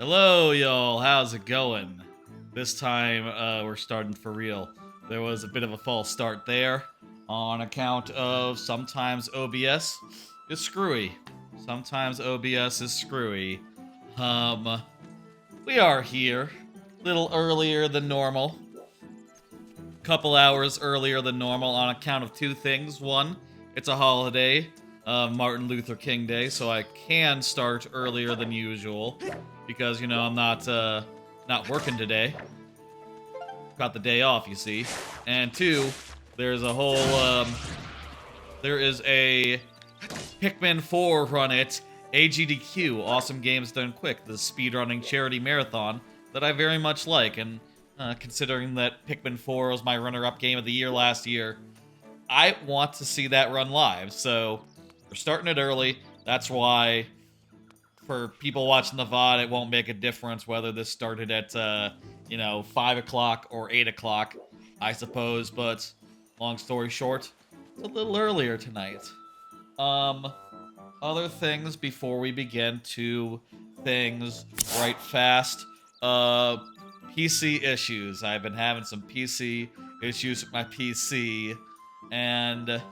Hello, y'all. How's it going? This time, we're starting for real. There was a bit of a false start there on account of sometimes OBS is screwy. Sometimes OBS is screwy. We are here a little earlier than normal. Couple hours earlier than normal on account of two things. One, it's a holiday, Martin Luther King Day, so I can start earlier than usual because I'm not working today. Got the day off, you see. And two, there's a whole there is a Pikmin 4 run at AGDQ, Awesome Games Done Quick, the speedrunning charity marathon that I very much like, and considering that Pikmin 4 was my runner-up game of the year last year, I want to see that run live, so we're starting it early. That's why, for people watching the VOD, it won't make a difference whether this started at, 5 o'clock or 8 o'clock, I suppose, but long story short, it's a little earlier tonight. Other things before we begin, two things right fast. PC issues. I've been having some PC issues with my PC, and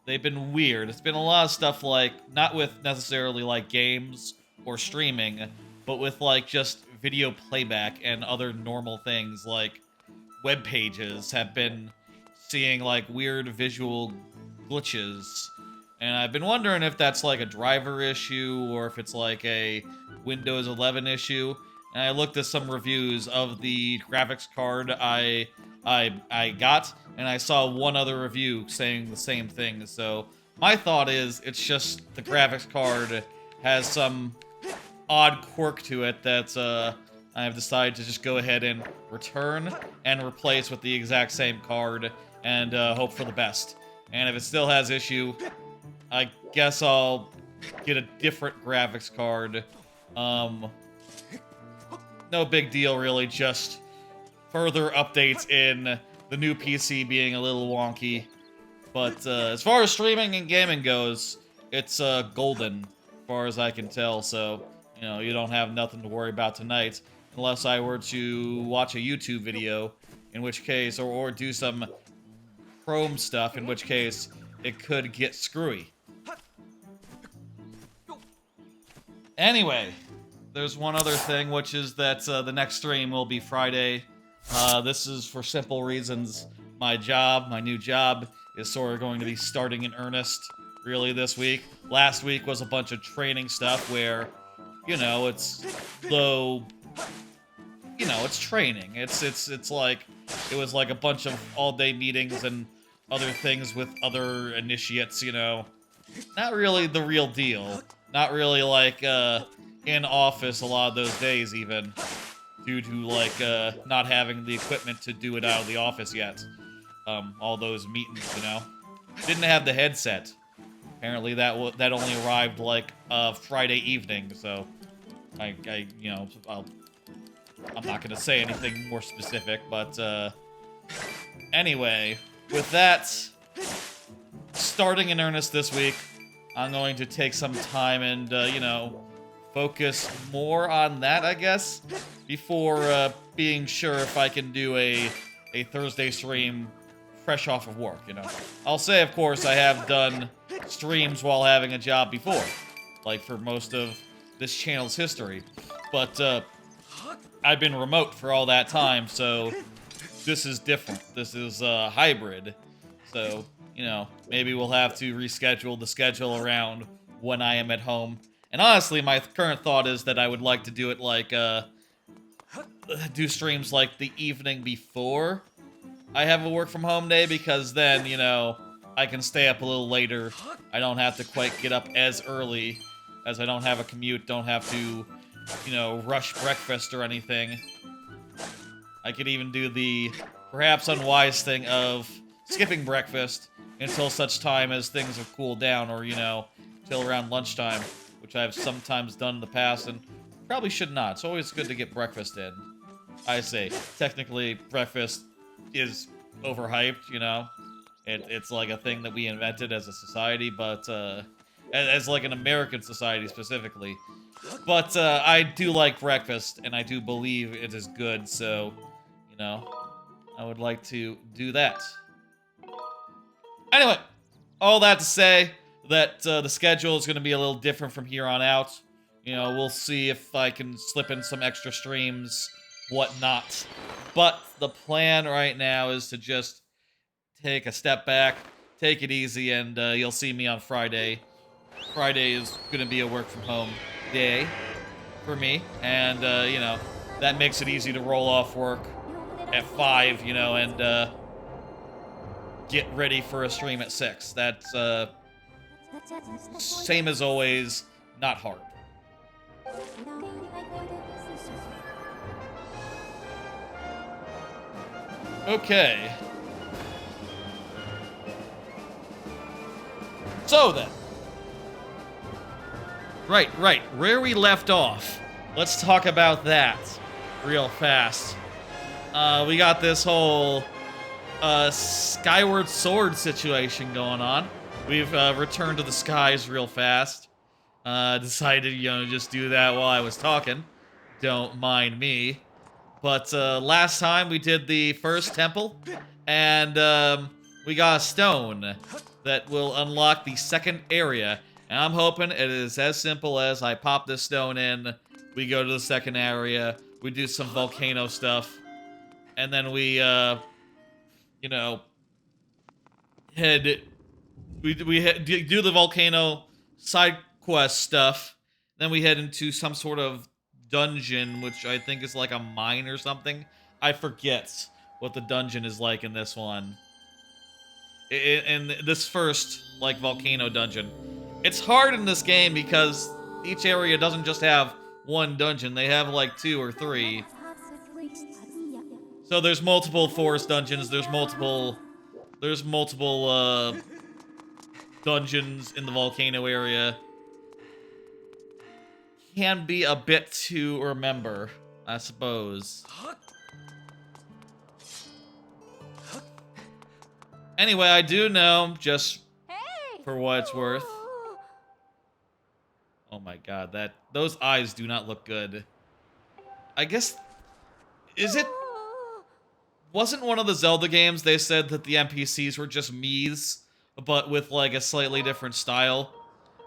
they've been weird. It's been a lot of stuff like, not with necessarily like games or streaming, but with like just video playback and other normal things like web pages have been seeing like weird visual glitches. And I've been wondering if that's like a driver issue or if it's like a Windows 11 issue. And I looked at some reviews of the graphics card I got, and I saw one other review saying the same thing. So my thought is it's just the graphics card has some odd quirk to it that I have decided to just go ahead and return and replace with the exact same card and hope for the best. And if it still has issue, I guess I'll get a different graphics card. No big deal, really, just further updates in the new PC being a little wonky. But as far as streaming and gaming goes, it's golden, as far as I can tell, so, you don't have nothing to worry about tonight, unless I were to watch a YouTube video, in which case, or do some Chrome stuff, in which case, it could get screwy. Anyway, there's one other thing, which is that the next stream will be Friday. This is for simple reasons. My new job, is sort of going to be starting in earnest, really, this week. Last week was a bunch of training stuff where, it's low, it's training. It's like, it was like a bunch of all-day meetings and other things with other initiates, Not really the real deal. Not really like, in office a lot of those days, even, due to, like, not having the equipment to do it out of the office yet. All those meetings, Didn't have the headset. Apparently that only arrived, like, Friday evening, so I'm not gonna say anything more specific, but, anyway, with that, starting in earnest this week, I'm going to take some time and, focus more on that, I guess, before being sure if I can do a Thursday stream fresh off of work, I'll say, of course, I have done streams while having a job before, like for most of this channel's history, but I've been remote for all that time, so this is different. This is hybrid, so, maybe we'll have to reschedule the schedule around when I am at home. And honestly, my current thought is that I would like to do it like, do streams like the evening before I have a work from home day, because then, I can stay up a little later. I don't have to quite get up as early, as I don't have a commute, don't have to, rush breakfast or anything. I could even do the perhaps unwise thing of skipping breakfast until such time as things have cooled down, or, till around lunchtime, which I've sometimes done in the past, and probably should not. It's always good to get breakfast in. I say, technically, breakfast is overhyped, It's like a thing that we invented as a society, but, as like an American society specifically, But I do like breakfast, and I do believe it is good, so, you know, I would like to do that. Anyway, all that to say that the schedule is going to be a little different from here on out. You know, we'll see if I can slip in some extra streams, whatnot. But the plan right now is to just take a step back, take it easy, and you'll see me on Friday. Friday is going to be a work from home day for me, and, you know, that makes it easy to roll off work at 5, you know, and get ready for a stream at 6. That's, same as always, not hard. Okay. So then. Right. Where we left off. Let's talk about that real fast. We got this whole Skyward Sword situation going on. We've returned to the skies real fast. Decided, you know, just do that while I was talking. Don't mind me. But last time we did the first temple, and we got a stone that will unlock the second area. And I'm hoping it is as simple as I pop this stone in, we go to the second area, we do some volcano stuff, and then we, you know, we do the volcano side quest stuff, then we head into some sort of dungeon, which I think is like a mine or something. I forget what the dungeon is like in this one. In this first, like, volcano dungeon. It's hard in this game because each area doesn't just have one dungeon. They have, like, 2 or 3. So there's multiple forest dungeons. There's multiple dungeons in the volcano area. Can be a bit to remember, I suppose. Anyway, I do know, just for what it's worth. Oh my god, those eyes do not look good. I guess, wasn't one of the Zelda games they said that the NPCs were just Mii's, but with like a slightly different style?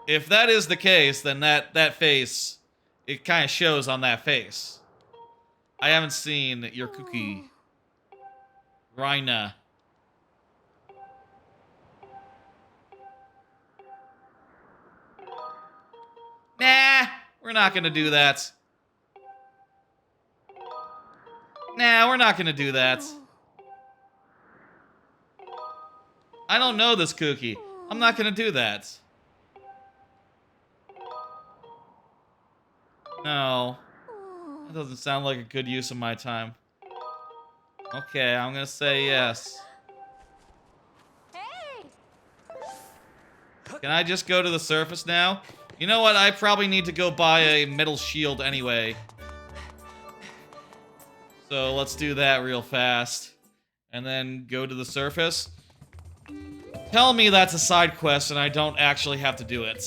If that is the case, then that face, it kind of shows on that face. I haven't seen your cookie. Rhina. Nah, we're not gonna do that. Nah, we're not gonna do that. I don't know this cookie. I'm not gonna do that. No. That doesn't sound like a good use of my time. Okay, I'm gonna say yes. Can I just go to the surface now? You know what? I probably need to go buy a metal shield anyway. So let's do that real fast. And then go to the surface. Tell me that's a side quest and I don't actually have to do it.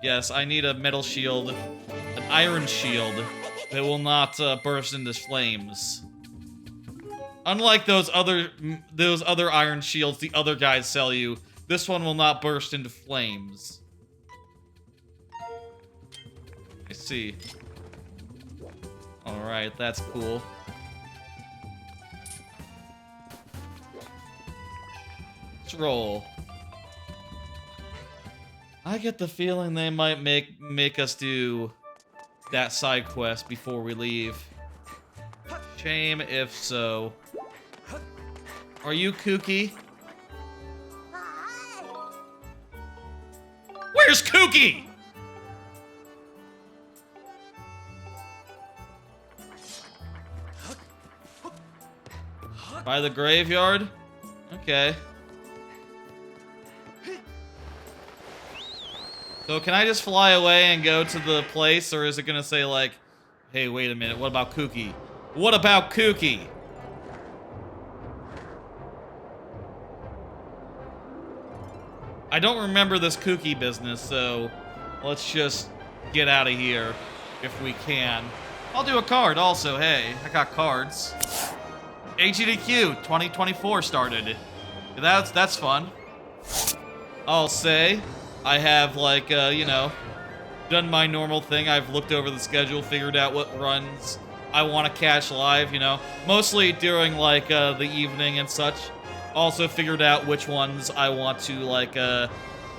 Yes, I need a metal shield. An iron shield that will not burst into flames. Unlike those other iron shields the other guys sell you, this one will not burst into flames. I see. Alright, that's cool. Let's roll. I get the feeling they might make us do that side quest before we leave. Shame if so. Are you Kooky? Where's Kooky? By the graveyard? Okay. So can I just fly away and go to the place, or is it gonna say like, hey, wait a minute, what about Kooky? What about Kooky? I don't remember this kooky business, so let's just get out of here if we can. I'll do a card also, hey. I got cards. AGDQ 2024 started. That's fun. I'll say I have, like, you know, done my normal thing. I've looked over the schedule, figured out what runs I want to catch live, you know. Mostly during, like, the evening and such. Also figured out which ones I want to, like,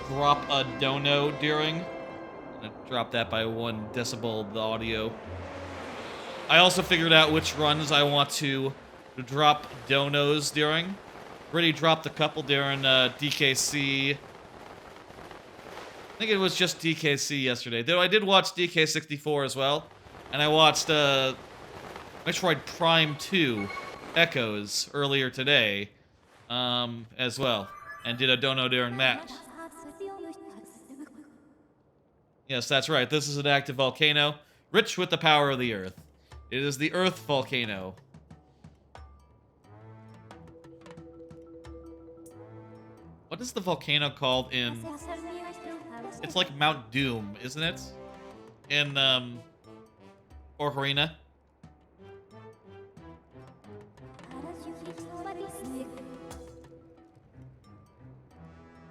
drop a dono during. I'm gonna drop that by 1 decibel, the audio. I also figured out which runs I want to drop donos during. Already dropped a couple during DKC. I think it was just DKC yesterday. Though I did watch DK64 as well. And I watched Metroid Prime 2 Echoes earlier today as well. And did a dono during that. Yes, that's right. This is an active volcano, rich with the power of the Earth. It is the Earth Volcano. What is the volcano called in... It's like Mount Doom, isn't it? In, Ocarina.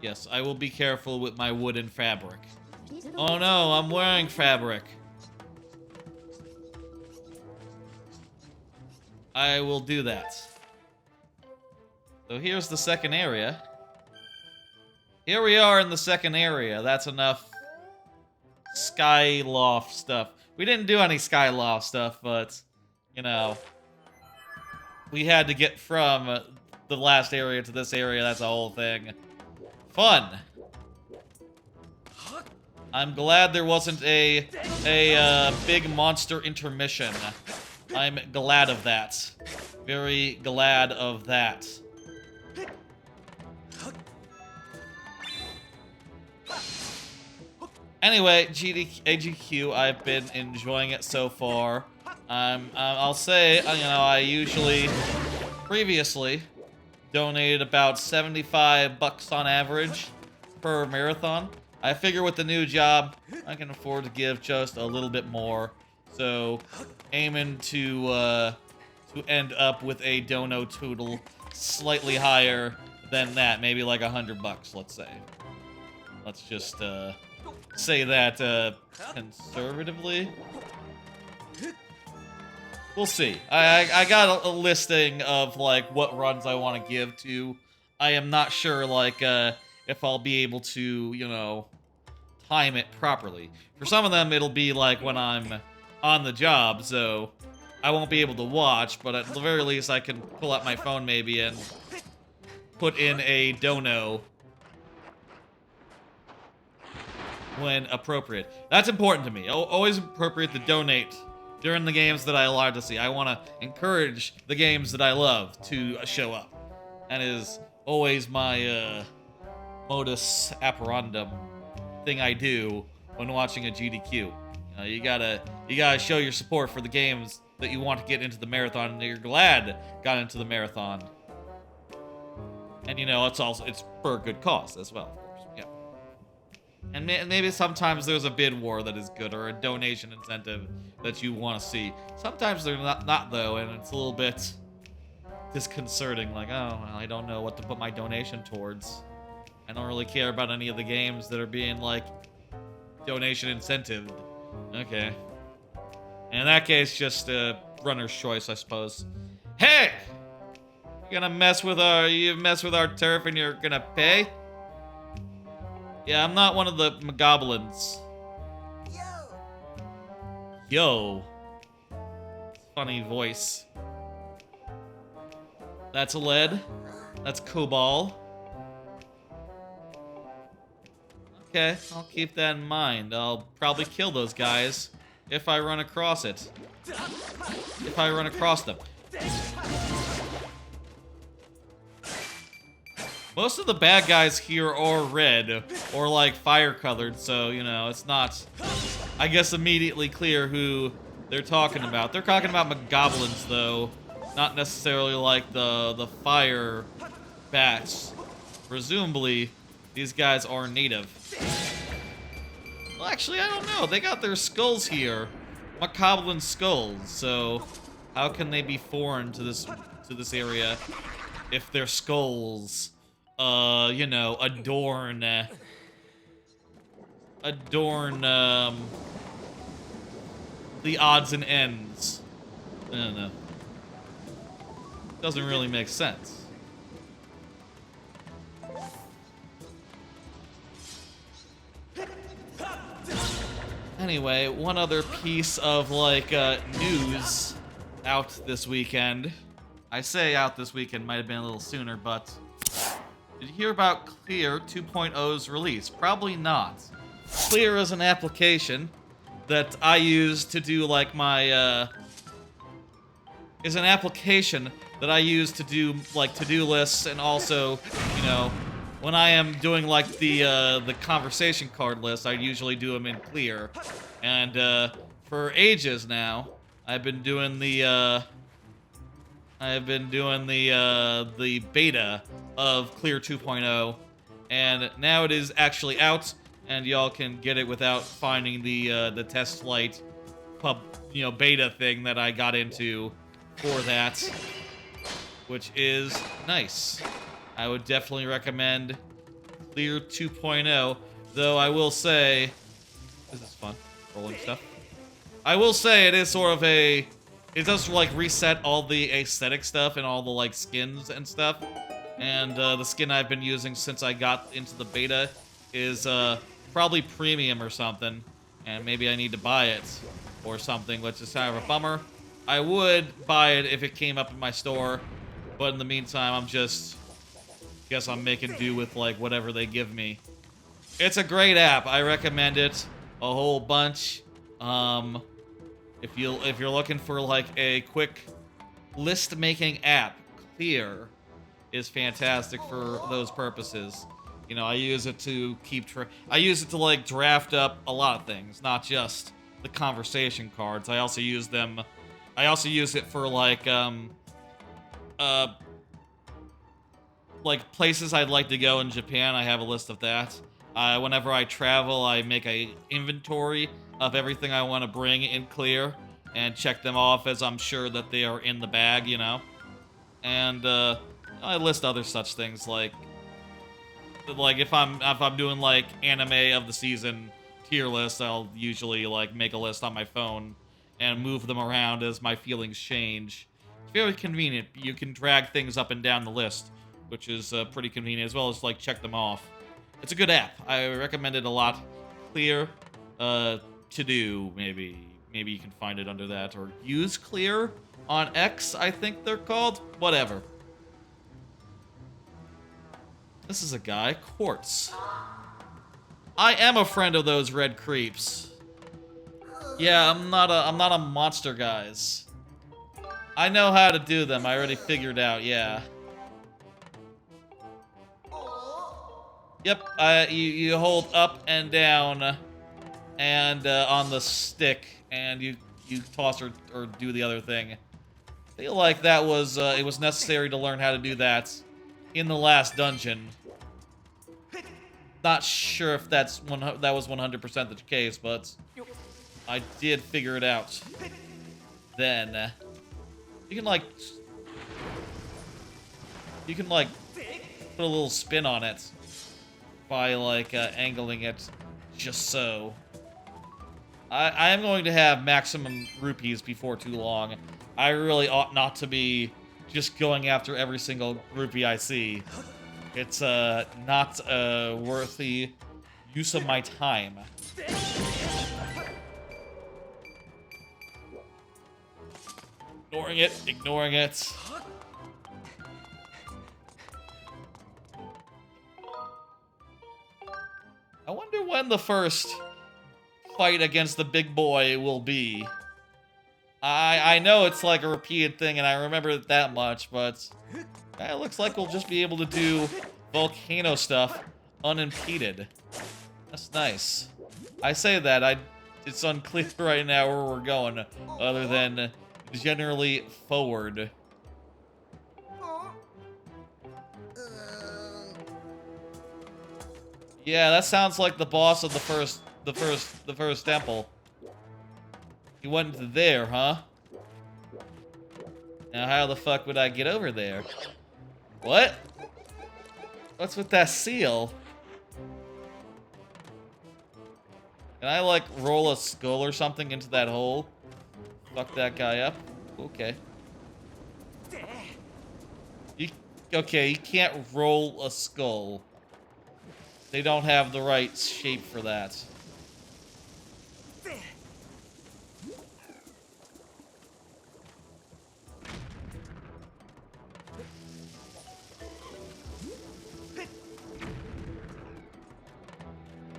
Yes, I will be careful with my wooden fabric. Oh no, I'm wearing fabric. I will do that. So here's the second area. Here we are in the second area. That's enough Skyloft stuff. We didn't do any Skyloft stuff, but, you know, we had to get from the last area to this area. That's a whole thing. Fun. I'm glad there wasn't a big monster intermission. I'm glad of that. Very glad of that. Anyway, AGDQ, I've been enjoying it so far. I'll say, you know, I usually, previously, donated about 75 bucks on average per marathon. I figure with the new job, I can afford to give just a little bit more. So, aiming to end up with a dono total slightly higher than that. Maybe like 100 bucks, let's say. Let's just, say that, conservatively. We'll see. I got a listing of, like, what runs I want to give to. I am not sure, like, if I'll be able to, you know, time it properly. For some of them, it'll be, like, when I'm on the job, so I won't be able to watch, but at the very least, I can pull out my phone, maybe, and put in a dono when appropriate. That's important to me. Always appropriate to donate during the games that I allowed to see. I want to encourage the games that I love to show up. That is always my modus operandum thing I do when watching a GDQ. You gotta show your support for the games that you want to get into the marathon and you're glad got into the marathon. And you know, it's for a good cause as well. And maybe sometimes there's a bid war that is good, or a donation incentive that you want to see. Sometimes they're not though, and it's a little bit disconcerting. Like, oh, well, I don't know what to put my donation towards. I don't really care about any of the games that are being, like, donation incentived. Okay. In that case, just runner's choice, I suppose. Hey! You mess with our turf and you're gonna pay? Yeah, I'm not one of the goblins. Yo. Funny voice. That's a lead. That's Cobal. Okay, I'll keep that in mind. I'll probably kill those guys if I run across it. If I run across them. Most of the bad guys here are red, or like fire-colored, so, you know, it's not, I guess, immediately clear who they're talking about. They're talking about goblins, though, not necessarily like the fire bats. Presumably, these guys are native. Well, actually, I don't know. They got their skulls here. Macabre skulls, so how can they be foreign to this area if their skulls, you know, adorn, the odds and ends? I don't know. Doesn't really make sense. Anyway, one other piece of, like, news out this weekend. I say out this weekend, might have been a little sooner, but did you hear about Clear 2.0's release? Probably not. Clear is an application that I use to do, like, my, is an application that I use to do, like, to-do lists, and also, you know, when I am doing, like, the conversation card list, I usually do them in Clear. And, for ages now, I've been doing the beta of Clear 2.0, and now it is actually out, and y'all can get it without finding the test flight beta thing that I got into for that, which is nice. I would definitely recommend Clear 2.0, though I will say, this is fun, rolling stuff. I will say it is sort of it does, like, reset all the aesthetic stuff and all the, like, skins and stuff. And the skin I've been using since I got into the beta is probably premium or something. And maybe I need to buy it or something, which is kind of a bummer. I would buy it if it came up in my store, but in the meantime, guess I'm making do with, like, whatever they give me. It's a great app. I recommend it a whole bunch. If you're looking for, like, a quick list-making app, Clear is fantastic for those purposes. You know, I use it to I use it to, like, draft up a lot of things, not just the conversation cards. I also use it for, like places I'd like to go in Japan. I have a list of that. Whenever I travel, I make a inventory of everything I want to bring in Clear and check them off as I'm sure that they are in the bag, you know. And I list other such things like if I'm doing, like, anime of the season tier lists, I'll usually, like, make a list on my phone and move them around as my feelings change. It's very convenient. You can drag things up and down the list, which is pretty convenient, as well as, like, check them off. It's a good app. I recommend it a lot. Clear, to do, maybe you can find it under that, or use Clear on X, I think they're called. Whatever. This is a guy, Quartz. I am a friend of those red creeps. Yeah, I'm not a monster, guys. I know how to do them. I already figured out. Yeah. Yep. You hold up and down, and on the stick, and you toss or do the other thing. I feel like that was it was necessary to learn how to do that in the last dungeon. Not sure if that was 100% the case, but I did figure it out. Then you can like put a little spin on it by, like, angling it just so. I am going to have maximum rupees before too long. I really ought not to be just going after every single rupee I see. It's not a worthy use of my time. Ignoring it. I wonder when the first fight against the big boy will be. I know it's like a repeated thing, and I remember it that much, but it looks like we'll just be able to do volcano stuff unimpeded. That's nice. I say that, it's unclear right now where we're going, other than generally forward. Yeah, that sounds like the boss of the first temple. You went into there, huh? Now how the fuck would I get over there? What? What's with that seal? Can I, like, roll a skull or something into that hole? Fuck that guy up? Okay. Okay, you can't roll a skull. They don't have the right shape for that.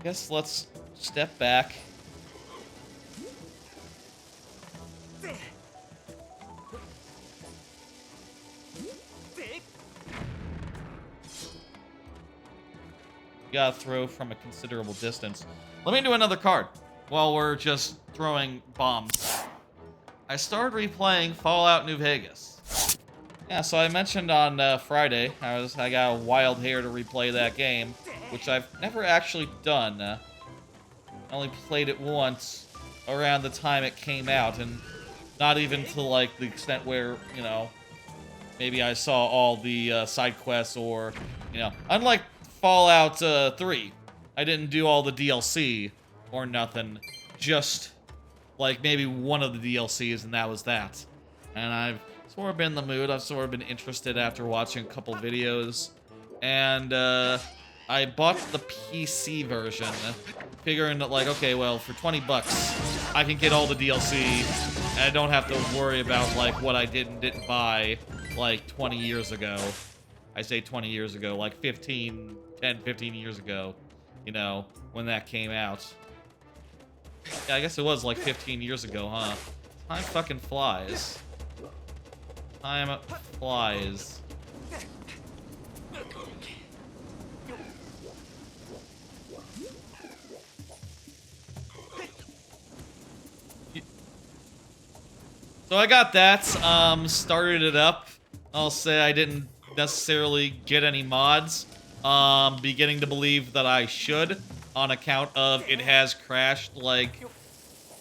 Guess let's step back. Gotta throw from a considerable distance. Let me do another card while we're just throwing bombs. I started replaying Fallout New Vegas. Yeah, so I mentioned on Friday I got a wild hair to replay that game, which I've never actually done. I only played it once around the time it came out, and not even to like the extent where, you know, maybe I saw all the side quests or, you know, unlike Fallout 3, I didn't do all the DLC or nothing, just like maybe one of the DLCs, and that was that. And I've sort of been in the mood, I've sort of been interested after watching a couple videos, and I bought the PC version, figuring that, like, okay, well, for 20 bucks, I can get all the DLC, and I don't have to worry about, like, what I did and didn't buy, like, 20 years ago. I say 20 years ago, like 10, 15 years ago, you know, when that came out. Yeah, I guess it was like 15 years ago, huh? Time fucking flies. Time flies. So I got that, started it up. I'll say I didn't necessarily get any mods. Beginning to believe that I should, on account of it has crashed like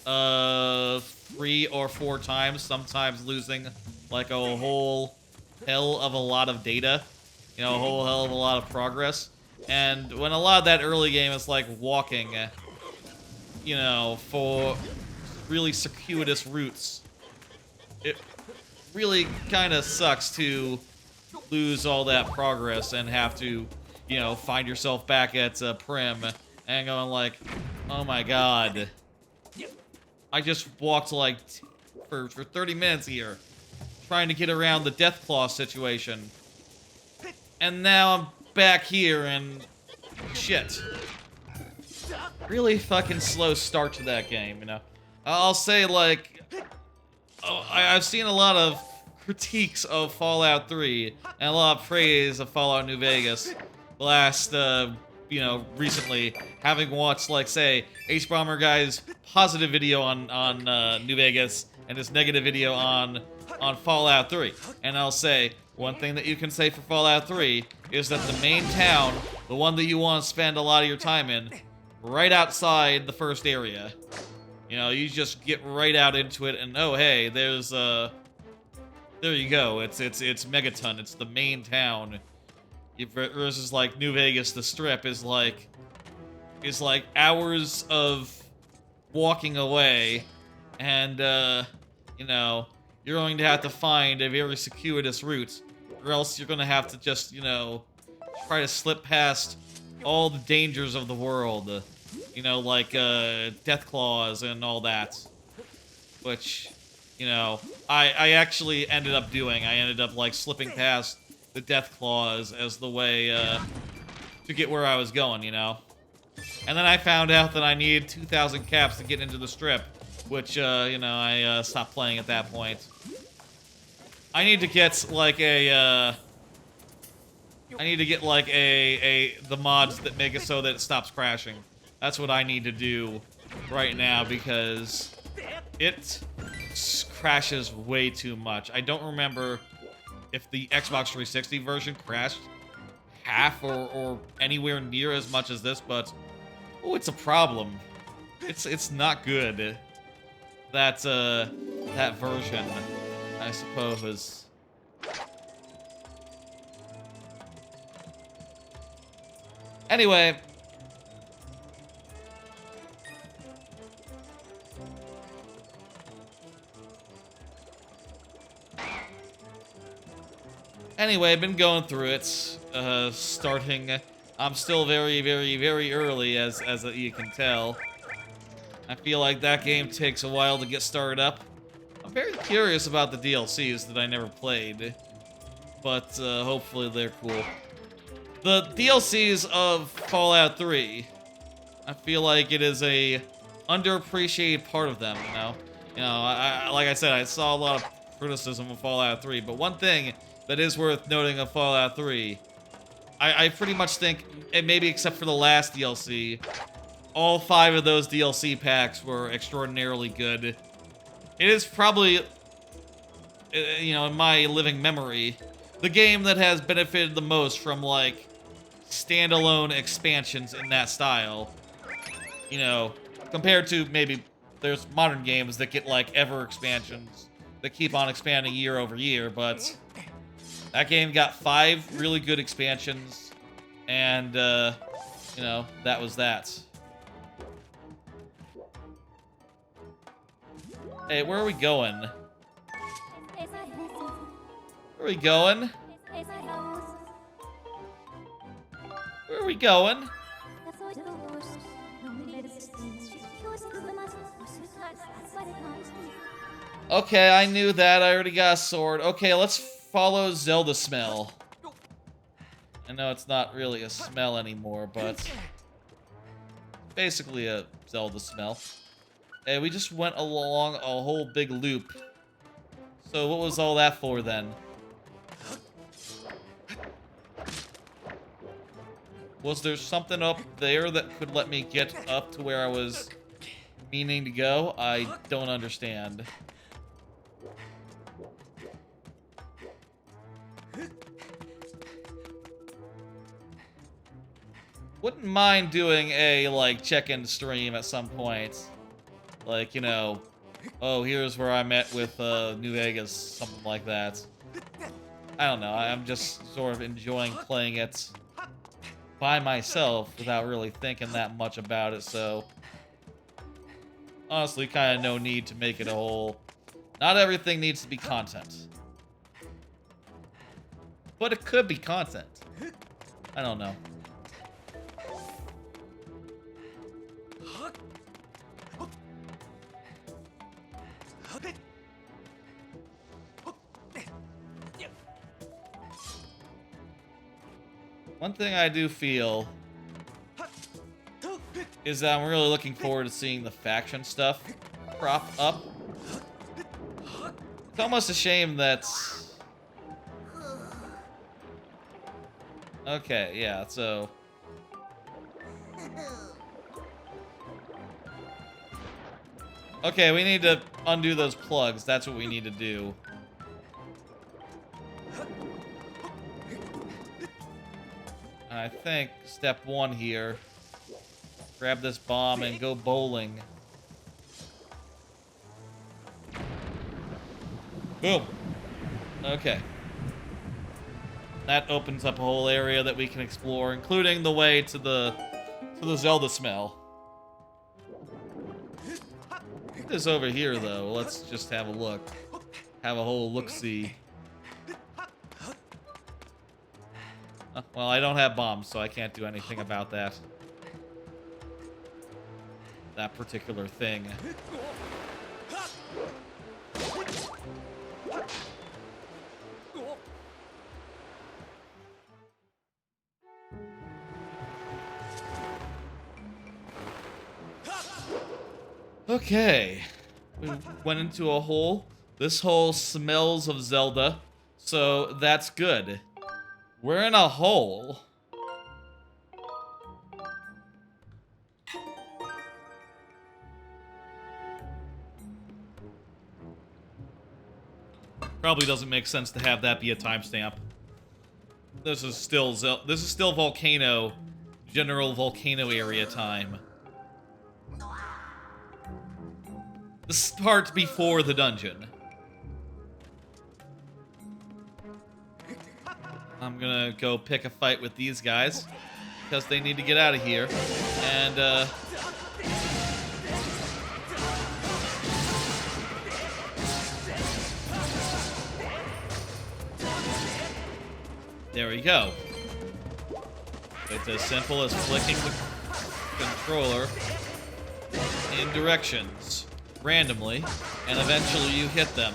3 or 4 times, sometimes losing like a whole hell of a lot of data, you know, a whole hell of a lot of progress. And when a lot of that early game is like walking, you know, for really circuitous routes, it really kind of sucks to lose all that progress and have to, you know, find yourself back at Prim and going like, oh my god, I just walked like for 30 minutes here trying to get around the Deathclaw situation, and now I'm back here and shit. Really fucking slow start to that game, you know. I'll say, like, I've seen a lot of critiques of Fallout 3 and a lot of praise of Fallout New Vegas last, you know, recently, having watched, like, say, H-Bomber Guy's positive video on New Vegas and his negative video on Fallout 3. And I'll say, one thing that you can say for Fallout 3 is that the main town, the one that you want to spend a lot of your time in, right outside the first area. You know, you just get right out into it, and oh hey, there's there you go. It's Megaton. It's the main town. Versus like New Vegas, the Strip is like hours of walking away, and you know, you're going to have to find a very circuitous route, or else you're going to have to just, you know, try to slip past all the dangers of the world. You know, like, Deathclaws and all that. Which, you know, I actually ended up doing. I ended up, like, slipping past the Deathclaws as the way, to get where I was going, you know? And then I found out that I needed 2,000 caps to get into the Strip, which, you know, I, stopped playing at that point. I need to get, like, the mods that make it so that it stops crashing. That's what I need to do right now, because it crashes way too much. I don't remember if the Xbox 360 version crashed half or anywhere near as much as this, but oh, it's a problem. It's not good. That version, I suppose. Anyway. Anyway, I've been going through it, starting. I'm still very, very, very early, as you can tell. I feel like that game takes a while to get started up. I'm very curious about the DLCs that I never played, but hopefully they're cool. The DLCs of Fallout 3, I feel like it is a underappreciated part of them. Like I said, I saw a lot of criticism of Fallout 3, but one thing that is worth noting of Fallout 3, I pretty much think, and maybe except for the last DLC, all 5 of those DLC packs were extraordinarily good. It is probably, in my living memory, the game that has benefited the most from, like, standalone expansions in that style. Compared to maybe there's modern games that get, like, ever expansions that keep on expanding year over year, but that game got 5 really good expansions, and, that was that. Hey, where are we going? Where are we going? Where are we going? Okay, I knew that. I already got a sword. Okay, let's follow Zelda smell. I know it's not really a smell anymore, but basically a Zelda smell. Hey, we just went along a whole big loop. So what was all that for then? Was there something up there that could let me get up to where I was meaning to go? I don't understand. Wouldn't mind doing a, like, check-in stream at some point. Like, oh, here's where I met with, New Vegas, something like that. I don't know, I'm just sort of enjoying playing it by myself without really thinking that much about it, so honestly, kind of no need to make it a whole. Not everything needs to be content. But it could be content. I don't know. One thing I do feel is that I'm really looking forward to seeing the faction stuff crop up. It's almost a shame that... Okay, yeah, so... Okay, we need to undo those plugs. That's what we need to do. I think step 1 here. Grab this bomb and go bowling. Boom. Okay. That opens up a whole area that we can explore, including the way to the Zelda smell. What is over here, though? Let's just have a look. Have a whole look-see. Well, I don't have bombs, so I can't do anything about that. That particular thing. Okay. We went into a hole. This hole smells of Zelda, so that's good. We're in a hole. Probably doesn't make sense to have that be a timestamp. This is still Volcano, general Volcano area time. The part before the dungeon. I'm gonna go pick a fight with these guys because they need to get out of here. And there we go. It's as simple as flicking the controller in directions randomly, and eventually you hit them.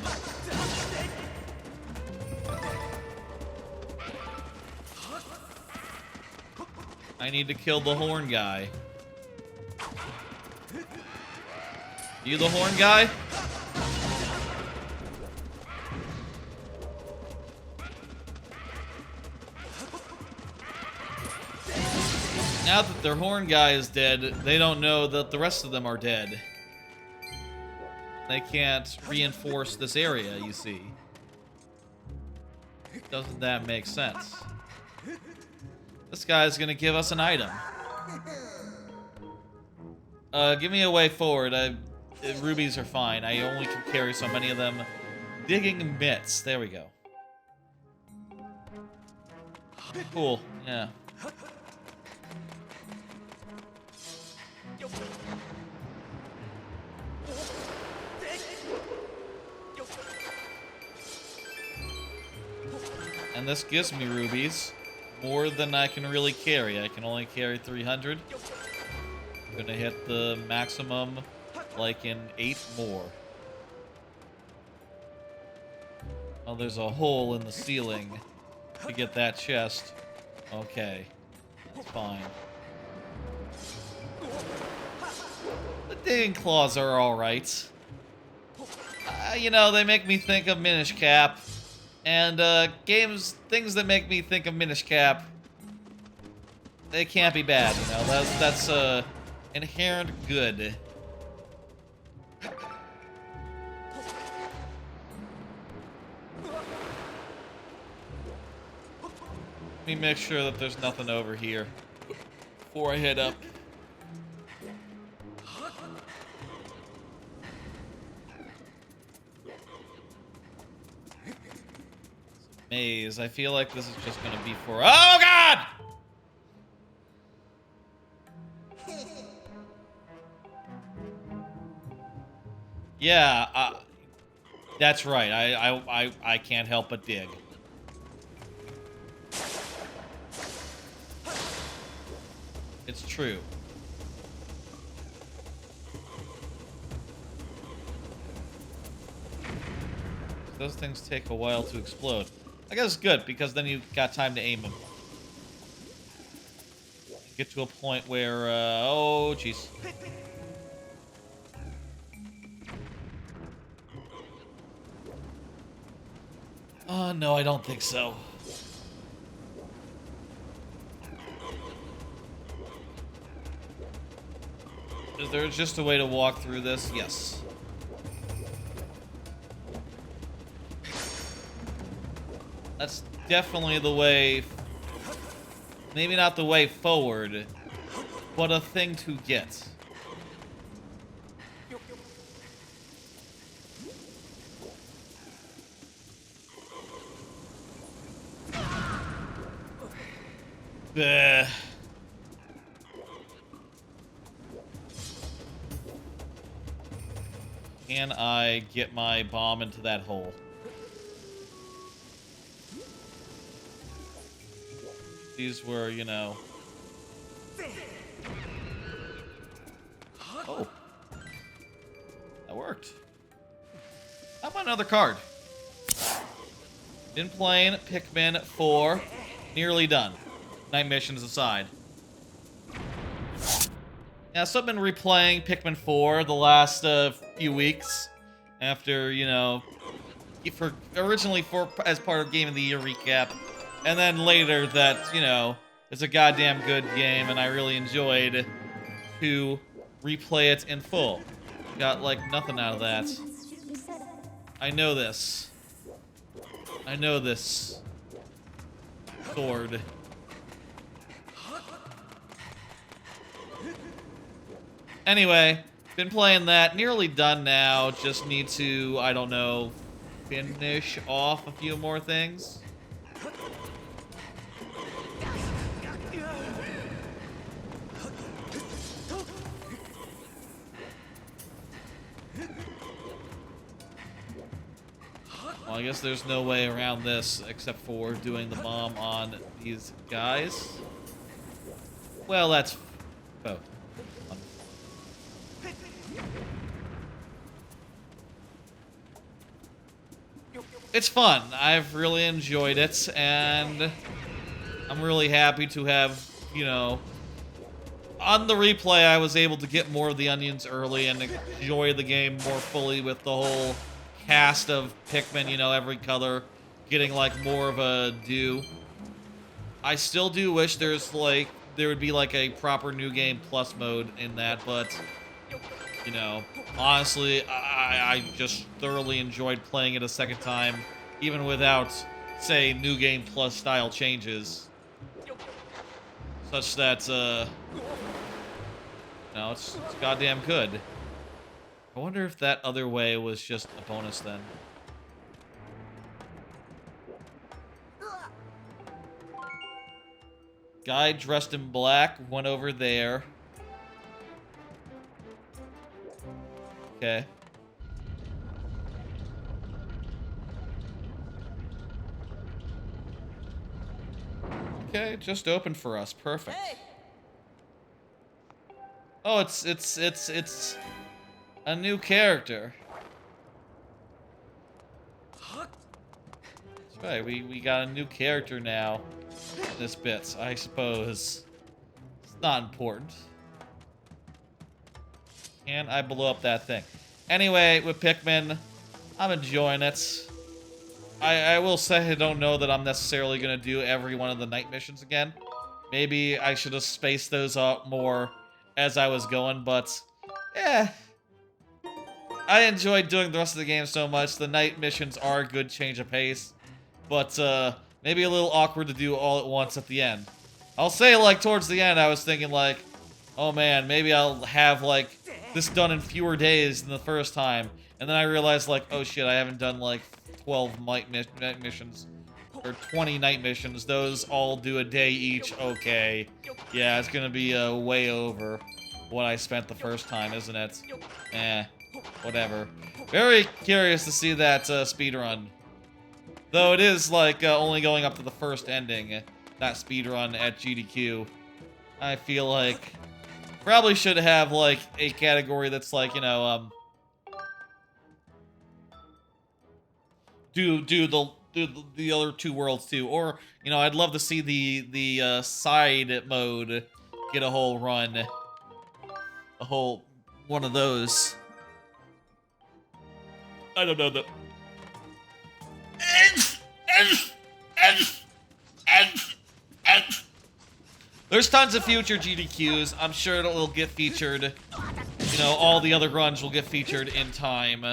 I need to kill the horn guy. You the horn guy? Now that their horn guy is dead, they don't know that the rest of them are dead. They can't reinforce this area, you see. Doesn't that make sense? This guy's gonna give us an item. Give me a way forward. Rubies are fine. I only can carry so many of them. Digging mitts. There we go. Cool. Yeah. And this gives me rubies. More than I can really carry. I can only carry 300. I'm gonna hit the maximum like in 8 more. Oh, there's a hole in the ceiling to get that chest. Okay, that's fine. The digging claws are alright. You know, they make me think of Minish Cap. And things that make me think of Minish Cap, they can't be bad, you know. That's inherent good. Let me make sure that there's nothing over here before I head up. Maze. I feel like this is just gonna be for— oh god! Yeah, that's right. I can't help but dig. It's true. Those things take a while to explode. I guess it's good, because then you've got time to aim them. Get to a point where, oh, jeez. Oh, no, I don't think so. Is there just a way to walk through this? Yes. That's definitely the way, maybe not the way forward, but a thing to get. Bleh. Can I get my bomb into that hole? These were, you know... Oh. That worked. How about another card? Been playing Pikmin 4. Nearly done. Night missions aside. Yeah, so I've been replaying Pikmin 4 the last few weeks. After, you know... originally as part of Game of the Year recap. And then later that, you know, it's a goddamn good game and I really enjoyed to replay it in full. Got, like, nothing out of that. I know this. I know this. sword. Anyway, been playing that. Nearly done now. Just need to, I don't know, finish off a few more things. Well, I guess there's no way around this except for doing the bomb on these guys. Well, that's... Oh. It's fun. I've really enjoyed it, and I'm really happy to have, you know... On the replay, I was able to get more of the onions early and enjoy the game more fully with the whole cast of Pikmin, you know, every color getting, like, more of a due. I still do wish there would be, like, a proper New Game Plus mode in that, but, you know, honestly, I just thoroughly enjoyed playing it a second time, even without, say, New Game Plus style changes. Such that, no, it's goddamn good. I wonder if that other way was just a bonus then. Guy dressed in black went over there. Okay. Okay, just opened for us. Perfect. Oh, it's a new character. That's right, we got a new character now in this bit, I suppose. It's not important. Can I blow up that thing? Anyway, with Pikmin, I'm enjoying it. I will say I don't know that I'm necessarily going to do every one of the night missions again. Maybe I should have spaced those out more as I was going, but yeah. I enjoyed doing the rest of the game so much. The night missions are a good change of pace, but maybe a little awkward to do all at once at the end. I'll say, like, towards the end, I was thinking, like, oh man, maybe I'll have, like, this done in fewer days than the first time. And then I realized, like, oh shit, I haven't done, like, 12 night missions. Or 20 night missions. Those all do a day each. Okay. Yeah, it's gonna be way over what I spent the first time, isn't it? Eh. Whatever. Very curious to see that speedrun. Though it is, like, only going up to the first ending. That speedrun at GDQ. I feel like... Probably should have, like, a category that's, like, you know, do the other two worlds too, or you know, I'd love to see the side mode get a whole run, a whole one of those. I don't know the. There's tons of future GDQs. I'm sure it'll get featured. You know, all the other grunge will get featured in time.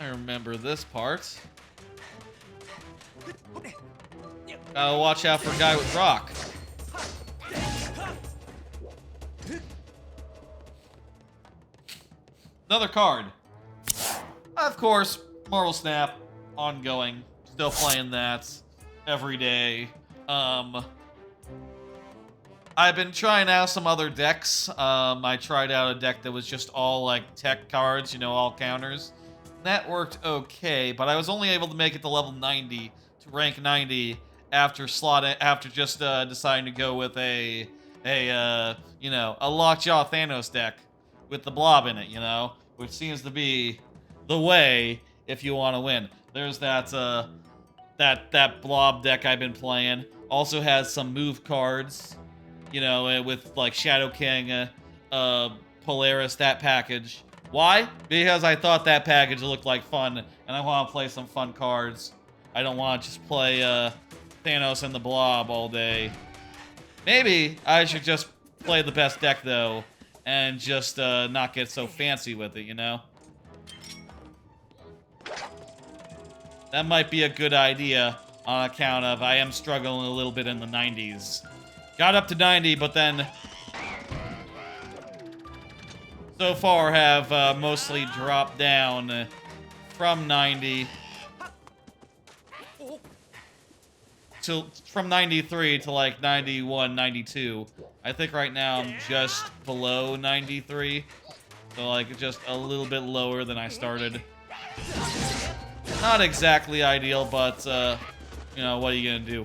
I remember this part. Gotta watch out for a guy with rock. Another card. Of course, Marvel Snap, ongoing. Still playing that every day. I've been trying out some other decks. I tried out a deck that was just all, like, tech cards, you know, all counters. That worked okay, but I was only able to make it to level 90, to rank 90, after just deciding to go with you know, a Lockjaw Thanos deck with the blob in it, you know, which seems to be the way if you want to win. There's that that blob deck I've been playing. Also has some move cards, you know, with like Shadow King, Polaris, that package. Why? Because I thought that package looked like fun, and I want to play some fun cards. I don't want to just play Thanos and the Blob all day. Maybe I should just play the best deck, though, and just not get so fancy with it, you know? That might be a good idea on account of I am struggling a little bit in the 90s. Got up to 90, but then so far have mostly dropped down from 90 to from 93 to like 91, 92. I think right now I'm just below 93. So like just a little bit lower than I started. Not exactly ideal, but you know, what are you gonna do?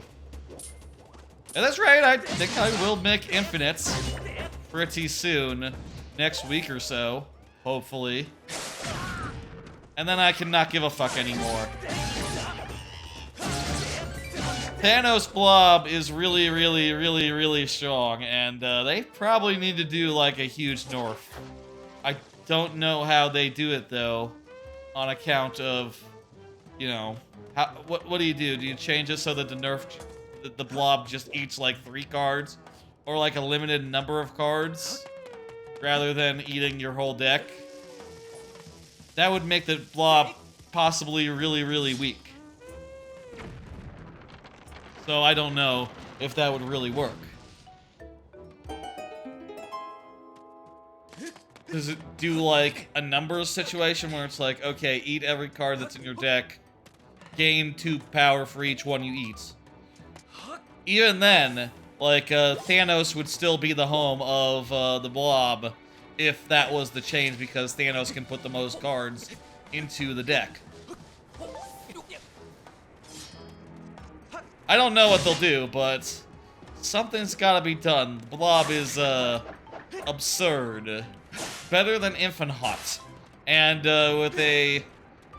And that's right, I think I will make infinites pretty soon. Next week or so, hopefully. And then I can not give a fuck anymore. Thanos Blob is really, really, really, really strong, and they probably need to do like a huge nerf. I don't know how they do it though, on account of, you know, what do you do? Do you change it so that the blob just eats like 3 cards, or like a limited number of cards, rather than eating your whole deck? That would make the blob possibly really, really weak. So I don't know if that would really work. Does it do like a numbers situation where it's like, okay, eat every card that's in your deck, gain 2 power for each one you eat? Even then, like, Thanos would still be the home of the blob if that was the change, because Thanos can put the most cards into the deck. I don't know what they'll do, but something's gotta be done. The blob is, absurd. Better than Infant Hot. And,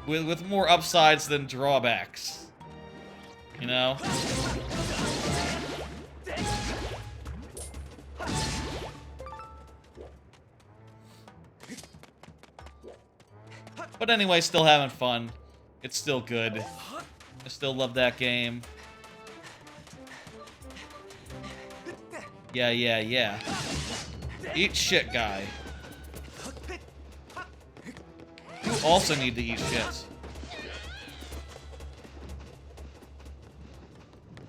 with more upsides than drawbacks. You know? But anyway, still having fun. It's still good. I still love that game. Yeah, yeah, yeah. Eat shit, guy. You also need to eat shit.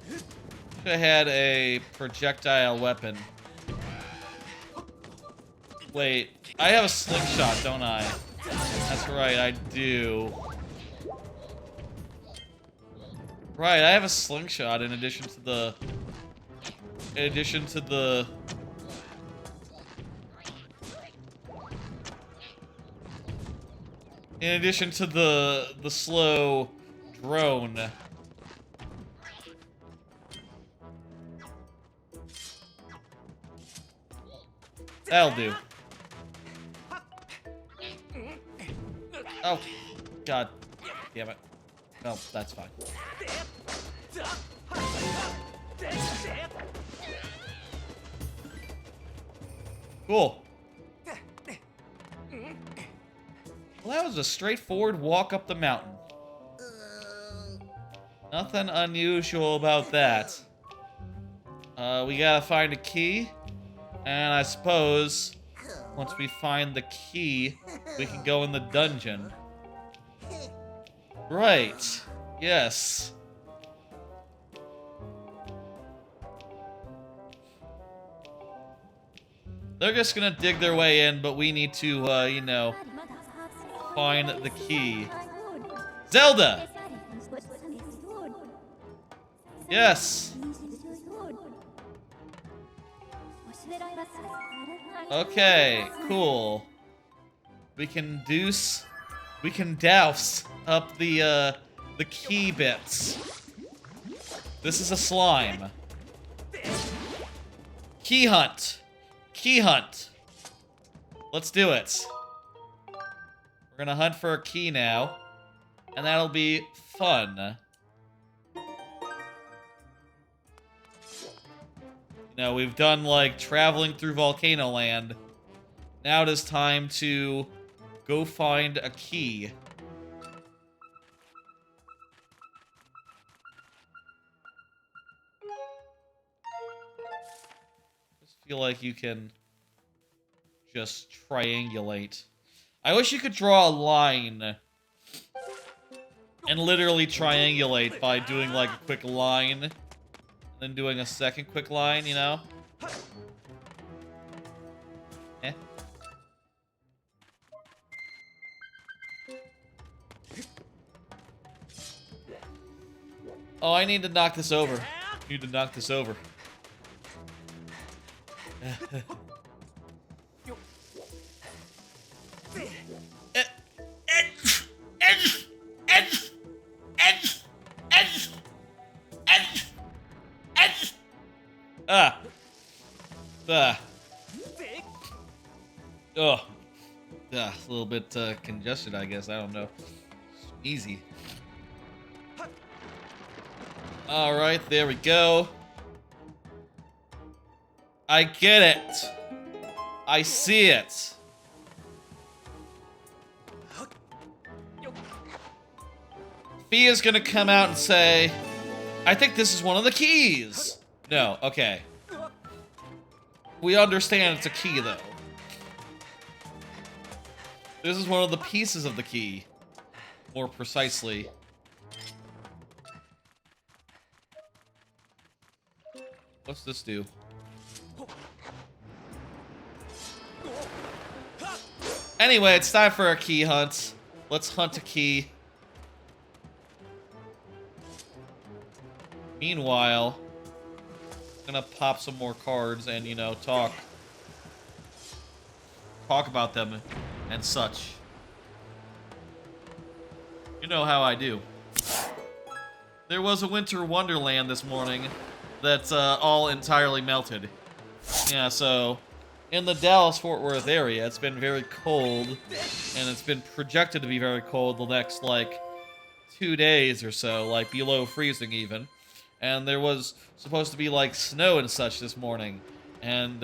Should have had a projectile weapon. Wait, I have a slingshot, don't I? That's right, I do. Right, I have a slingshot in addition to the... In addition to the slow drone. That'll do. Oh, god damn it. No, that's fine. Cool. Well, that was a straightforward walk up the mountain. Nothing unusual about that. We gotta find a key. And I suppose once we find the key, we can go in the dungeon. Right. Yes. They're just gonna dig their way in, but we need to, you know, find the key. Zelda! Yes! Okay, cool. We can douse up the key bits. This is a slime. Key hunt. Key hunt. Let's do it. We're gonna hunt for a key now, and that'll be fun. You know, we've done, like, traveling through Volcano Land. Now it is time to go find a key. Just feel like you can just triangulate. I wish you could draw a line and literally triangulate by doing like a quick line, and then doing a second quick line, you know? Eh. Oh, I need to knock this over. Need to knock this over. Oh. A little bit congested, I guess. I don't know. Easy. Alright, there we go. I get it. I see it. Fia's gonna come out and say, I think this is one of the keys. No, okay. We understand it's a key, though. This is one of the pieces of the key. More precisely. What's this do? Anyway, it's time for a key hunt. Let's hunt a key. Meanwhile, I'm gonna pop some more cards and, you know, talk about them and such. You know how I do. There was a winter wonderland this morning that's all entirely melted. Yeah, so in the Dallas-Fort Worth area, it's been very cold, and it's been projected to be very cold the next, like, 2 days or so, like below freezing even. And there was supposed to be, like, snow and such this morning. And,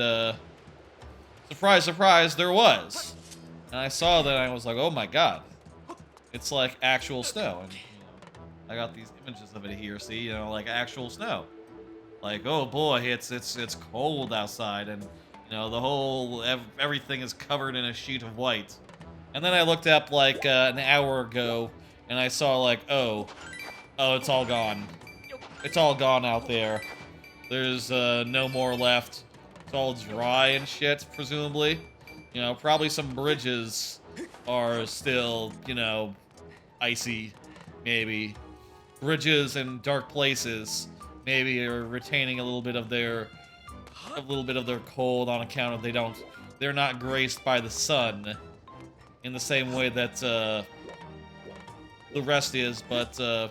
surprise, surprise, there was. And I saw that and I was like, oh my god. It's like actual snow. And, you know, I got these images of it here, see? You know, like actual snow. Like, oh boy, it's cold outside. And, you know, the whole, everything is covered in a sheet of white. And then I looked up, like, an hour ago, and I saw, like, oh, it's all gone. It's all gone out there. There's no more left. It's all dry and shit, presumably. You know, probably some bridges are still, you know, icy, maybe. Bridges in dark places maybe are retaining a little bit of their cold on account of they're not graced by the sun in the same way that the rest is, but yeah,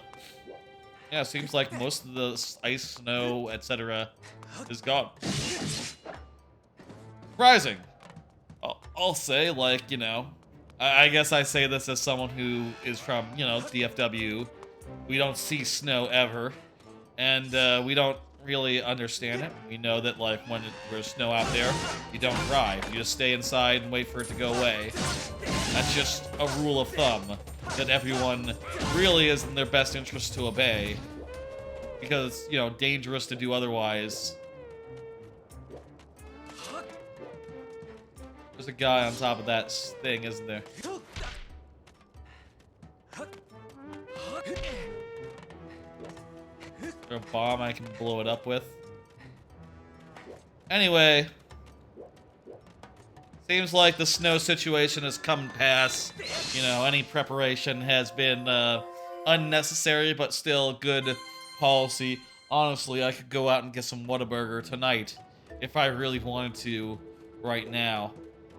it seems like most of the ice, snow, etc. is gone. Surprising. I'll say, like, you know, I guess I say this as someone who is from, you know, DFW. We don't see snow ever, and we don't really understand it. We know that, like, when there's snow out there, you don't drive. You just stay inside and wait for it to go away. That's just a rule of thumb that everyone really is in their best interest to obey. Because, you know, dangerous to do otherwise. There's a guy on top of that thing, isn't there? Is there a bomb I can blow it up with? Anyway. Seems like the snow situation has come and passed. You know, any preparation has been unnecessary, but still good policy. Honestly, I could go out and get some Whataburger tonight if I really wanted to right now.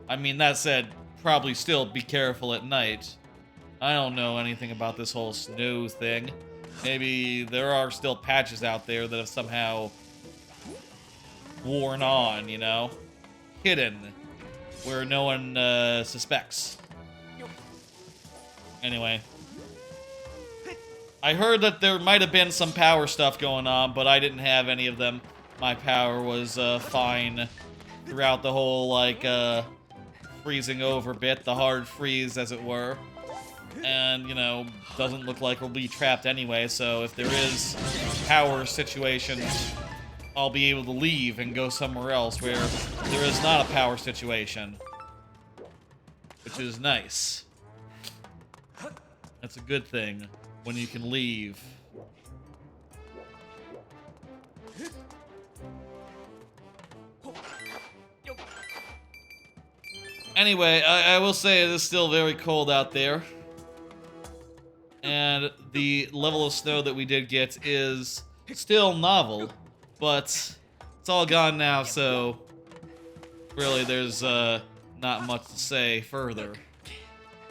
I mean, that said, probably still be careful at night. I don't know anything about this whole snow thing. Maybe there are still patches out there that have somehow worn on, you know? Hidden, where no one suspects. Anyway. I heard that there might have been some power stuff going on, but I didn't have any of them. My power was fine throughout the whole, like, freezing over bit, the hard freeze, as it were. And, you know, doesn't look like we'll be trapped anyway, so if there is power situations, I'll be able to leave and go somewhere else where there is not a power situation. Which is nice. That's a good thing. when you can leave. Anyway, I will say it is still very cold out there. And the level of snow that we did get is still novel, but it's all gone now, so really there's not much to say further.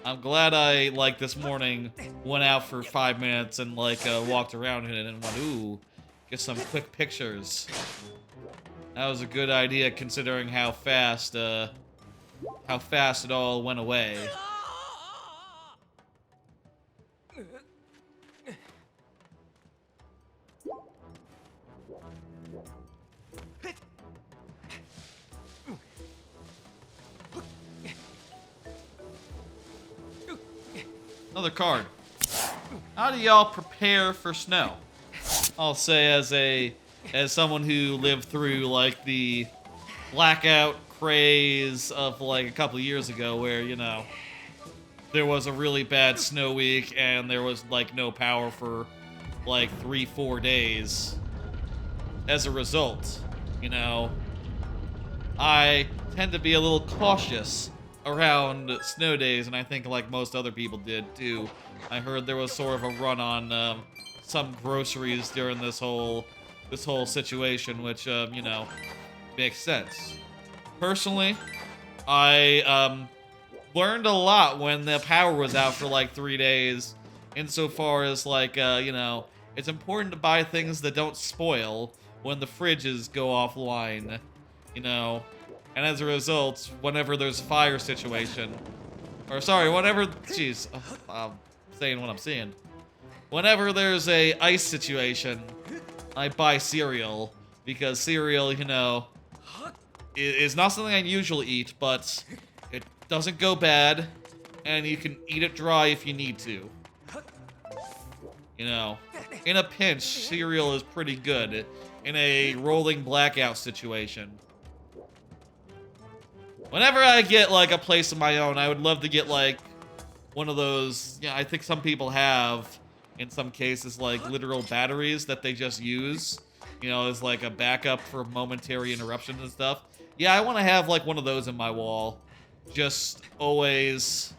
I'm glad I, like, this morning went out for 5 minutes and, like, walked around in it and went, ooh, get some quick pictures. That was a good idea considering how fast it all went away. Another card. How do y'all prepare for snow? I'll say as someone who lived through like the blackout craze of like a couple years ago where, you know, there was a really bad snow week and there was like no power for like 3-4 days. As a result, you know, I tend to be a little cautious around snow days, and I think like most other people did too. I heard there was sort of a run on some groceries during this whole situation, which you know, makes sense. Personally, I learned a lot when the power was out for like 3 days, insofar as like you know, it's important to buy things that don't spoil when the fridges go offline, you know. And as a result, whenever there's a fire situation, or sorry, whenever, jeez, I'm saying what I'm seeing. Whenever there's a ice situation, I buy cereal, because cereal, you know, is not something I usually eat, but it doesn't go bad, and you can eat it dry if you need to. You know, in a pinch, cereal is pretty good in a rolling blackout situation. Whenever I get, like, a place of my own, I would love to get, like, one of those, yeah, I think some people have, in some cases, like, literal batteries that they just use, you know, as, like, a backup for momentary interruptions and stuff. Yeah, I want to have, like, one of those in my wall. Just always,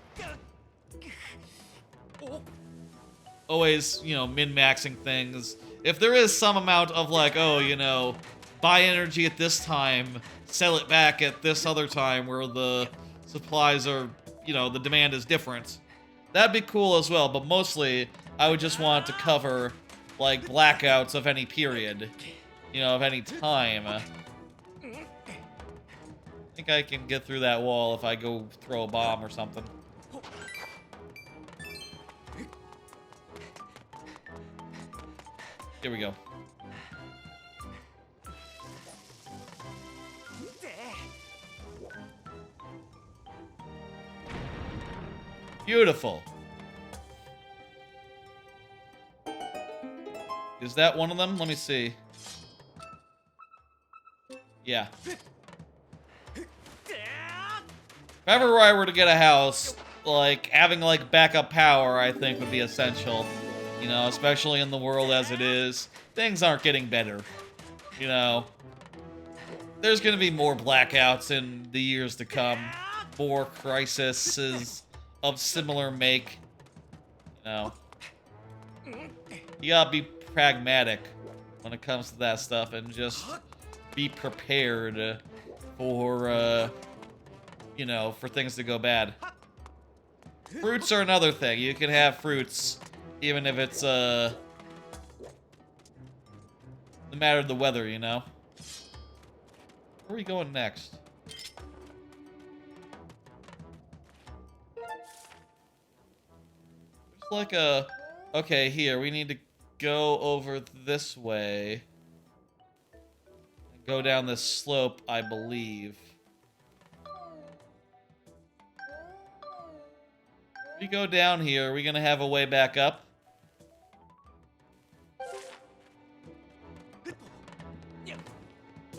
you know, min-maxing things. If there is some amount of, like, oh, you know, buy energy at this time, sell it back at this other time where the supplies are, you know, the demand is different. That'd be cool as well, but mostly I would just want to cover, like, blackouts of any period. You know, of any time. I think I can get through that wall if I go throw a bomb or something. Here we go. Beautiful. Is that one of them? Let me see. Yeah. If ever I were to get a house, like, having, like, backup power, I think, would be essential. You know, especially in the world as it is. Things aren't getting better. You know. There's gonna be more blackouts in the years to come. More crises of similar make. You know. You gotta be pragmatic when it comes to that stuff and just be prepared for, you know, for things to go bad. Fruits are another thing. You can have fruits even if it's, no matter the weather, you know? Where are we going next? There's like a... Okay, here, we need to go over this way. Go down this slope, I believe. If we go down here, are we gonna have a way back up?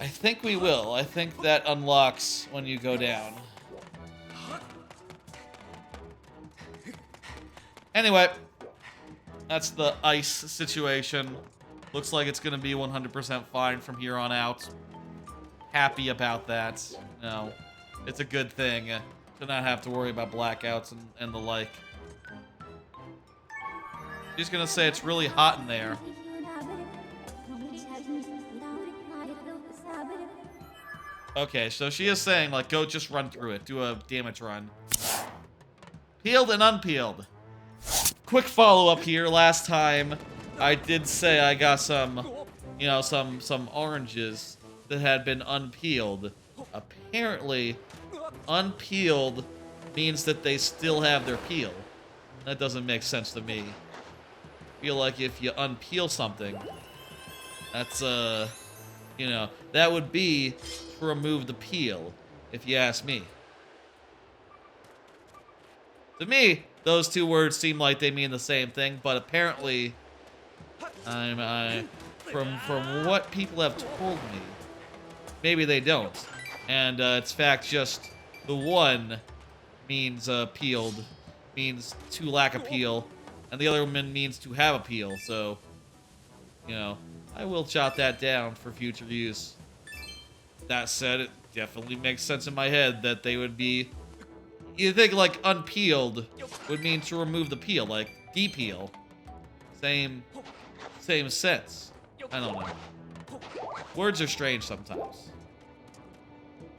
I think we will. I think that unlocks when you go down. Anyway, That's the ice situation. Looks like it's gonna be 100% fine from here on out. Happy about that. No, it's a good thing to not have to worry about blackouts and the like. She's gonna say it's really hot in there. Okay, so she is saying, like, go just run through it. Do a damage run. Peeled and unpeeled. Quick follow-up here. Last time, I did say I got some, you know, some oranges that had been unpeeled. Apparently, unpeeled means that they still have their peel. That doesn't make sense to me. I feel like if you unpeel something, that's, you know, that would be to remove the peel, if you ask me. To me, those two words seem like they mean the same thing, but apparently, from what people have told me, maybe they don't. And it's fact just the one means peeled, means to lack a peel, and the other one means to have a peel, so, you know, I will jot that down for future use. That said, it definitely makes sense in my head that they would be... You think, like, unpeeled would mean to remove the peel, like, de-peel. Same sense. I don't know. Words are strange sometimes.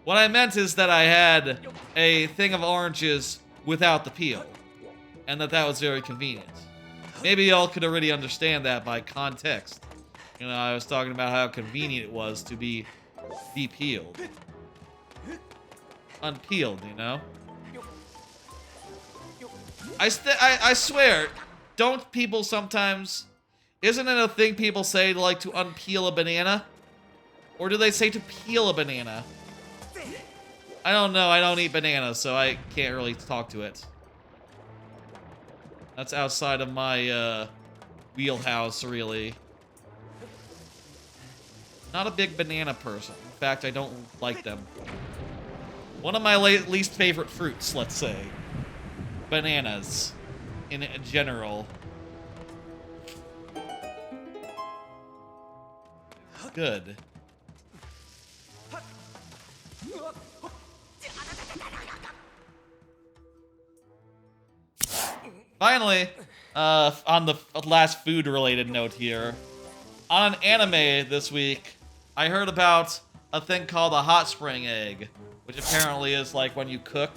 What I meant is that I had a thing of oranges without the peel, and that was very convenient. Maybe y'all could already understand that by context. You know, I was talking about how convenient it was to be de-peeled. Unpeeled, you know? I swear, don't people sometimes... Isn't it a thing people say, like, to unpeel a banana? Or do they say to peel a banana? I don't know, I don't eat bananas, so I can't really talk to it. That's outside of my, wheelhouse, really. Not a big banana person. In fact, I don't like them. One of my least favorite fruits, let's say. Bananas. In general. Good. Finally, on the last food-related note here, on an anime this week, I heard about a thing called a hot spring egg, which apparently is like when you cook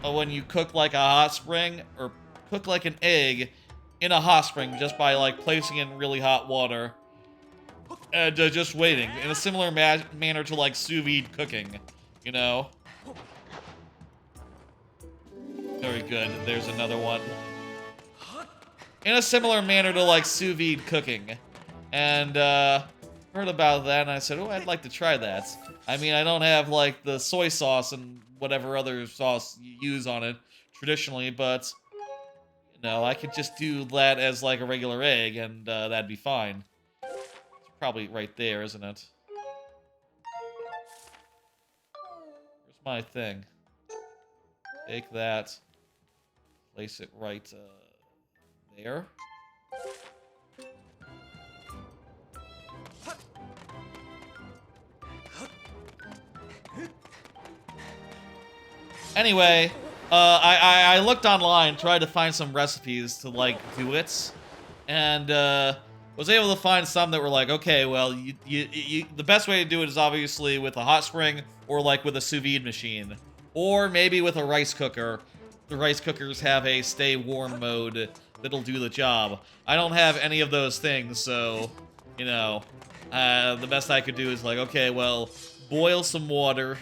like a hot spring, or cook like an egg in a hot spring just by like placing it in really hot water and just waiting, in a similar manner to like sous vide cooking, you know? Very good. There's another one. In a similar manner to, like, sous vide cooking. And, heard about that, and I said, oh, I'd like to try that. I mean, I don't have, like, the soy sauce and whatever other sauce you use on it traditionally, but, you know, I could just do that as, like, a regular egg, and, that'd be fine. It's probably right there, isn't it? Where's my thing? Take that. Place it right there. Anyway, I looked online, tried to find some recipes to, like, do it, and was able to find some that were like, okay, well, the best way to do it is obviously with a hot spring or, like, with a sous vide machine. Or maybe with a rice cooker. The rice cookers have a stay warm mode that'll do the job. I don't have any of those things, so, you know, the best I could do is like, okay, well, boil some water,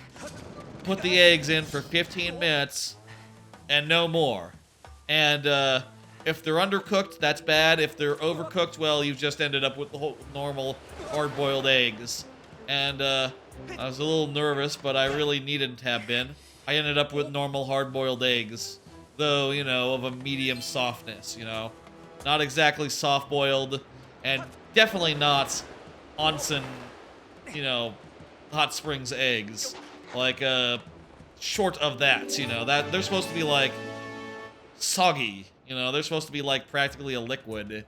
put the eggs in for 15 minutes, and no more. And, if they're undercooked, that's bad. If they're overcooked, well, you've just ended up with the whole normal hard-boiled eggs. And, I was a little nervous, but I really needn't to have been. I ended up with normal hard-boiled eggs, though, you know, of a medium softness, you know. Not exactly soft-boiled, and definitely not onsen, you know, hot springs eggs. Like, short of that, you know. That they're supposed to be, like, soggy, You know, they're supposed to be like practically a liquid.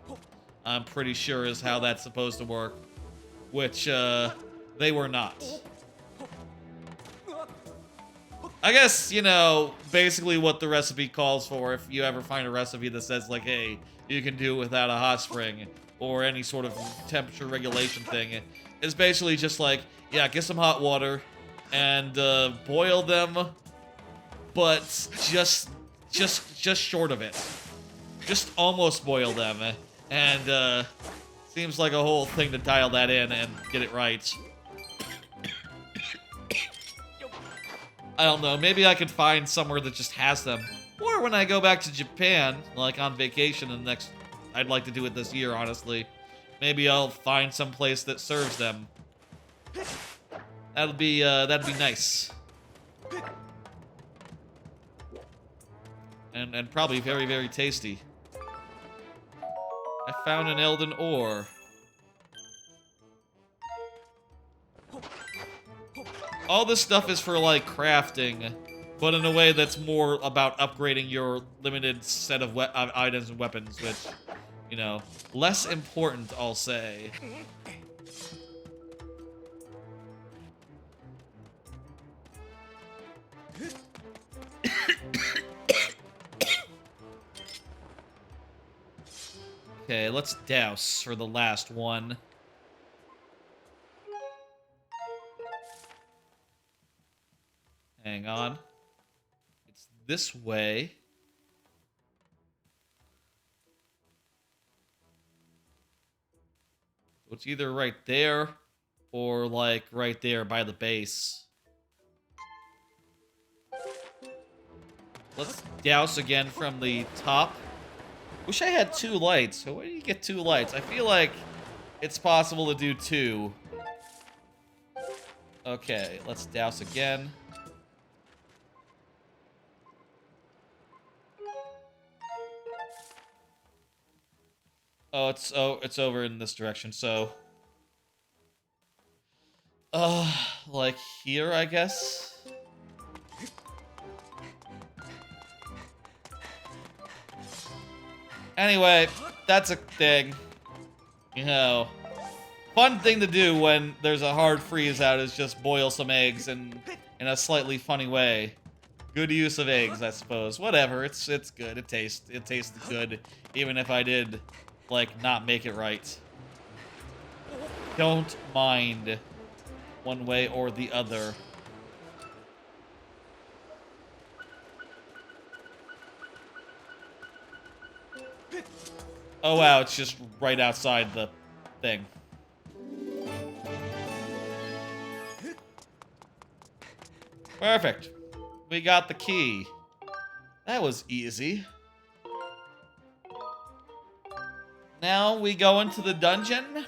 I'm pretty sure is how that's supposed to work. Which, they were not. I guess, you know, basically what the recipe calls for, if you ever find a recipe that says, like, hey, you can do it without a hot spring, or any sort of temperature regulation thing, is basically just like, yeah, get some hot water, and, boil them, but just short of it. Just almost boil them, and, seems like a whole thing to dial that in and get it right. I don't know, maybe I could find somewhere that just has them. Or when I go back to Japan, like on vacation in the next... I'd like to do it this year, honestly. Maybe I'll find some place that serves them. That'd be nice. And probably very, very tasty. I found an Eldin ore. All this stuff is for, like, crafting, but in a way that's more about upgrading your limited set of items and weapons, which, you know, less important, I'll say. Okay, let's douse for the last one. Hang on. It's this way. It's either right there or, like, right there by the base. Let's douse again from the top. Wish I had 2 lights. So where do you get 2 lights? I feel like it's possible to do 2. Okay, let's douse again. Oh, it's over in this direction, so... like here, I guess? Anyway, that's a thing. You know, fun thing to do when there's a hard freeze out is just boil some eggs in a slightly funny way. Good use of eggs, I suppose. Whatever, it's good. It tastes good, even if I did... like, not make it right. Don't mind one way or the other. Oh wow, it's just right outside the thing. Perfect. We got the key. That was easy. Now we go into the dungeon.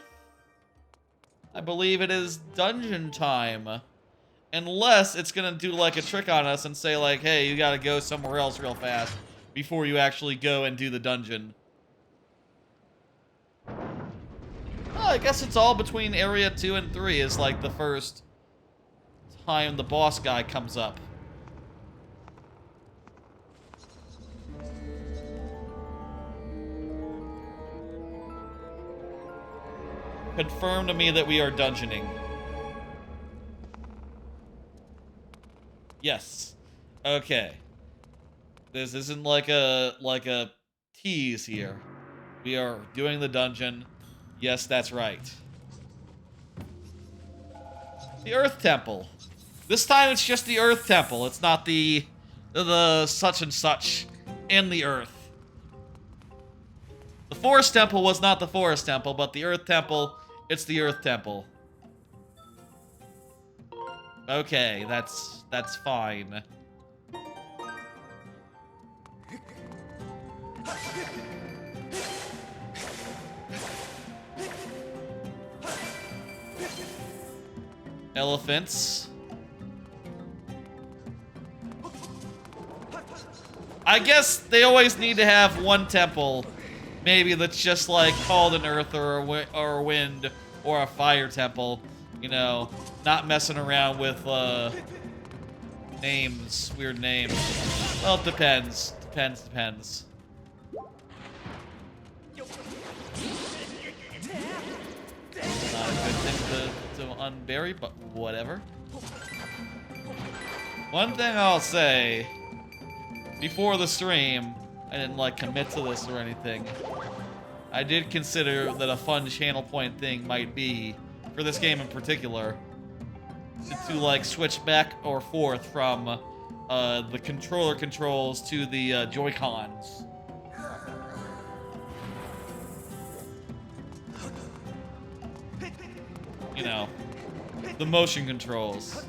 I believe it is dungeon time. Unless it's gonna do like a trick on us and say like, hey, you gotta go somewhere else real fast before you actually go and do the dungeon. Well, I guess it's all between area 2 and 3 is like the first time the boss guy comes up. Confirm to me that we are dungeoning. Yes. Okay. This isn't like a tease here. We are doing the dungeon. Yes, that's right. The Earth Temple. This time it's just the Earth Temple. It's not the such and such in the Earth. The Forest Temple was not the Forest Temple, but the Earth Temple, it's the Earth Temple. Okay, that's fine. Elephants. I guess they always need to have one temple. Maybe that's just like called an earth or a wind or a fire temple. You know, not messing around with names, weird names. Well, it depends. Depends. unbury, but whatever. One thing I'll say, before the stream, I didn't like commit to this or anything. I did consider that a fun channel point thing might be, for this game in particular, to like switch back or forth from the controller controls to the Joy-Cons. You know, the motion controls.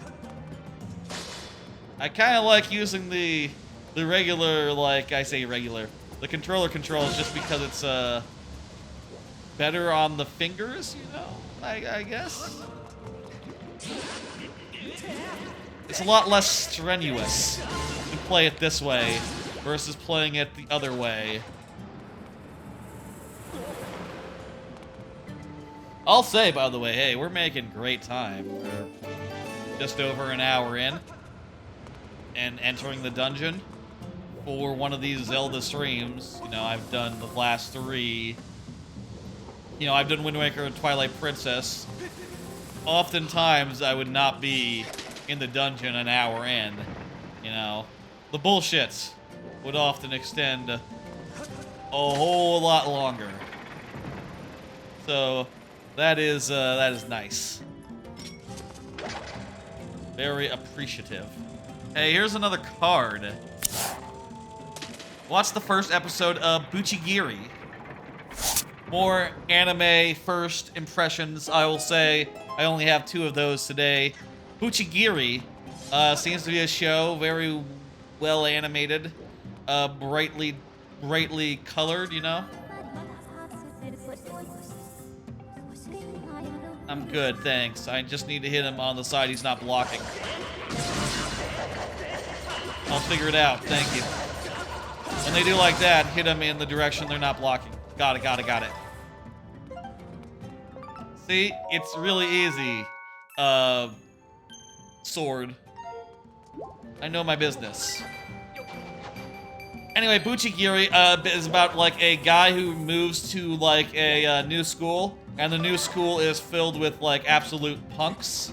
I kind of like using the regular, like I say regular, the controller controls just because it's better on the fingers, you know, I guess. It's a lot less strenuous to play it this way versus playing it the other way. I'll say, by the way, hey, we're making great time. We're just over an hour in and entering the dungeon for one of these Zelda streams. You know, I've done the last 3. You know, I've done Wind Waker and Twilight Princess. Oftentimes, I would not be in the dungeon an hour in. You know, the bullshit would often extend a whole lot longer. So that is nice. Very appreciative. Hey, here's another card. Watch the first episode of Buchigiri. More anime first impressions, I will say. I only have 2 of those today. Buchigiri seems to be a show, very well animated, brightly colored, you know? I'm good, thanks. I just need to hit him on the side he's not blocking. I'll figure it out, thank you. When they do like that, hit them in the direction they're not blocking. Got it. See? It's really easy. Sword. I know my business. Anyway, Buchigiri is about, like, a guy who moves to, like, a new school, and the new school is filled with, like, absolute punks.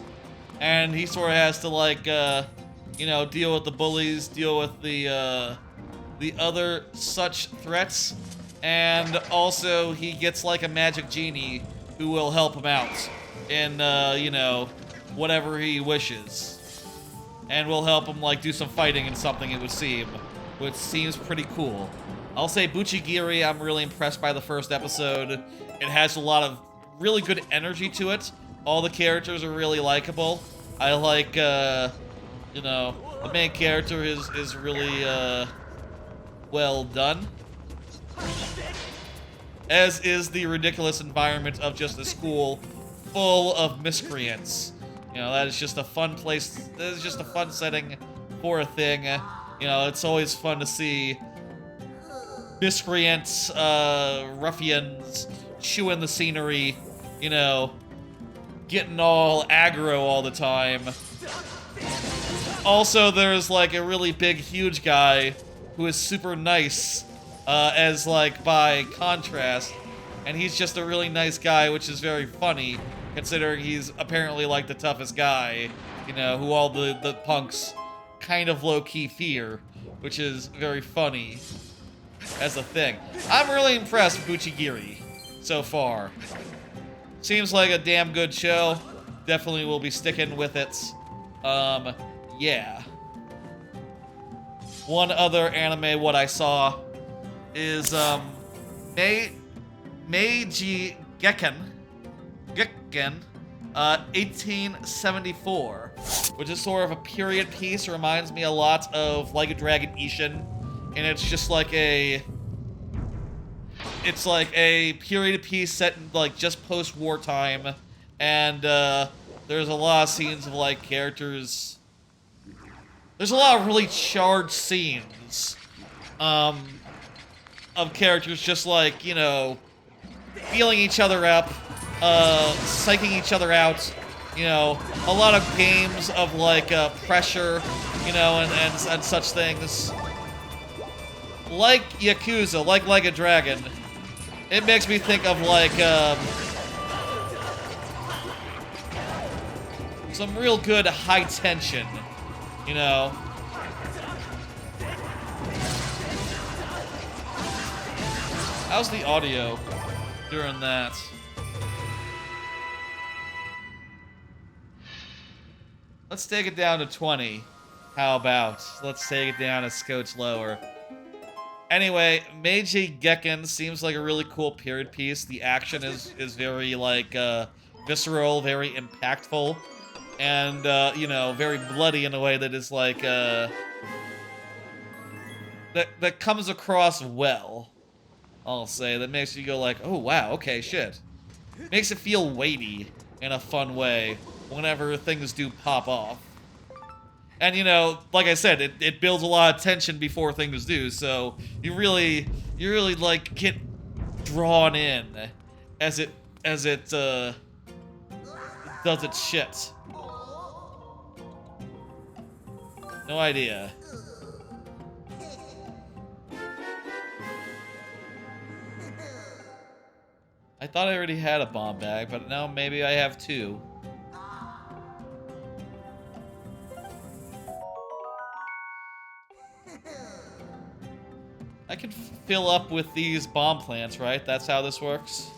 And he sort of has to, like, you know, deal with the bullies, deal with the other such threats, and also he gets like a magic genie who will help him out in, you know, whatever he wishes. And will help him, like, do some fighting and something, it would seem, which seems pretty cool. I'll say Buchigiri, I'm really impressed by the first episode. It has a lot of really good energy to it. All the characters are really likable. I like, you know, the main character is really, well done. As is the ridiculous environment of just a school full of miscreants. You know, that is just a fun place, that is just a fun setting for a thing. You know, it's always fun to see miscreants, ruffians, chewing the scenery, you know, getting all aggro all the time. Also, there's, like, a really big, huge guy who is super nice, as, like, by contrast. And he's just a really nice guy, which is very funny, considering he's apparently, like, the toughest guy, you know, who all the punks kind of low-key fear, which is very funny as a thing. I'm really impressed with Buchigiri so far. Seems like a damn good show. Definitely will be sticking with it. Yeah. One other anime what I saw is Meiji Gekken 1874, which is sort of a period piece. Reminds me a lot of Like a Dragon Ishin, and it's just like a period piece set in, like, just post-war time, and there's a lot of scenes of, like, characters. There's a lot of really charged scenes of characters just, like, you know, feeling each other up, psyching each other out, you know, a lot of games of, like, pressure, you know, and such things. Like Yakuza, like a Dragon, it makes me think of, like, some real good high tension, you know. How's the audio during that? Let's take it down to 20. How about? Let's take it down a scotch lower. Anyway, AGDQ seems like a really cool period piece. The action is very, like, visceral, very impactful, and, you know, very bloody in a way that is, like, that comes across well, I'll say. That makes you go like, oh, wow, okay, shit. Makes it feel weighty in a fun way whenever things do pop off. And, you know, like I said, it builds a lot of tension before things do, so you really, like, get drawn in as it does its shit. No idea. I thought I already had a bomb bag, but now maybe I have 2. I can fill up with these bomb plants, right? That's how this works.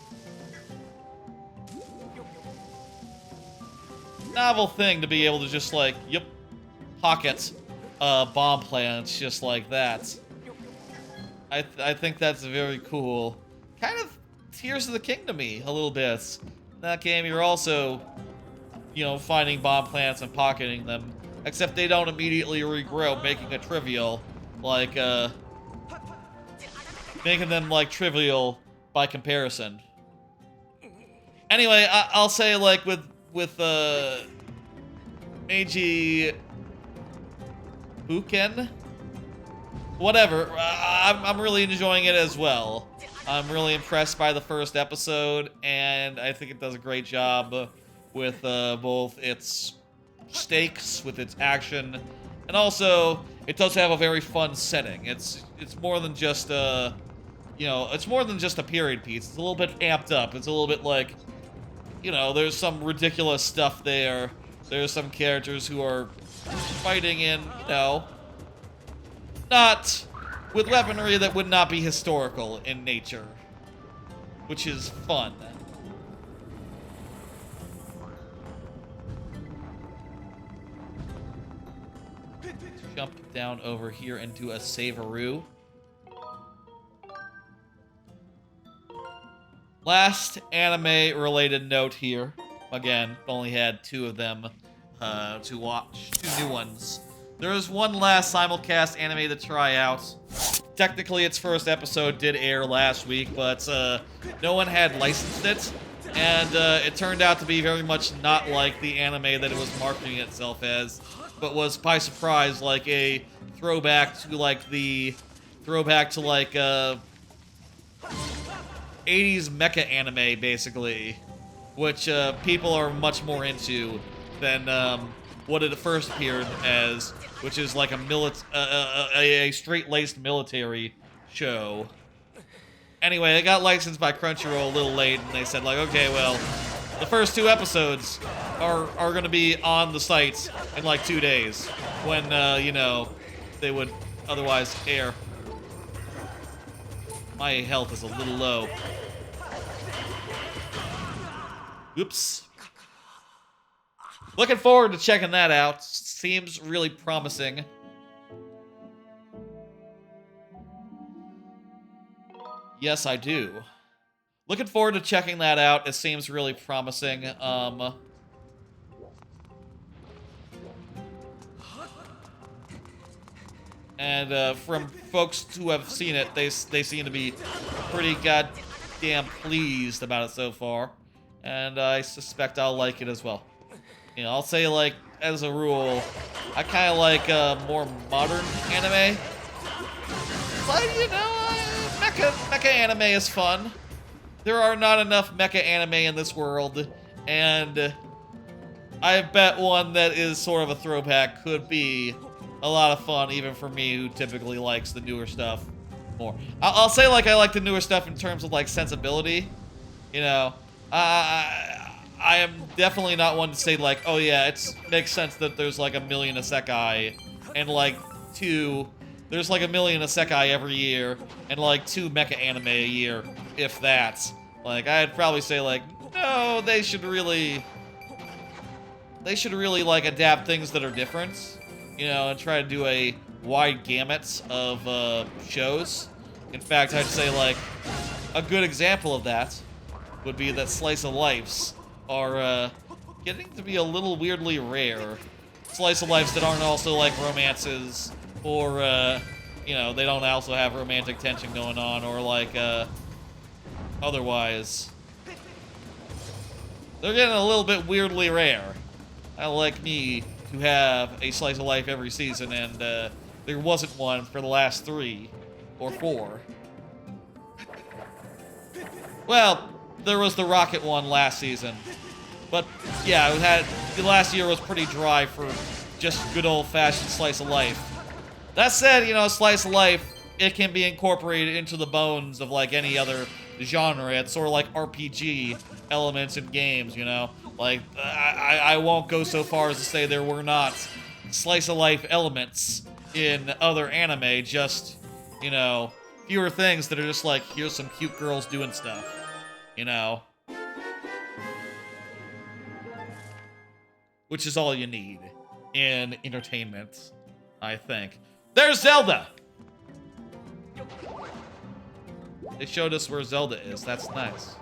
Novel thing to be able to just, like, yep, pocket bomb plants just like that. I think that's very cool. Kind of Tears of the Kingdom-y a little bit. In that game, you're also, you know, finding bomb plants and pocketing them. Except they don't immediately regrow, making it trivial. Like, making them, like, trivial by comparison. Anyway, I'll say, like, with AGDQ? Whatever, I'm really enjoying it as well. I'm really impressed by the first episode, and I think it does a great job with both its stakes, with its action, and also it does have a very fun setting. It's more than just a, you know, it's more than just a period piece. It's a little bit amped up. It's a little bit like, you know, there's some ridiculous stuff there. There's some characters who are fighting in, you know, not with weaponry that would not be historical in nature, which is fun. Jump down over here into a Saveroo. Last anime-related note here. Again, only had 2 of them to watch. 2 new ones. There was one last simulcast anime to try out. Technically, its first episode did air last week, but no one had licensed it. And it turned out to be very much not like the anime that it was marketing itself as, but was, by surprise, like a throwback to, like, the... 80s mecha anime, basically, which people are much more into than what it first appeared as, which is like a straight-laced military show. Anyway, it got licensed by Crunchyroll a little late, and they said, like, okay, well, the first 2 episodes are going to be on the site in, like, 2 days, when, you know, they would otherwise air. My health is a little low. Oops. Looking forward to checking that out. Seems really promising. Yes, I do. Looking forward to checking that out. It seems really promising. And from folks who have seen it, they seem to be pretty goddamn pleased about it so far. And I suspect I'll like it as well. You know, I'll say, like, as a rule, I kind of like more modern anime. But, you know, mecha anime is fun. There are not enough mecha anime in this world, and I bet one that is sort of a throwback could be a lot of fun, even for me, who typically likes the newer stuff more. I'll say, like, I like the newer stuff in terms of, like, sensibility. You know, I I am definitely not one to say, like, oh yeah, it makes sense that there's like a million isekai, and like there's like a million isekai every year, and like 2 mecha anime a year, if that. Like, I'd probably say, like, no, they should really like adapt things that are different, you know, and try to do a wide gamut of shows. In fact, I'd say, like, a good example of that would be that slice of lifes are getting to be a little weirdly rare. Slice of lifes that aren't also like romances, or you know, they don't also have romantic tension going on, or like otherwise. They're getting a little bit weirdly rare. I like me to have a slice of life every season, and there wasn't one for the last 3 or 4. Well, there was the Rocket one last season. But, yeah, the last year was pretty dry for just good old-fashioned slice of life. That said, you know, slice of life, it can be incorporated into the bones of, like, any other genre. It's sort of like RPG elements in games, you know? Like, I won't go so far as to say there were not slice of life elements in other anime, just, you know, fewer things that are just like, here's some cute girls doing stuff, you know? Which is all you need in entertainment, I think. There's Zelda! They showed us where Zelda is. That's nice.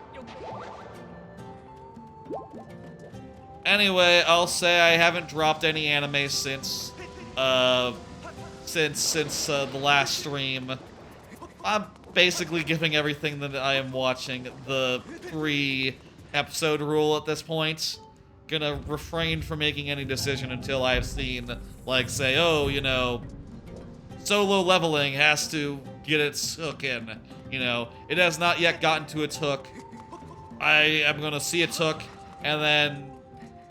Anyway, I'll say I haven't dropped any anime since the last stream. I'm basically giving everything that I am watching the 3-episode rule at this point. Gonna refrain from making any decision until I've seen, like, say, oh, you know, Solo Leveling has to get its hook in. You know, it has not yet gotten to its hook. I am gonna see its hook, and then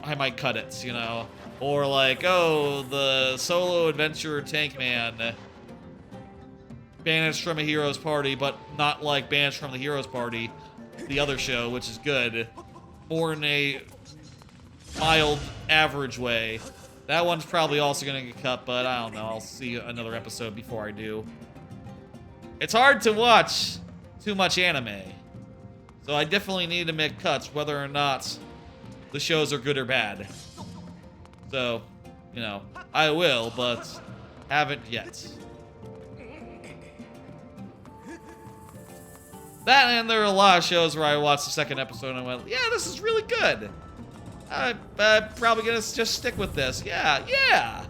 I might cut it, you know? Or like, oh, the Solo Adventure Tank Man banished from a hero's party, but not like banished from the hero's party, the other show, which is good. More in a mild, average way. That one's probably also gonna get cut, but I don't know. I'll see another episode before I do. It's hard to watch too much anime, so I definitely need to make cuts, whether or not the shows are good or bad. So, you know, I will, but haven't yet. That, and there are a lot of shows where I watched the second episode and I went, yeah, this is really good. I'm probably gonna just stick with this. Yeah.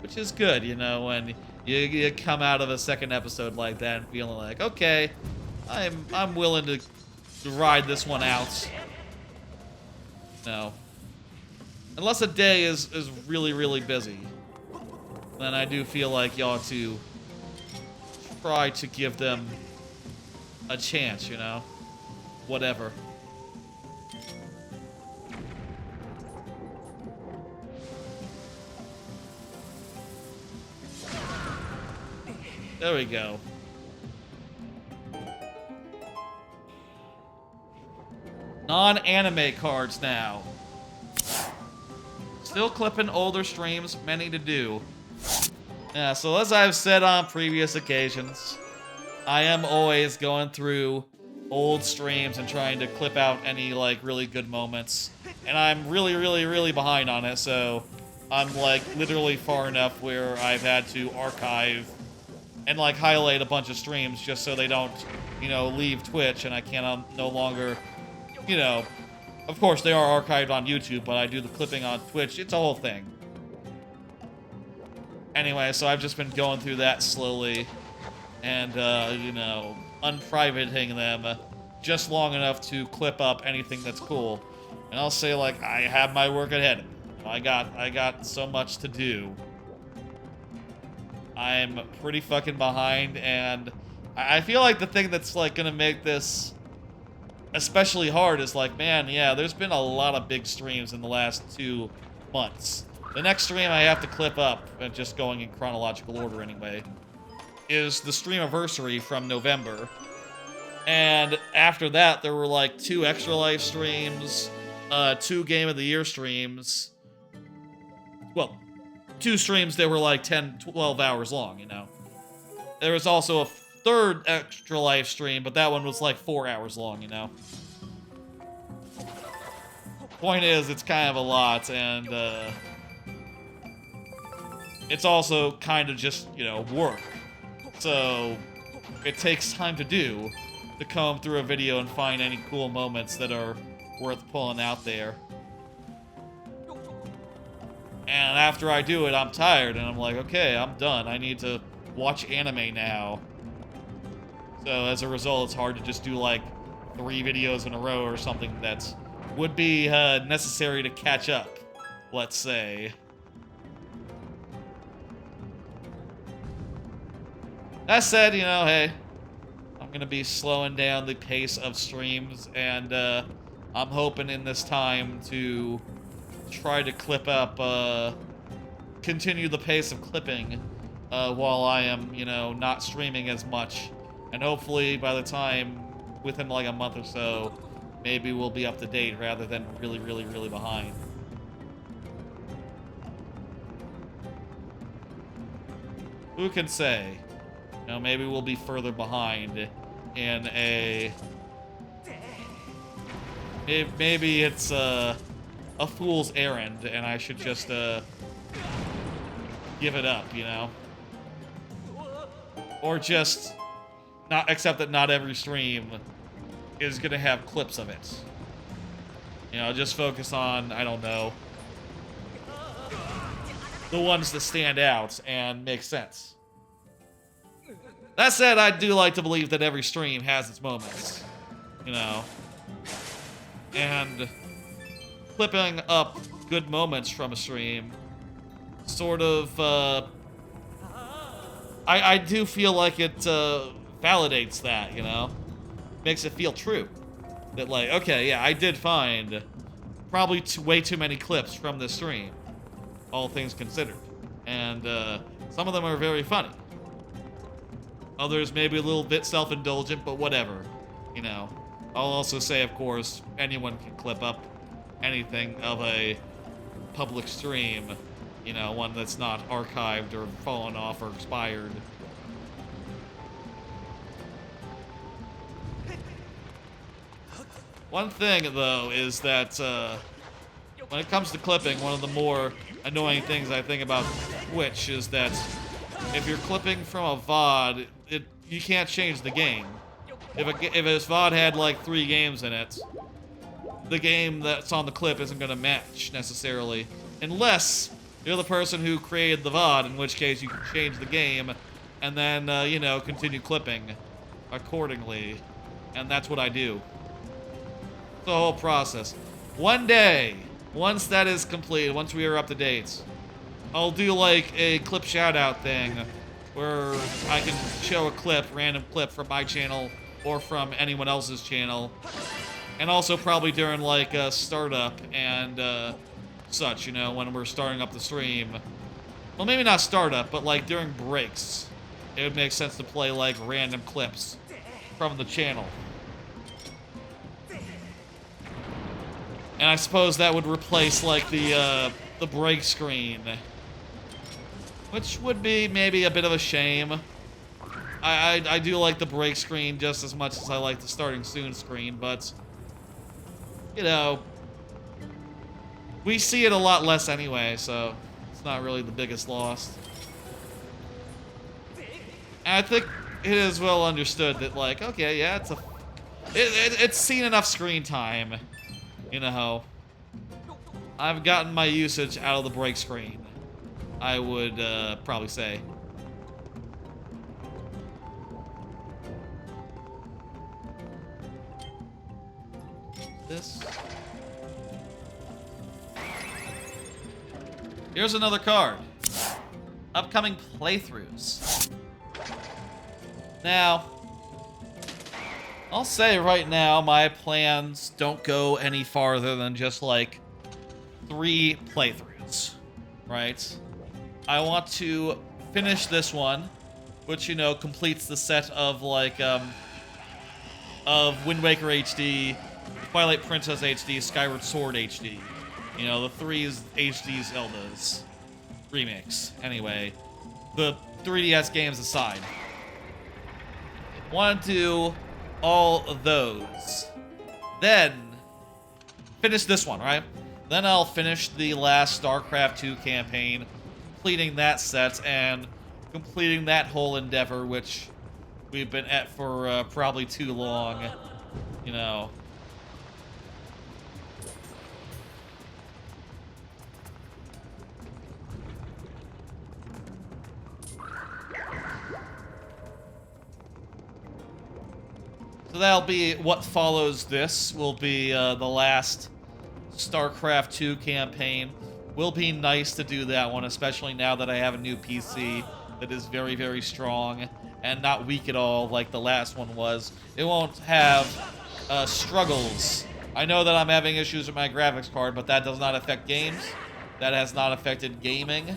Which is good, you know, when you come out of a second episode like that and feeling like, okay, I'm willing to ride this one out. No. Unless a day is really, really busy, then I do feel like you ought to try to give them a chance, you know? Whatever. There we go. Non-anime cards now. Still clipping older streams, many to do. Yeah, so as I've said on previous occasions, I am always going through old streams and trying to clip out any, like, really good moments. And I'm really, really, really behind on it, so I'm, like, literally far enough where I've had to archive and, like, highlight a bunch of streams just so they don't, you know, leave Twitch and I can no longer, you know... Of course, they are archived on YouTube, but I do the clipping on Twitch. It's a whole thing. Anyway, so I've just been going through that slowly and, you know, unprivating them just long enough to clip up anything that's cool. And I'll say, like, I have my work ahead of me. I got so much to do. I'm pretty fucking behind, and I feel like the thing that's, like, gonna make this especially hard is like, man, yeah, there's been a lot of big streams in the last 2 months. The next stream I have to clip up, and just going in chronological order anyway, is the streamiversary from November. And after that, there were like 2 Extra Life streams, 2 Game of the Year streams. Well, 2 streams that were like 10, 12 hours long, you know. There was also a 3rd Extra Life stream, but that one was like 4 hours long, you know. Point is, it's kind of a lot, and it's also kind of just, you know, work. So it takes time to do, to comb through a video and find any cool moments that are worth pulling out there. And after I do it, I'm tired, and I'm like, okay, I'm done. I need to watch anime now. So as a result, it's hard to just do like 3 videos in a row or something that would be necessary to catch up, let's say. That said, you know, hey, I'm gonna be slowing down the pace of streams, and I'm hoping in this time to try to clip up, continue the pace of clipping while I am, you know, not streaming as much. And hopefully by the time, within like a month or so, maybe we'll be up to date rather than really, really, really behind. Who can say? You know, maybe we'll be further behind in a... Maybe it's a fool's errand, and I should just give it up, you know? Or just not accept that not every stream is gonna have clips of it. You know, just focus on, I don't know, the ones that stand out and make sense. That said, I do like to believe that every stream has its moments, you know? And clipping up good moments from a stream sort of, I do feel like it validates that, you know? Makes it feel true. That like, okay, yeah, I did find probably way too many clips from this stream, all things considered. And some of them are very funny. Others maybe a little bit self-indulgent, but whatever, you know. I'll also say, of course, anyone can clip up anything of a public stream, you know, one that's not archived or fallen off or expired. One thing, though, is that when it comes to clipping, one of the more annoying things I think about Twitch is that if you're clipping from a VOD, you can't change the game. If a VOD had like 3 games in it, the game that's on the clip isn't going to match necessarily, unless you're the person who created the VOD, in which case you can change the game and then, you know, continue clipping accordingly. And that's what I do. The whole process. One day, once that is complete, once we are up to date, I'll do like a clip shout-out thing where I can show a clip, random clip from my channel or from anyone else's channel. And also probably during like startup and such, you know, when we're starting up the stream. Well, maybe not startup, but like during breaks. It would make sense to play like random clips from the channel. And I suppose that would replace like the break screen. Which would be maybe a bit of a shame. I do like the break screen just as much as I like the starting soon screen, but you know, we see it a lot less anyway, so it's not really the biggest loss. And I think it is well understood that like, okay, yeah, it's seen enough screen time, you know. I've gotten my usage out of the break screen, I would probably say. This. Here's another card. Upcoming playthroughs. Now, I'll say right now, my plans don't go any farther than just like 3 playthroughs, right? I want to finish this one, which, you know, completes the set of like of Wind Waker HD, Twilight Princess HD, Skyward Sword HD. You know, the 3 HD Zeldas remix. Anyway, the 3DS games aside. Want to do all of those. Then, finish this one, right? Then I'll finish the last StarCraft 2 campaign, completing that set, and completing that whole endeavor, which we've been at for probably too long, you know. So that'll be what follows this, will be the last StarCraft 2 campaign. Will be nice to do that one, especially now that I have a new PC that is very, very strong and not weak at all like the last one was. It won't have struggles. I know that I'm having issues with my graphics card, but that does not affect games. That has not affected gaming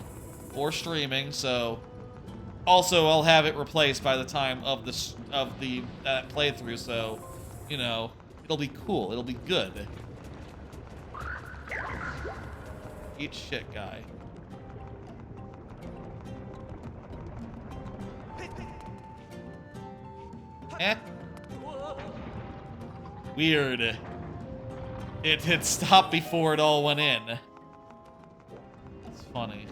or streaming, so... Also, I'll have it replaced by the time of the playthrough, so, you know, it'll be cool. It'll be good. Eat shit, guy. Eh. Weird. It had stopped before it all went in. It's funny.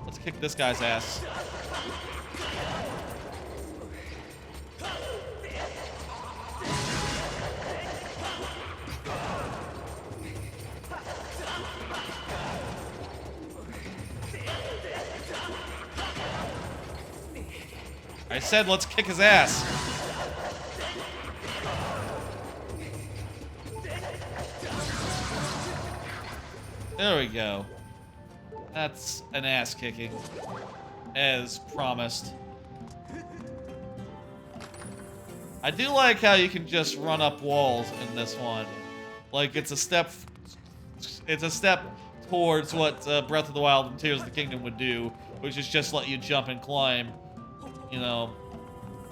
Let's kick this guy's ass. I said let's kick his ass. There we go. That's an ass kicking, as promised. I do like how you can just run up walls in this one. Like it's a step towards what Breath of the Wild and Tears of the Kingdom would do, which is just let you jump and climb, you know,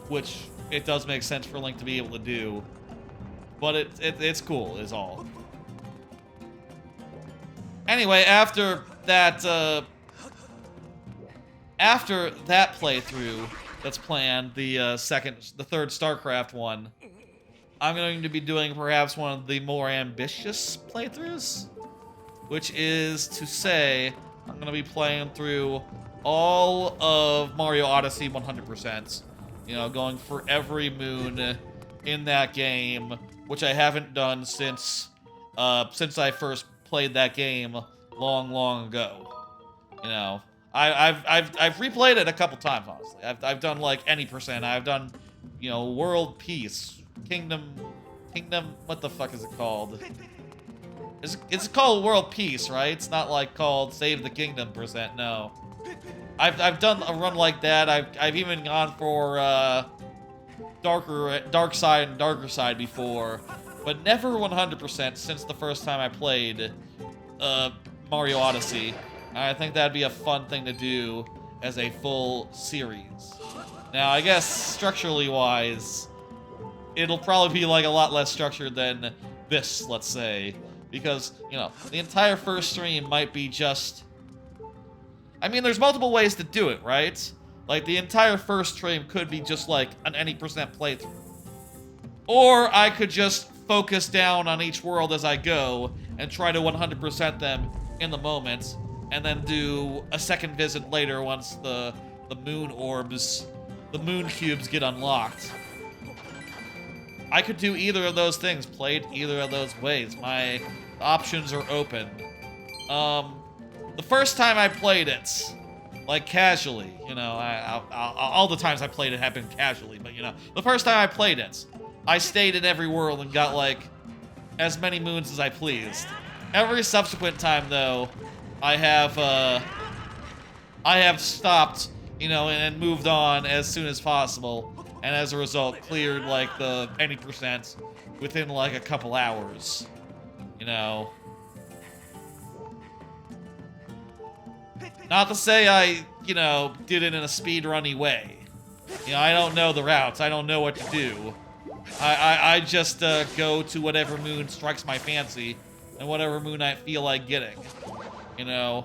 which it does make sense for Link to be able to do. But it's cool, is all. Anyway, after that playthrough that's planned, the third StarCraft one, I'm going to be doing perhaps one of the more ambitious playthroughs, which is to say, I'm going to be playing through all of Mario Odyssey 100%. You know, going for every moon in that game, which I haven't done since I first played that game long ago. You know, I've replayed it a couple times, honestly. I've done like any percent. I've done, you know, World Peace, Kingdom, what the fuck is it called? It's called World Peace, right? It's not like called Save the Kingdom %, no. I've done a run like that. I've even gone for Dark Side and Darker Side before, but never 100% since the first time I played Mario Odyssey. I think that'd be a fun thing to do as a full series. Now, I guess structurally wise, it'll probably be like a lot less structured than this, let's say, because, you know, the entire first stream might be just... I mean, there's multiple ways to do it, right? Like, the entire first stream could be just like an any percent playthrough. Or I could just focus down on each world as I go and try to 100% them in the moment, and then do a second visit later once the moon orbs, the moon cubes get unlocked. I could do either of those things, played either of those ways. My options are open. The first time I played it, like casually, you know, all the times I played it have been casually, but you know, the first time I played it, I stayed in every world and got like as many moons as I pleased. Every subsequent time, though, I have stopped, you know, and moved on as soon as possible, and as a result, cleared like the any percent within like a couple hours, you know. Not to say I, you know, did it in a speedrunny way. You know, I don't know the routes. I don't know what to do. I just go to whatever moon strikes my fancy and whatever moon I feel like getting. You know,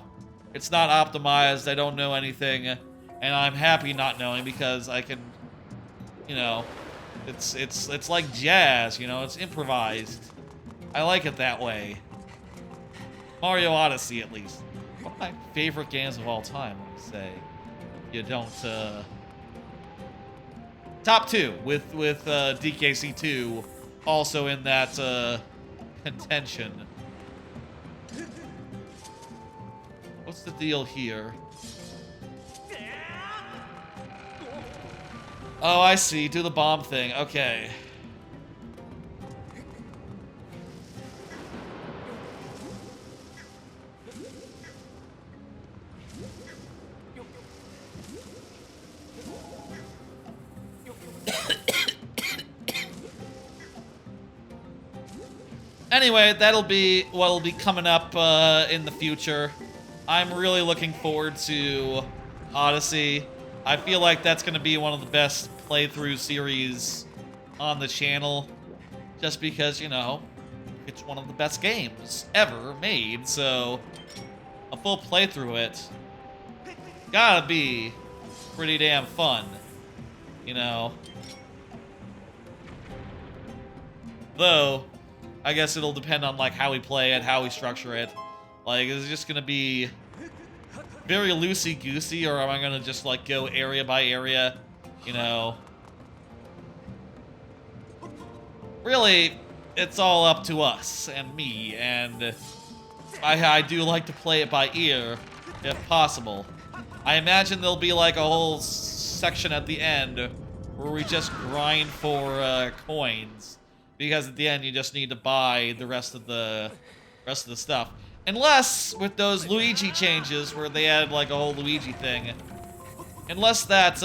it's not optimized. I don't know anything, and I'm happy not knowing because I can, you know, it's like jazz. You know, it's improvised. I like it that way. Mario Odyssey, at least. One of my favorite games of all time, let me say. You don't, Top 2, with DKC 2 also in that, contention. What's the deal here? Oh, I see. Do the bomb thing. Okay. Anyway, that'll be what'll be coming up in the future. I'm really looking forward to Odyssey. I feel like that's going to be one of the best playthrough series on the channel. Just because, you know, it's one of the best games ever made, so a full playthrough it gotta be pretty damn fun, you know. Though, I guess it'll depend on, like, how we play it, how we structure it. Like, is it just gonna be very loosey-goosey, or am I gonna just, like, go area by area, you know? Really, it's all up to us and me, and I do like to play it by ear, if possible. I imagine there'll be, like, a whole section at the end where we just grind for coins. Because at the end, you just need to buy the rest of the stuff. Unless, with those Luigi changes, where they added, like, a whole Luigi thing. Unless that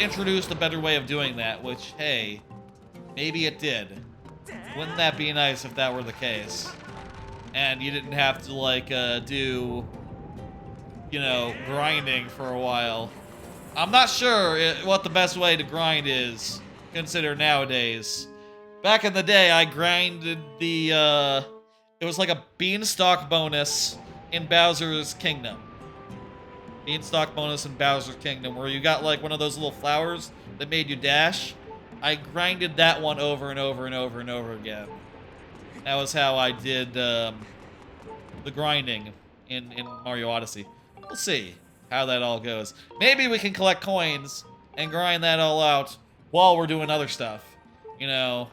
introduced a better way of doing that, which, hey, maybe it did. Wouldn't that be nice if that were the case? And you didn't have to, like, do, you know, grinding for a while. I'm not sure what the best way to grind is, consider nowadays. Back in the day, I grinded the, it was like a beanstalk bonus in Bowser's Kingdom. Beanstalk bonus in Bowser's Kingdom, where you got, like, one of those little flowers that made you dash. I grinded that one over and over and over and over again. That was how I did, the grinding in Mario Odyssey. We'll see how that all goes. Maybe we can collect coins and grind that all out while we're doing other stuff. You know,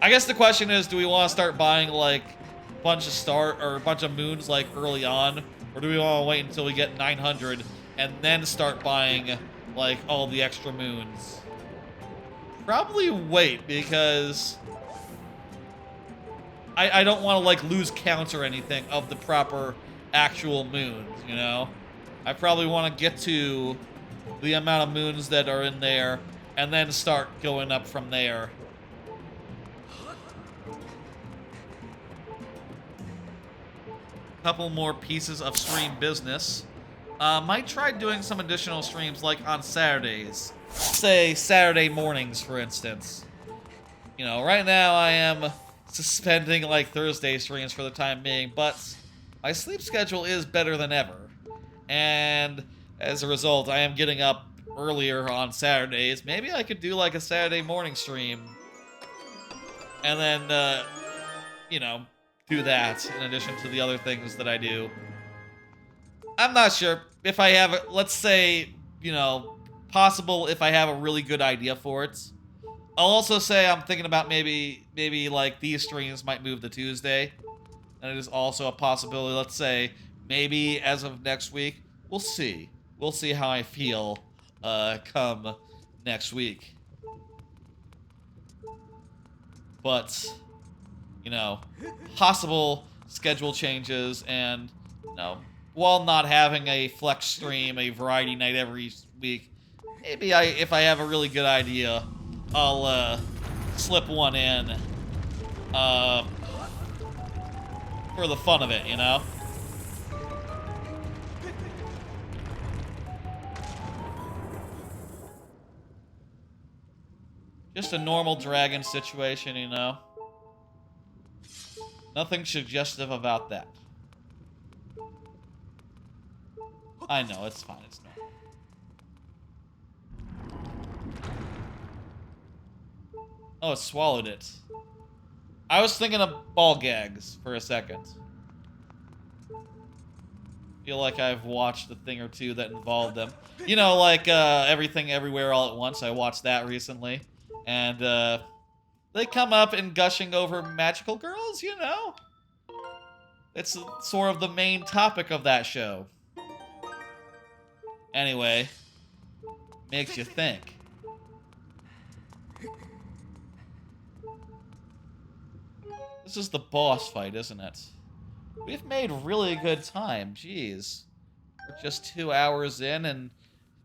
I guess the question is, do we want to start buying, like, a bunch of moons, like, early on, or do we want to wait until we get 900 and then start buying, like, all the extra moons? Probably wait, because I don't want to, like, lose count or anything of the proper actual moons, you know? I probably want to get to the amount of moons that are in there and then start going up from there. Couple more pieces of stream business. Might try doing some additional streams, like, on Saturdays. Say, Saturday mornings, for instance. You know, right now I am suspending, like, Thursday streams for the time being, but my sleep schedule is better than ever, and as a result, I am getting up earlier on Saturdays. Maybe I could do, like, a Saturday morning stream, and then, you know, do that in addition to the other things that I do. I'm not sure if I have, let's say, you know, possible if I have a really good idea for it. I'll also say I'm thinking about maybe, like, these streams might move to Tuesday. And it is also a possibility, let's say, maybe as of next week. We'll see. We'll see how I feel come next week. But, you know, possible schedule changes and, you know, while not having a flex stream, a variety night every week, maybe if I have a really good idea, I'll slip one in for the fun of it, you know? Just a normal dragon situation, you know? Nothing suggestive about that. I know, it's fine, it's normal. Oh, it swallowed it. I was thinking of ball gags for a second. Feel like I've watched a thing or two that involved them. You know, like Everything Everywhere All at Once. I watched that recently. And they come up and gushing over magical girls, you know? It's sort of the main topic of that show. Anyway, makes you think. This is the boss fight, isn't it? We've made really good time, jeez. We're just 2 hours in and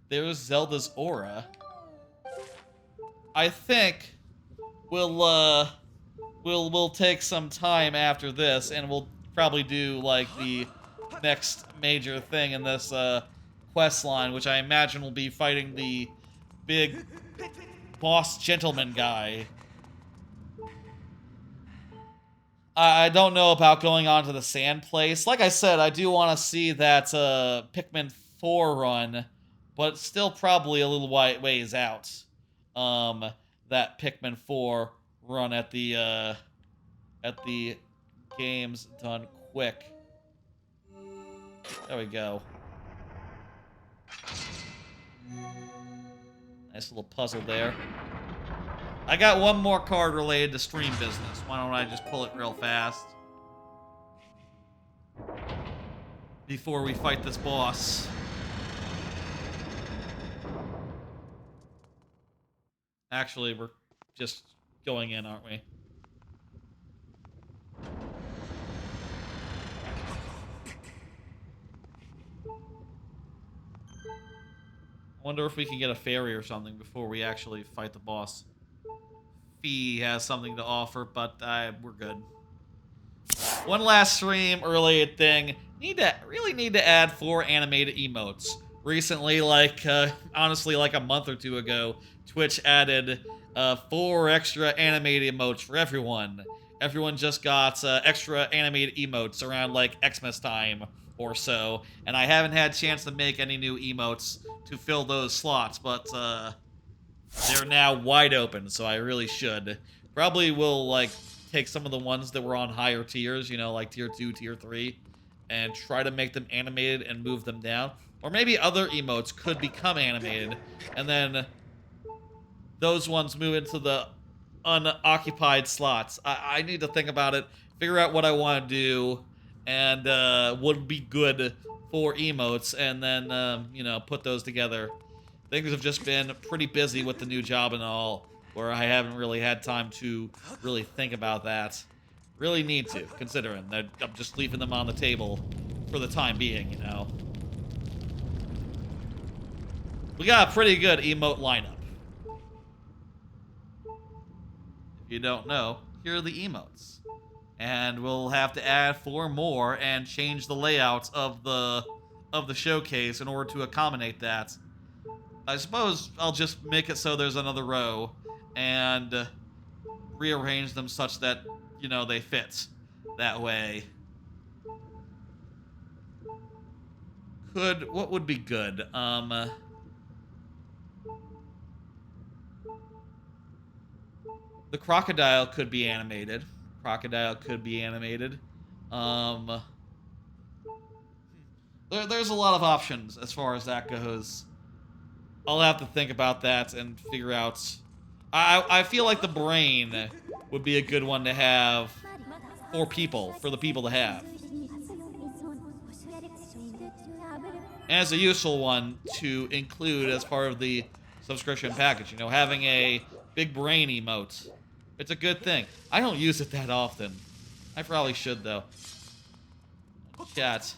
there's Zelda's aura. I think we'll take some time after this and we'll probably do like the next major thing in this quest line, which I imagine will be fighting the big boss gentleman guy. I don't know about going on to the sand place. Like I said, I do want to see that Pikmin 4 run, but it's still probably a little ways out. That Pikmin 4 run at the game's done quick. There we go. Nice little puzzle there. I got one more card related to stream business. Why don't I just pull it real fast? Before we fight this boss. Actually, we're just going in, aren't we? I wonder if we can get a fairy or something before we actually fight the boss. Fee has something to offer, but we're good. One last stream related thing. Really need to add 4 animated emotes. Recently, honestly, like a month or two ago, Twitch added 4 extra animated emotes for everyone. Everyone just got extra animated emotes around like Xmas time or so, and I haven't had a chance to make any new emotes to fill those slots, but they're now wide open, so I really should. Probably will, like, take some of the ones that were on higher tiers, you know, like tier 2, tier 3, and try to make them animated and move them down. Or maybe other emotes could become animated, and then those ones move into the unoccupied slots. I need to think about it, figure out what I want to do, and what would be good for emotes, and then, you know, put those together. Things have just been pretty busy with the new job and all, where I haven't really had time to really think about that. Really need to, considering that I'm just leaving them on the table for the time being, you know. We got a pretty good emote lineup. If you don't know, here are the emotes. And we'll have to add 4 more and change the layout of the showcase in order to accommodate that. I suppose I'll just make it so there's another row and rearrange them such that, you know, they fit that way. What would be good? The crocodile could be animated. There's a lot of options as far as that goes. I'll have to think about that and figure out. I feel like the brain would be a good one to have for the people to have. And as a useful one to include as part of the subscription package. You know, having a big brain emote. It's a good thing. I don't use it that often. I probably should, though. Chat.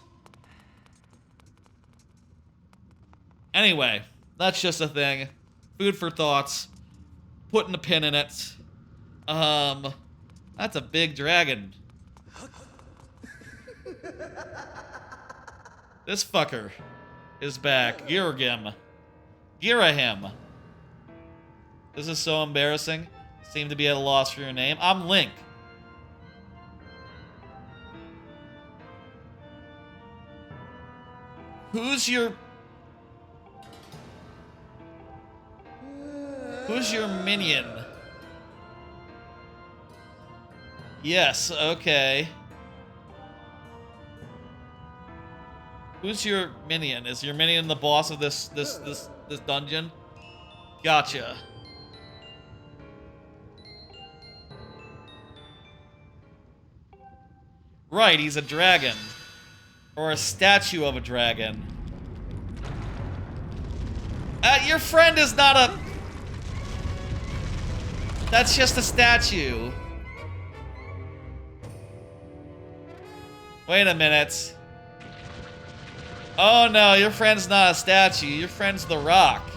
Anyway, that's just a thing. Food for thoughts. Putting a pin in it. That's a big dragon. This fucker is back. Girahim. This This is so embarrassing. Seem to be at a loss for your name. I'm Link. Who's your minion? Yes, okay. Who's your minion? Is your minion the boss of this dungeon? Gotcha. Right, he's a dragon. Or a statue of a dragon. Your friend is not a... That's just a statue. Wait a minute. Oh no, your friend's not a statue. Your friend's the rock.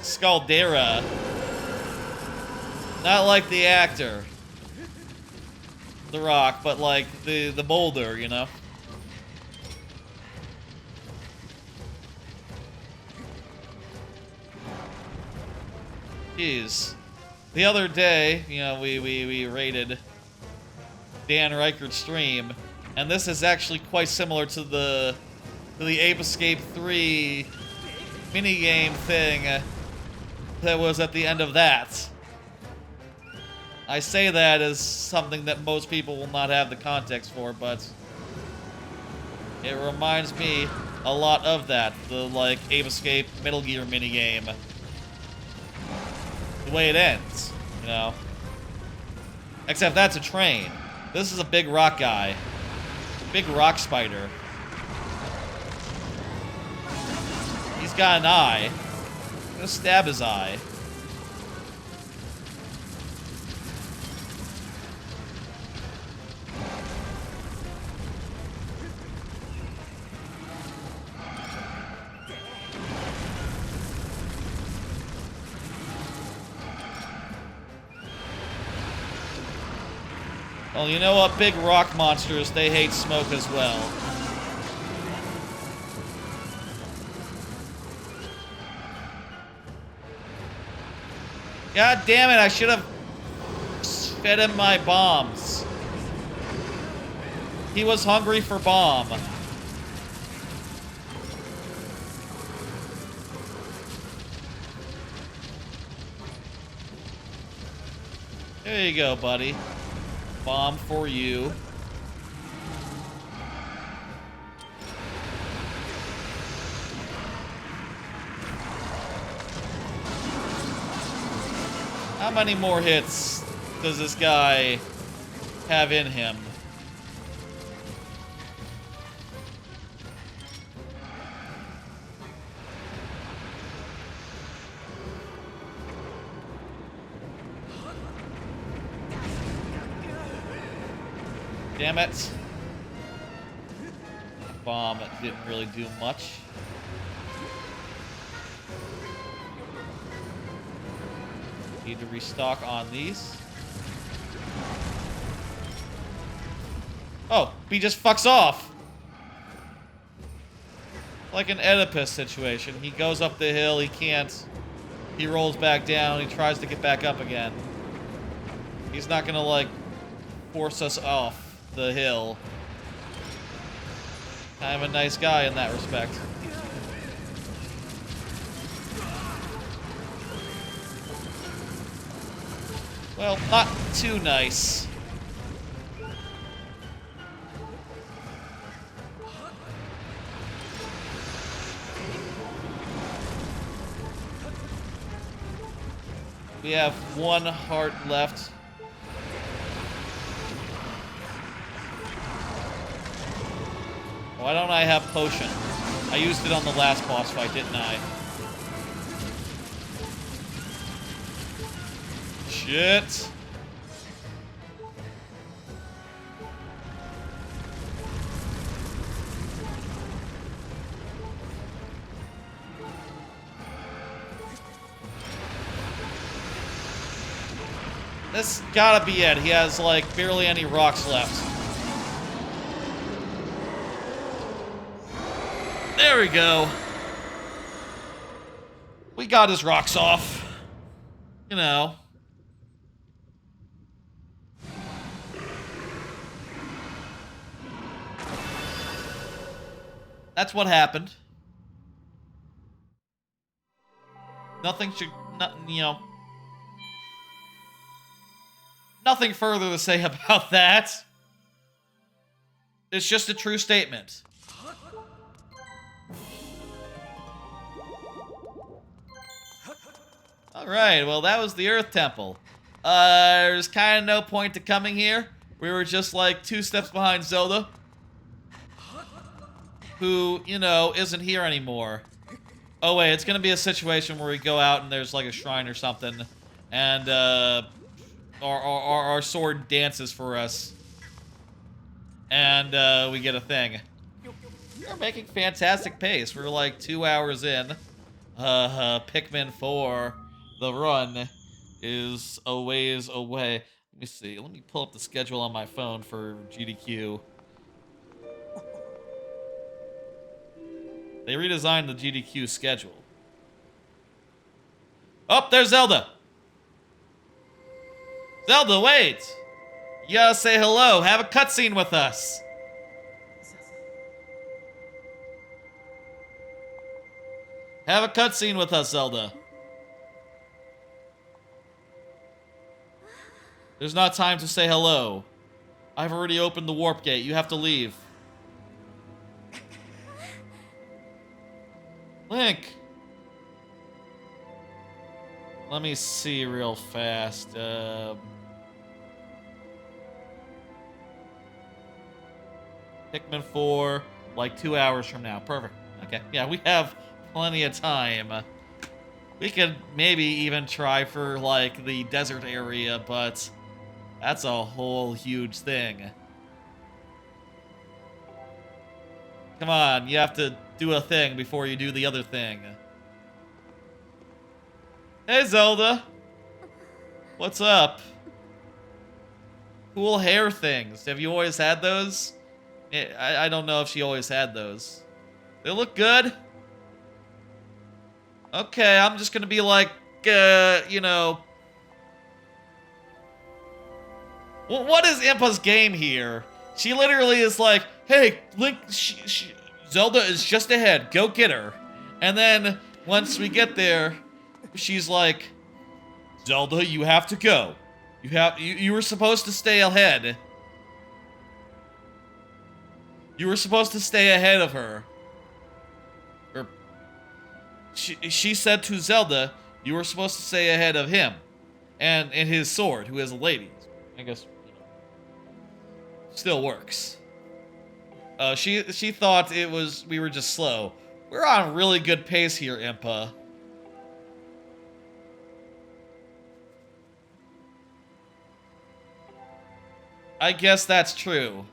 Scaldera. Not like the actor. The rock, but like the boulder, you know? Jeez. The other day, you know, we rated Dan Reichert's stream, and this is actually quite similar to the Ape Escape 3 minigame thing that was at the end of that. I say that as something that most people will not have the context for, but it reminds me a lot of that. The, like, Ape Escape Metal Gear minigame. The way it ends, you know? Except that's a train. This is a big rock guy. Big rock spider. He's got an eye. I'm gonna stab his eye. Well, you know what? Big rock monsters, they hate smoke as well. God damn it, I should have fed him my bombs. He was hungry for bomb. There you go, buddy. Bomb for you. How many more hits does this guy have in him? Damn it. Bomb didn't really do much. Need to restock on these. Oh, he just fucks off. Like an Oedipus situation. He goes up the hill, he can't. He rolls back down, he tries to get back up again. He's not gonna, like, force us off the hill. Kind of a nice guy in that respect. Well, not too nice. We have one heart left. Why don't I have potion? I used it on the last boss fight, didn't I? Shit. This gotta be it. He has, like, barely any rocks left. There we go. We got his rocks off. You know. That's what happened. Nothing should, you know, nothing further to say about that. It's just a true statement. Alright, well that was the Earth Temple. There's kind of no point to coming here. We were just like 2 steps behind Zelda, who, you know, isn't here anymore. Oh wait, it's gonna be a situation where we go out and there's like a shrine or something, and our sword dances for us, and we get a thing. We're making fantastic pace. We're like 2 hours in. Pikmin 4, the run, is a ways away. Let me see. Let me pull up the schedule on my phone for GDQ. They redesigned the GDQ schedule. Oh, there's Zelda! Zelda, wait! You gotta say hello. Have a cutscene with us. Have a cutscene with us, Zelda. There's not time to say hello. I've already opened the warp gate. You have to leave. Link! Let me see real fast. Pikmin 4, like 2 hours from now. Perfect. Okay, yeah, we have plenty of time. We could maybe even try for, like, the desert area, but that's a whole huge thing. Come on, you have to do a thing before you do the other thing. Hey, Zelda. What's up? Cool hair things. Have you always had those? I don't know if she always had those. They look good. Okay, I'm just gonna be like, you know... What is Impa's game here? She literally is like, hey, Link, Zelda is just ahead. Go get her. And then, once we get there, she's like, Zelda, you have to go. You were supposed to stay ahead. You were supposed to stay ahead of her. Or, she said to Zelda, you were supposed to stay ahead of him. And his sword, who is a lady. I guess, still works. She thought we were just slow. We're on really good pace here, Impa. I guess that's true.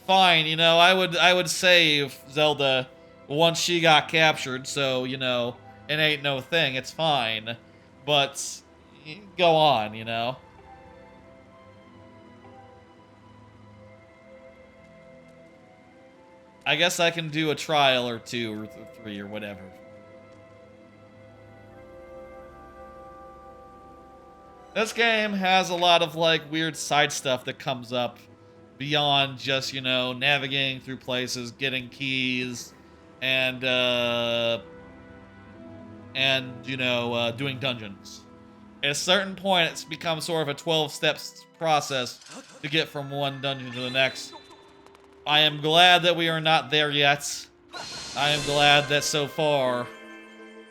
Fine, you know, I would save Zelda once she got captured, so, you know, it ain't no thing, it's fine. But go on, you know. I guess I can do a trial or 2 or 3 or whatever. This game has a lot of, like, weird side stuff that comes up beyond just, you know, navigating through places, getting keys, and you know, doing dungeons. At a certain point, it's become sort of a 12-step process to get from one dungeon to the next. I am glad that we are not there yet. I am glad that so far,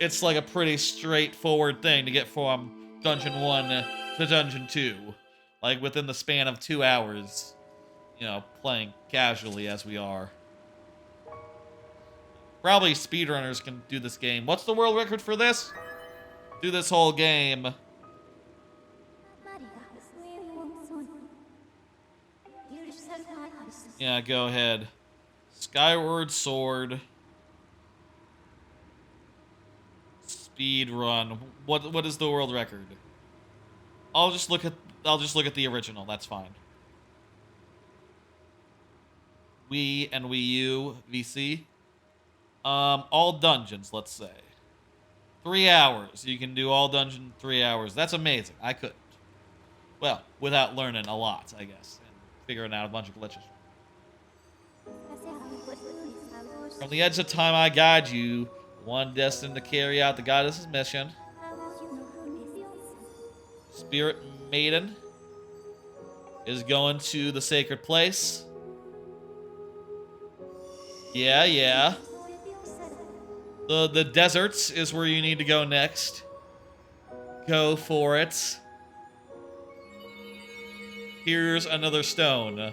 it's like a pretty straightforward thing to get from Dungeon 1 to Dungeon 2. Like, within the span of 2 hours. You know, playing casually as we are. Probably speedrunners can do this game. What's the world record for this? Do this whole game. Yeah, go ahead. Skyward Sword. Speed run. What is the world record? I'll just look at the original. That's fine. Wii and Wii U VC. All dungeons, let's say. 3 hours. You can do all dungeon in 3 hours. That's amazing. I couldn't. Well, without learning a lot, I guess, and figuring out a bunch of glitches. From the edge of time I guide you, one destined to carry out the goddess's mission. Spirit Maiden is going to the sacred place. Yeah. The deserts is where you need to go next. Go for it. Here's another stone.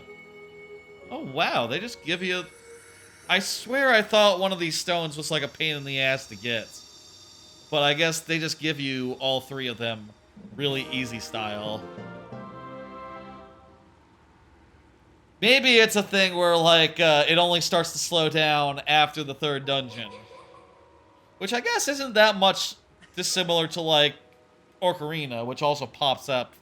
Oh, wow. They just give you... I swear I thought one of these stones was like a pain in the ass to get. But I guess they just give you all 3 of them really easy style. Maybe it's a thing where, like, it only starts to slow down after the 3rd dungeon. Which I guess isn't that much dissimilar to, like, Ocarina, which also pops up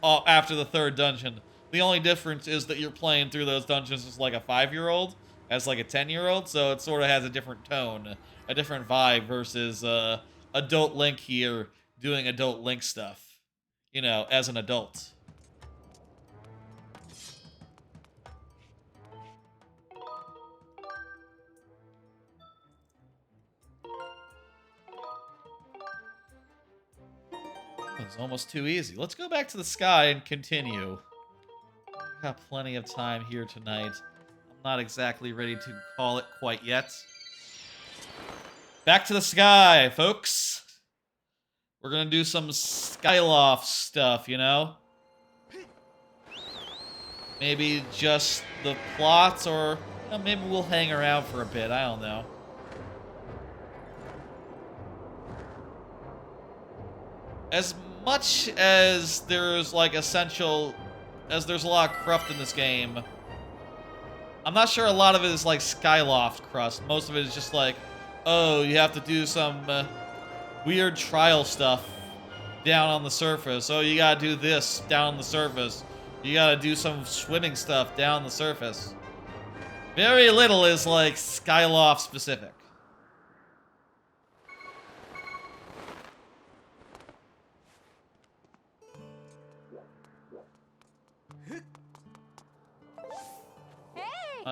after the 3rd dungeon. The only difference is that you're playing through those dungeons as, like, a 5-year-old, as, like, a 10-year-old, so it sort of has a different tone, a different vibe versus adult Link here doing adult Link stuff, you know, as an adult. It's almost too easy. Let's go back to the sky and continue. We've got plenty of time here tonight. I'm not exactly ready to call it quite yet. Back to the sky, folks. We're gonna do some Skyloft stuff, you know? Maybe just the plots, or maybe we'll hang around for a bit. I don't know. As much as there's, like, there's a lot of cruft in this game, I'm not sure a lot of it is, like, Skyloft crust. Most of it is just like, oh, you have to do some weird trial stuff down on the surface. Oh, you gotta do this down on the surface. You gotta do some swimming stuff down on the surface. Very little is, like, Skyloft specific.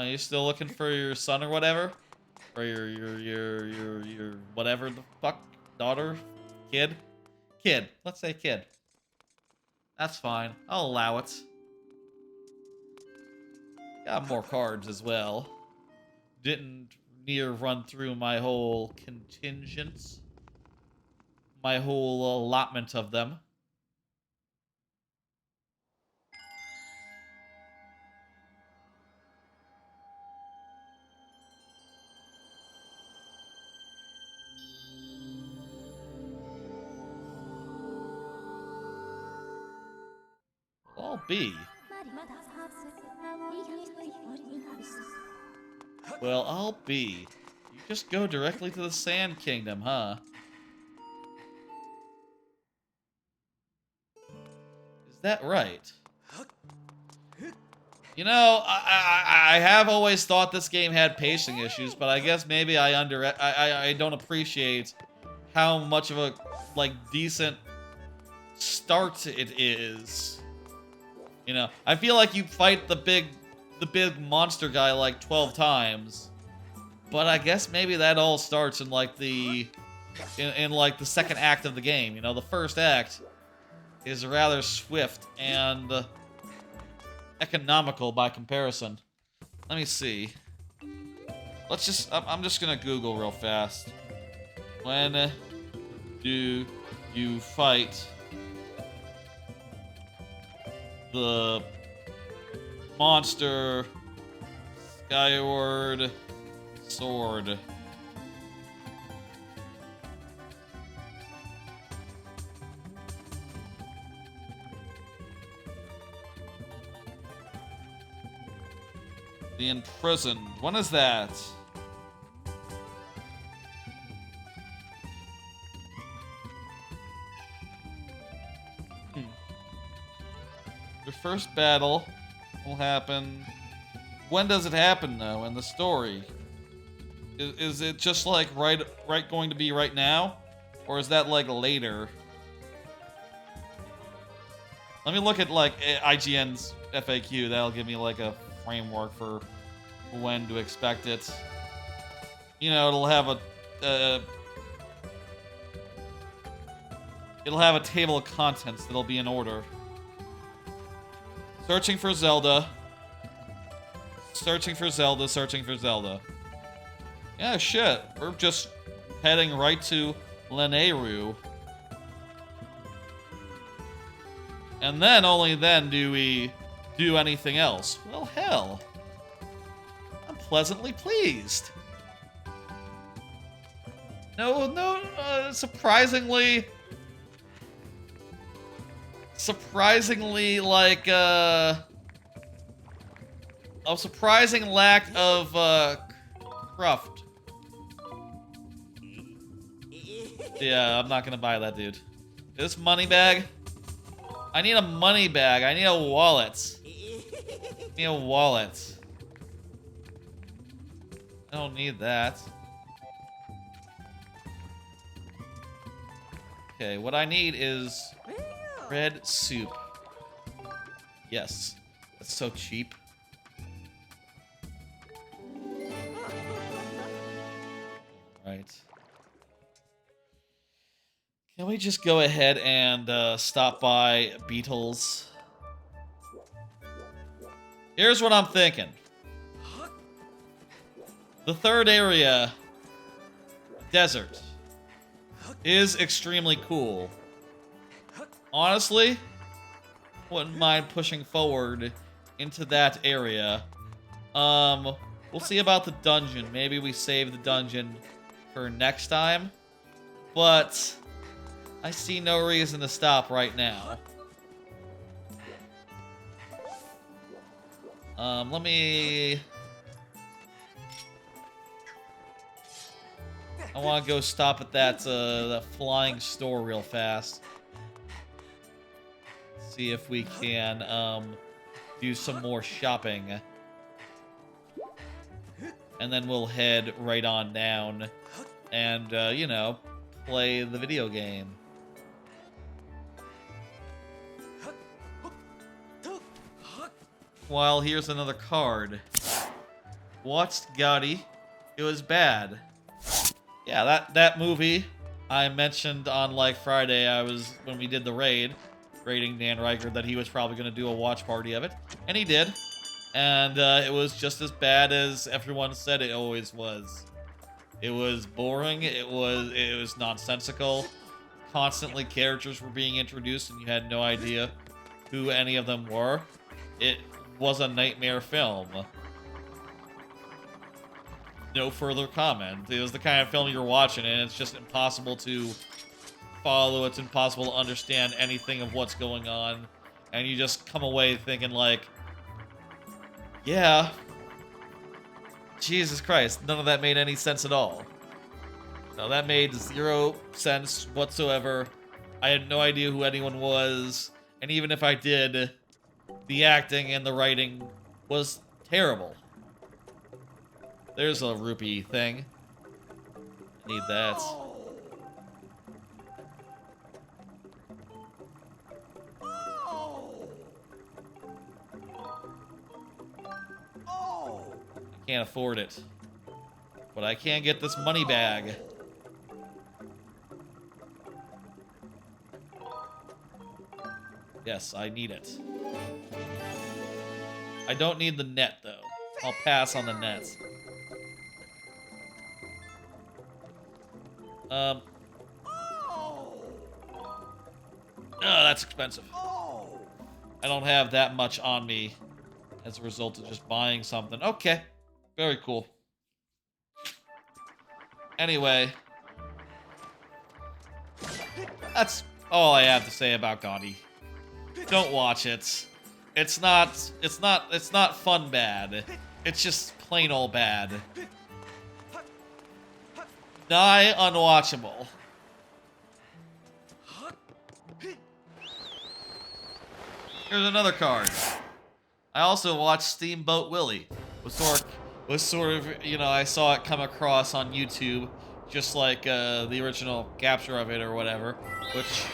You still looking for your son or whatever? Or your whatever the fuck? Daughter? Kid? Kid. Let's say kid. That's fine. I'll allow it. Got more cards as well. Didn't near run through my whole contingent. My whole allotment of them. I'll be. Well, I'll be. You just go directly to the Sand Kingdom, huh? Is that right? You know, I have always thought this game had pacing issues, but I guess maybe I don't appreciate how much of a, like, decent start it is. You know, I feel like you fight the big monster guy like 12 times, but I guess maybe that all starts in like in like the second act of the game. You know, the first act is rather swift and economical by comparison. Let me see. I'm just gonna Google real fast. When do you fight the monster Skyward Sword? The Imprisoned. When is that? Your first battle will happen. When does it happen, though, in the story? Is it just like right going to be right now? Or is that like later? Let me look at like IGN's FAQ. That'll give me like a framework for when to expect it. You know, it'll have a table of contents that'll be in order. Searching for Zelda. Searching for Zelda, searching for Zelda. Yeah, shit. We're just heading right to Lanayru. And then, only then, do we do anything else. Well, hell. I'm pleasantly pleased. Surprisingly, like, a surprising lack of, cruft. Yeah, I'm not gonna buy that, dude. This money bag? I need a money bag. I need a wallet. I need a wallet. I don't need that. Okay, what I need is red soup. Yes, that's so cheap. Right. Can we just go ahead and stop by Beetles? Here's what I'm thinking. The third area, desert, is extremely cool. Honestly, wouldn't mind pushing forward into that area. We'll see about the dungeon. Maybe we save the dungeon for next time. But I see no reason to stop right now. Let me... I want to go stop at that flying store real fast. See if we can, do some more shopping. And then we'll head right on down and, you know, play the video game. Well, here's another card. Watched Gaudi. It was bad. Yeah, that movie I mentioned on like Friday. When we did the raiding Dan Riker, that he was probably going to do a watch party of it, and he did. And it was just as bad as everyone said it always was. It was boring. It was nonsensical. Constantly characters were being introduced, and you had no idea who any of them were. It was a nightmare film. No further comment. It was the kind of film you're watching, and it's just impossible to follow. It's impossible to understand anything of what's going on, and you just come away thinking like, yeah, Jesus Christ, none of that made any sense at all. No, that made 0 sense whatsoever. I had no idea who anyone was, and even if I did, the acting and the writing was terrible. There's a rupee thing. Need that. I can't afford it. But I can get this money bag. Yes, I need it. I don't need the net, though. I'll pass on the net. Oh, that's expensive. I don't have that much on me as a result of just buying something. Okay. Very cool. Anyway. That's all I have to say about Gaudi. Don't watch it. It's not fun bad. It's just plain old bad. Nigh unwatchable. Here's another card. I also watched Steamboat Willie with was sort of, I saw it come across on YouTube, just like the original capture of it or whatever, which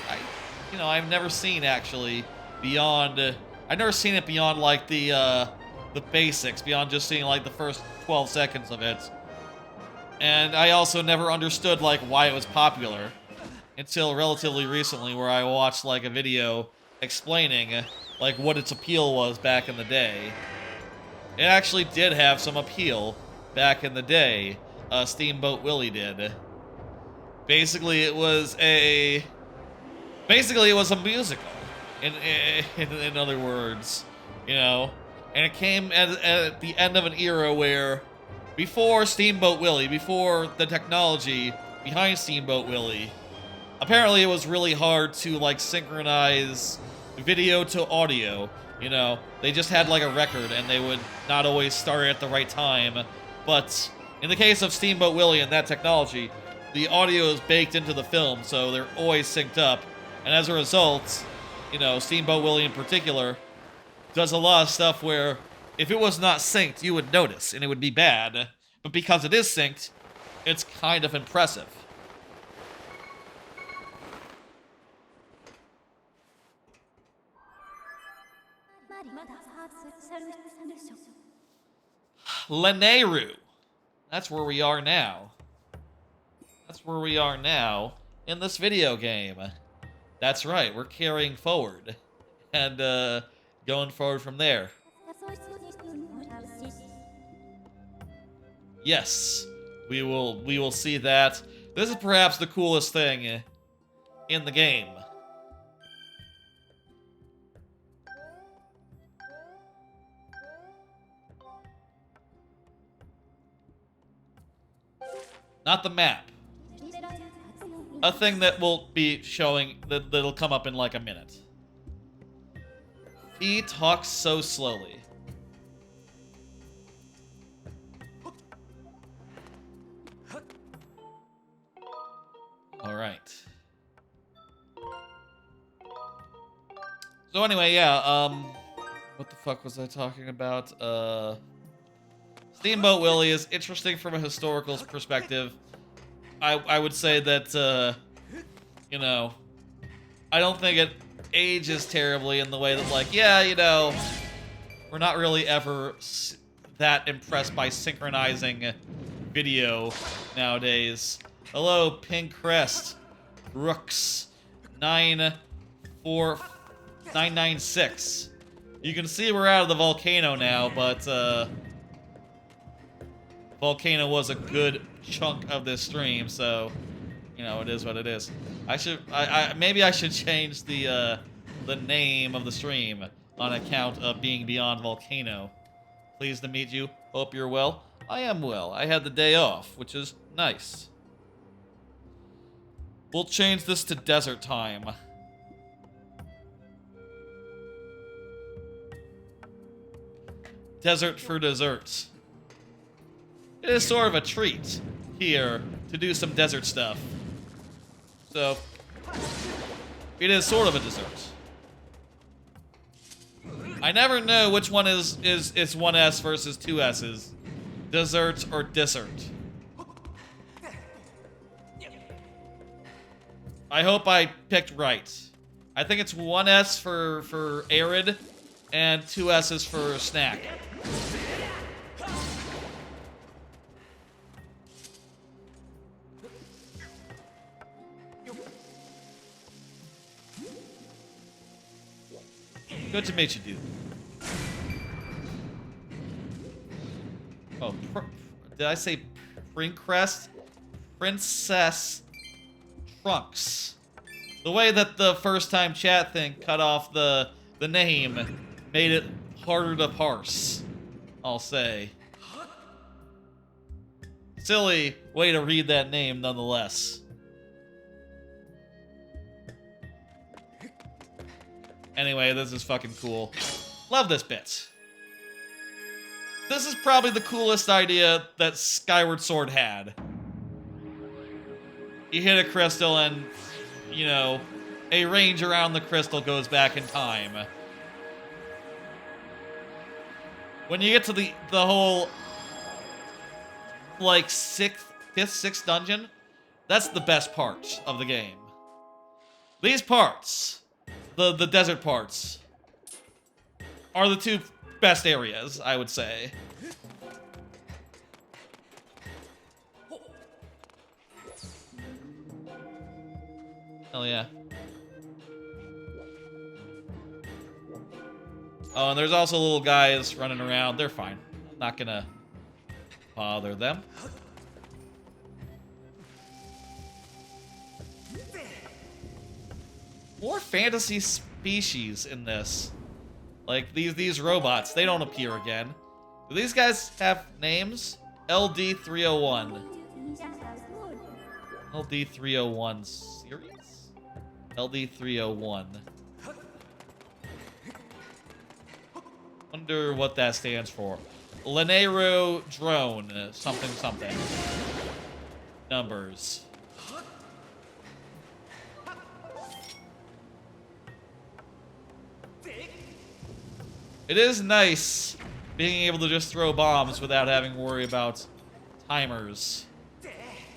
I've never seen actually beyond. I've never seen it beyond like the basics, beyond just seeing like the first 12 seconds of it. And I also never understood like why it was popular until relatively recently, where I watched like a video explaining like what its appeal was back in the day. It actually did have some appeal back in the day. Steamboat Willie did. Basically, it was a musical. In other words, and it came at the end of an era where, before Steamboat Willie, before the technology behind Steamboat Willie, apparently it was really hard to like synchronize video to audio. They just had like a record and they would not always start at the right time. But in the case of Steamboat Willie and that technology, the audio is baked into the film, so they're always synced up. And as a result, Steamboat Willie in particular does a lot of stuff where if it was not synced, you would notice and it would be bad. But because it is synced, it's kind of impressive. Lanayru. That's where we are now. That's where we are now in this video game. That's right, we're carrying forward. And going forward from there. Yes, we will see that. This is perhaps the coolest thing in the game. Not the map. A thing that will be showing, that'll come up in like a minute. He talks so slowly. Alright. So anyway, yeah, what the fuck was I talking about? Steamboat Willie is interesting from a historical perspective. I would say that, I don't think it ages terribly in the way that, like, yeah, we're not really ever that impressed by synchronizing video nowadays. Hello, Pink Crest, Rooks, 94996. You can see we're out of the Volcano now, but, Volcano was a good chunk of this stream, so it is what it is. Maybe I should change the name of the stream on account of being beyond Volcano. Pleased to meet you. Hope you're well. I am well. I had the day off, which is nice. We'll change this to desert time. Desert for desserts. It is sort of a treat here to do some desert stuff. So, it is sort of a dessert. I never know which one is one S versus two S's. Dessert or dessert. I hope I picked right. I think it's one S for arid and two S's for snack. Good to meet you, dude. Oh, did I say Princrest? Princess Trunks. The way that the first time chat thing cut off the name made it harder to parse, I'll say. Silly way to read that name nonetheless. Anyway, this is fucking cool. Love this bit. This is probably the coolest idea that Skyward Sword had. You hit a crystal and, a range around the crystal goes back in time. When you get to the whole like, fifth, sixth dungeon, that's the best part of the game. These parts, the desert parts, are the two best areas, I would say. Hell yeah. Oh, and there's also little guys running around. They're fine. I'm not gonna bother them. More fantasy species in this. Like, these robots, they don't appear again. Do these guys have names? LD301. LD301 series? LD301. Wonder what that stands for. Lanayru drone, something something. Numbers. It is nice being able to just throw bombs without having to worry about timers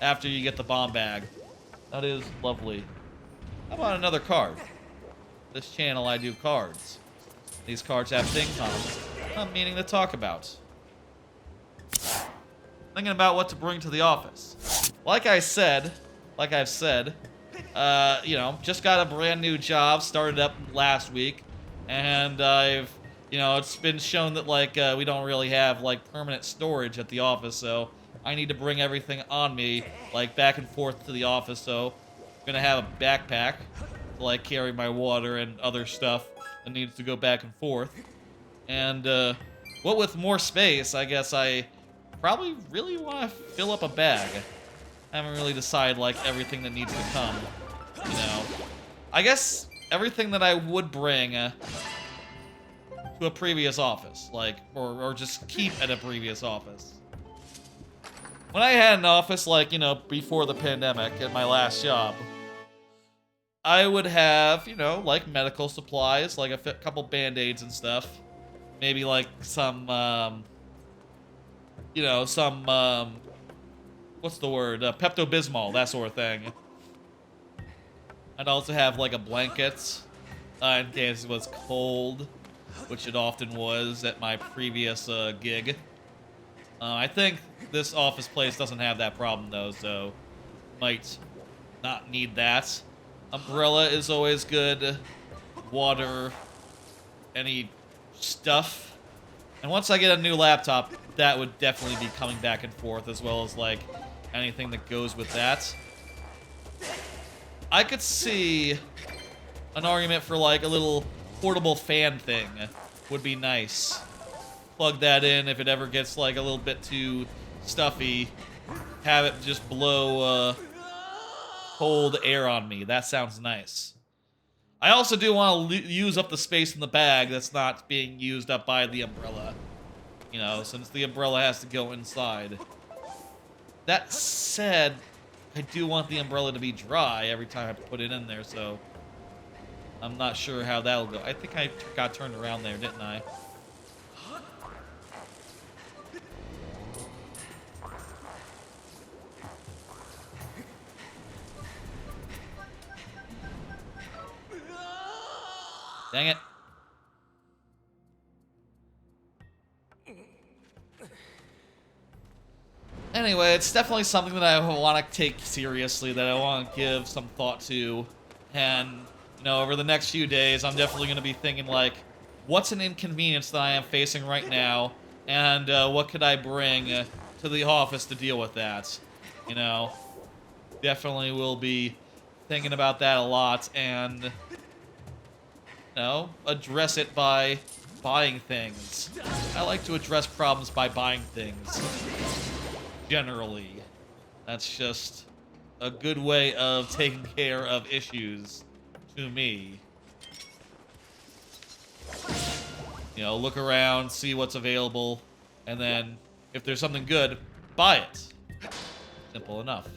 after you get the bomb bag. That is lovely. How about another card? This channel, I do cards. These cards have things on them I'm meaning to talk about. Thinking about what to bring to the office. Like I've said, you know, just got a brand new job, started up last week, and I've, you know, it's been shown that, like, we don't really have, like, permanent storage at the office, so I need to bring everything on me, like, back and forth to the office, so I'm gonna have a backpack to, like, carry my water and other stuff that needs to go back and forth. And, what with more space, I guess I probably really want to fill up a bag. I haven't really decided, like, everything that needs to come, you know. I guess everything that I would bring to a previous office, like, or just keep at a previous office. When I had an office, like, you know, before the pandemic at my last job, I would have, you know, like, medical supplies, like a couple band-aids and stuff. Maybe, like, some, you know, some, what's the word? Pepto-Bismol, that sort of thing. I'd also have, like, a blanket in case it was cold, which it often was at my previous gig. I think this office place doesn't have that problem, though, so might not need that. Umbrella is always good. Water. Any stuff. And once I get a new laptop, that would definitely be coming back and forth, as well as, like, anything that goes with that. I could see an argument for, like, a little portable fan thing would be nice. Plug that in if it ever gets, like, a little bit too stuffy. Have it just blow cold air on me. That sounds nice. I also do want to use up the space in the bag that's not being used up by the umbrella. You know, since the umbrella has to go inside. That said, I do want the umbrella to be dry every time I put it in there, so I'm not sure how that'll go. I think I got turned around there, didn't I? Dang it. Anyway, it's definitely something that I want to take seriously, that I want to give some thought to. And, you know, over the next few days, I'm definitely going to be thinking, like, what's an inconvenience that I am facing right now? And what could I bring to the office to deal with that? You know, definitely will be thinking about that a lot. And, you know, address it by buying things. I like to address problems by buying things. Generally. That's just a good way of taking care of issues to me. You know, look around, see what's available, and then if there's something good, buy it. Simple enough.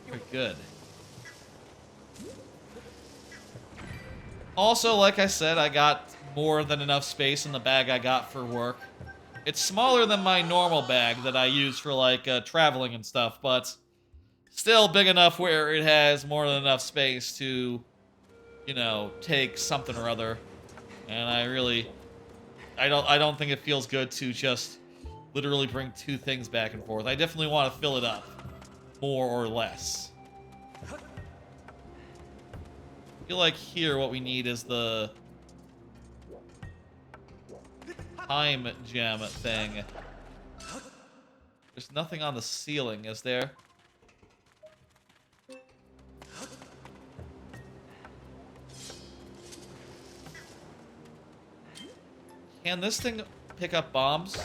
Very good. Also, like I said, I got more than enough space in the bag I got for work. It's smaller than my normal bag that I use for, like, traveling and stuff, but still big enough where it has more than enough space to, you know, take something or other. And I don't think it feels good to just literally bring 2 things back and forth. I definitely want to fill it up, more or less. I feel like here what we need is the time gem thing. There's nothing on the ceiling, is there? Can this thing pick up bombs?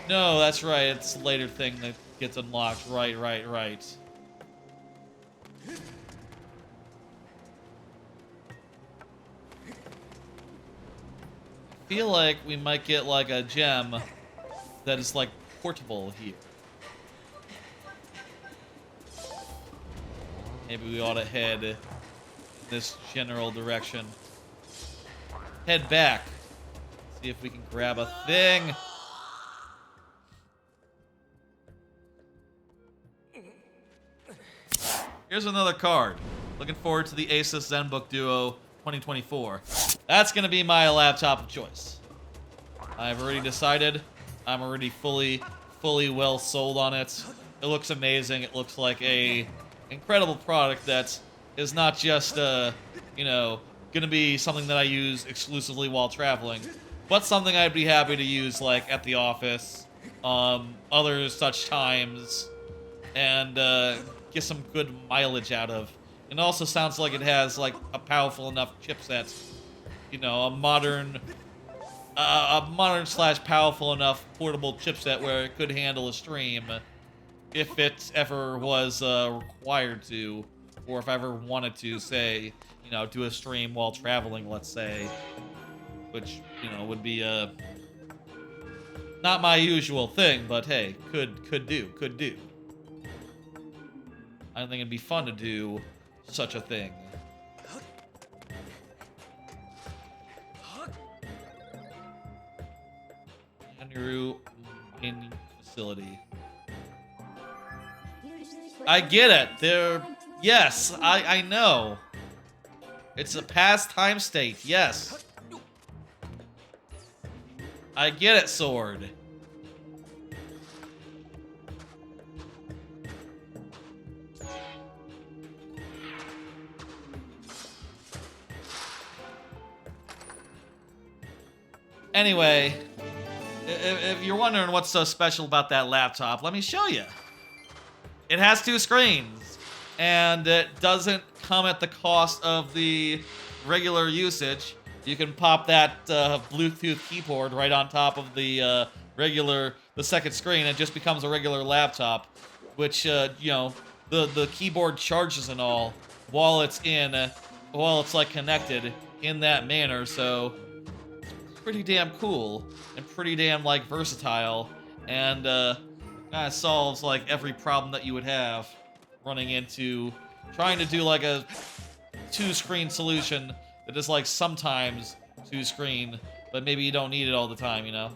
No, that's right. It's a later thing that gets unlocked. Right. I feel like we might get, like, a gem that is, like, portable here. Maybe we ought to head in this general direction. Head back. See if we can grab a thing. Here's another card. Looking forward to the Asus ZenBook Duo 2024. That's gonna be my laptop of choice. I've already decided. I'm already fully well sold on it. It looks amazing. It looks like a incredible product that is not just, you know, gonna be something that I use exclusively while traveling, but something I'd be happy to use, like, at the office, other such times, and get some good mileage out of. It also sounds like it has, like, a powerful enough chipset, you know, a modern slash powerful enough portable chipset where it could handle a stream if it ever was required to, or if I ever wanted to, say, you know, do a stream while traveling, let's say, which, you know, would be not my usual thing, but hey, could do. I think it'd be fun to do such a thing. Lanayru main facility. I get it. Yes, I know. It's a past time state. Yes. I get it, Sword. Anyway, if you're wondering what's so special about that laptop, let me show you. It has 2 screens, and it doesn't come at the cost of the regular usage. You can pop that Bluetooth keyboard right on top of the second screen. It just becomes a regular laptop, which, you know, the keyboard charges and all while it's like connected in that manner. So pretty damn cool and pretty damn, like, versatile, and kind of solves, like, every problem that you would have running into trying to do, like, a 2-screen solution that is, like, sometimes 2-screen, but maybe you don't need it all the time, you know?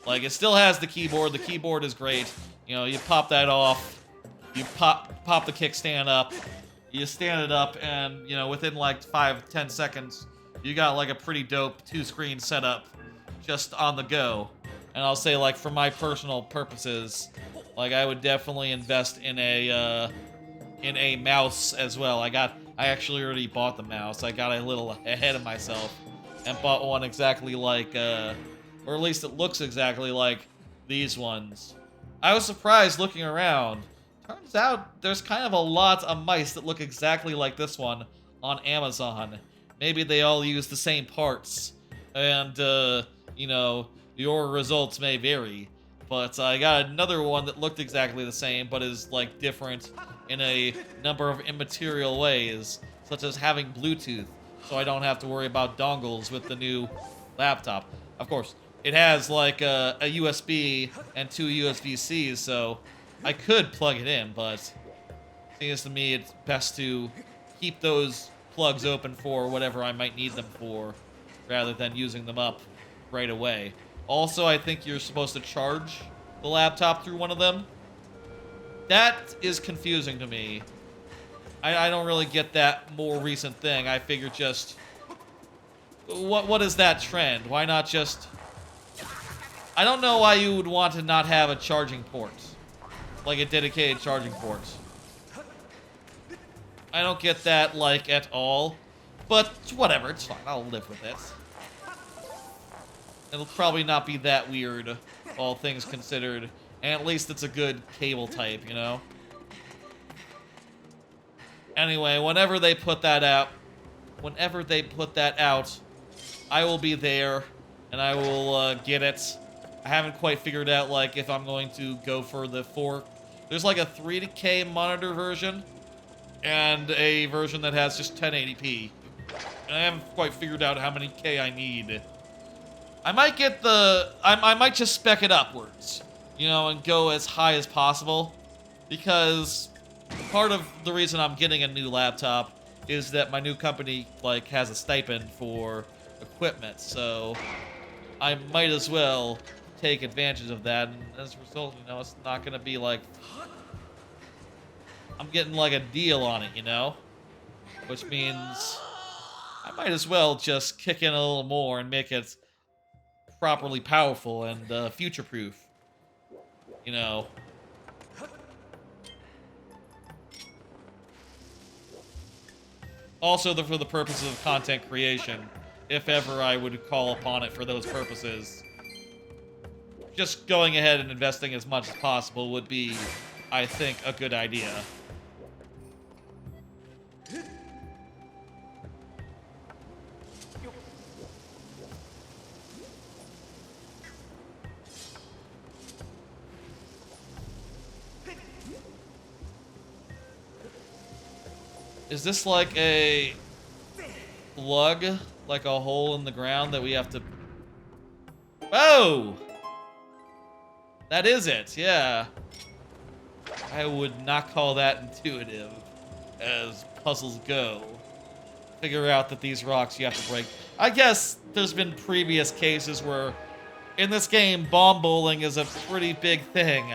Like, it still has the keyboard. The keyboard is great. You know, you pop that off, you pop the kickstand up, you stand it up, and, you know, within, like, 5-10 seconds, you got, like, a pretty dope 2-screen setup just on the go. And I'll say, like, for my personal purposes, like, I would definitely invest in a mouse as well. I actually already bought the mouse. I got a little ahead of myself and bought one exactly like, or at least it looks exactly like these ones. I was surprised looking around. Turns out there's kind of a lot of mice that look exactly like this one on Amazon. Maybe they all use the same parts, and, you know, your results may vary. But I got another one that looked exactly the same, but is, like, different in a number of immaterial ways, such as having Bluetooth, so I don't have to worry about dongles with the new laptop. Of course, it has, like, a USB and 2 USB-Cs, so I could plug it in, but it seems to me it's best to keep those plugs open for whatever I might need them for, rather than using them up right away. Also, I think you're supposed to charge the laptop through one of them. That is confusing to me. I don't really get that more recent thing. I figure just... What is that trend? Why not just... I don't know why you would want to not have a charging port. Like a dedicated charging port. I don't get that, like, at all. But whatever, it's fine. I'll live with it. It'll probably not be that weird, all things considered. And at least it's a good cable type, you know? Anyway, whenever they put that out, I will be there, and I will get it. I haven't quite figured out, like, if I'm going to go for the 4... There's, like, a 3K monitor version, and a version that has just 1080p. And I haven't quite figured out how many K I need. I might get the... I might just spec it upwards, you know, and go as high as possible. Because part of the reason I'm getting a new laptop is that my new company, like, has a stipend for equipment. So I might as well take advantage of that. And as a result, you know, it's not going to be like... I'm getting, like, a deal on it, you know? Which means I might as well just kick in a little more and make it properly powerful and future-proof. You know. Also, for the purposes of content creation, if ever I would call upon it for those purposes, just going ahead and investing as much as possible would be, I think, a good idea. Is this like a plug? Like a hole in the ground that we have to... Oh! That is it, yeah. I would not call that intuitive, as puzzles go. Figure out that these rocks you have to break. I guess there's been previous cases where, in this game, bomb bowling is a pretty big thing.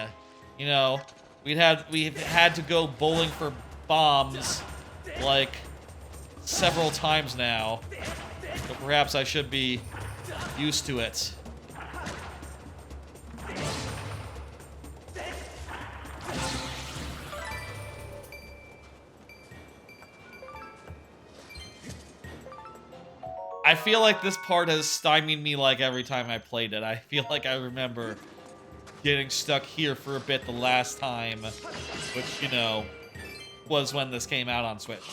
You know, we've had to go bowling for bombs, like, several times now. So perhaps I should be used to it. I feel like this part has stymied me like every time I played it. I feel like I remember getting stuck here for a bit the last time, which, you know, was when this came out on Switch.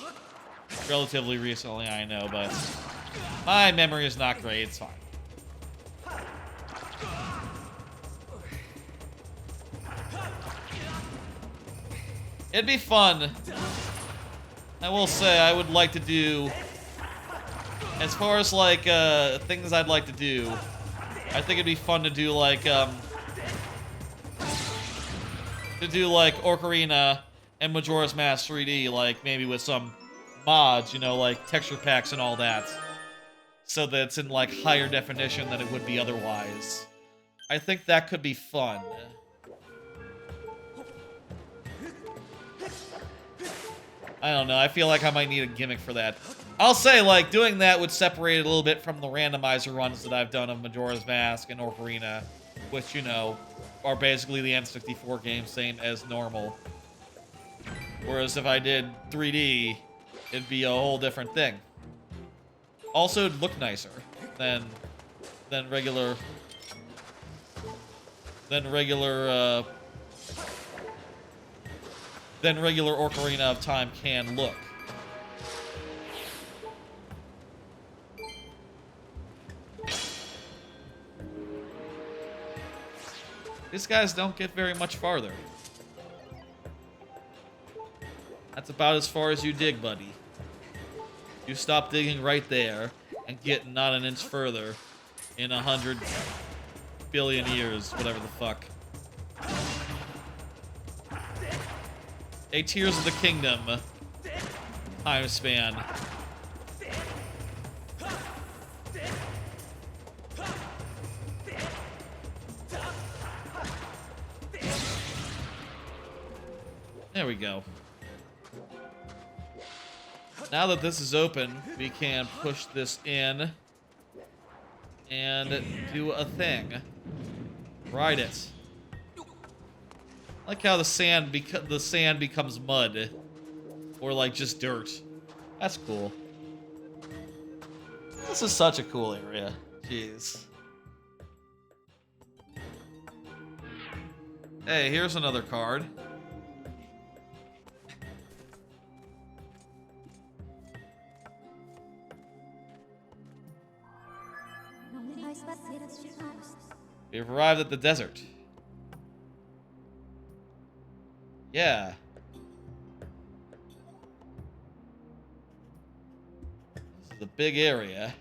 Relatively recently, I know, but my memory is not great. It's fine. It'd be fun. I will say I would like to do... As far as, like, things I'd like to do, I think it'd be fun to do, like, Ocarina and Majora's Mask 3D, like, maybe with some mods, you know, like texture packs and all that. So that it's in, like, higher definition than it would be otherwise. I think that could be fun. I don't know, I feel like I might need a gimmick for that. I'll say, like, doing that would separate it a little bit from the randomizer runs that I've done of Majora's Mask and Ocarina, which, you know, are basically the N64 game, same as normal. Whereas if I did 3D, it'd be a whole different thing. Also, it'd look nicer than regular Ocarina of Time can look. These guys don't get very much farther. That's about as far as you dig, buddy. You stop digging right there and get not an inch further in 100 billion years, whatever the fuck. A Tears of the Kingdom time span. There we go. Now that this is open, we can push this in and do a thing. Ride it. I like how the sand becomes mud, or like just dirt. That's cool. This is such a cool area. Jeez. Hey, here's another card. We've arrived at the desert. Yeah. This is a big area.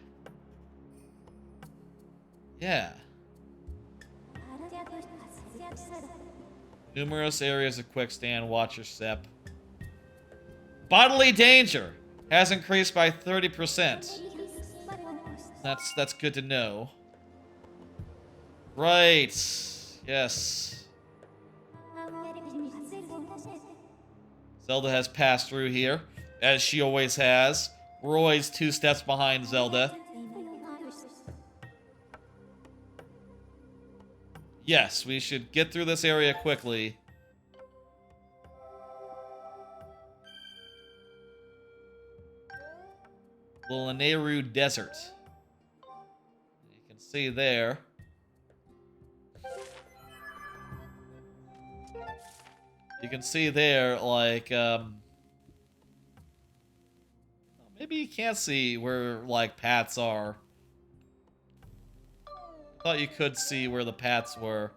Yeah. Numerous areas of quicksand. Watch your step. Bodily danger has increased by 30%. That's good to know. Right. Yes. Zelda has passed through here, as she always has. We're always 2 steps behind Zelda. Yes, we should get through this area quickly. The Lanayru Desert. You can see there. You can see there, like, maybe you can't see where, like, paths are. I thought you could see where the paths were,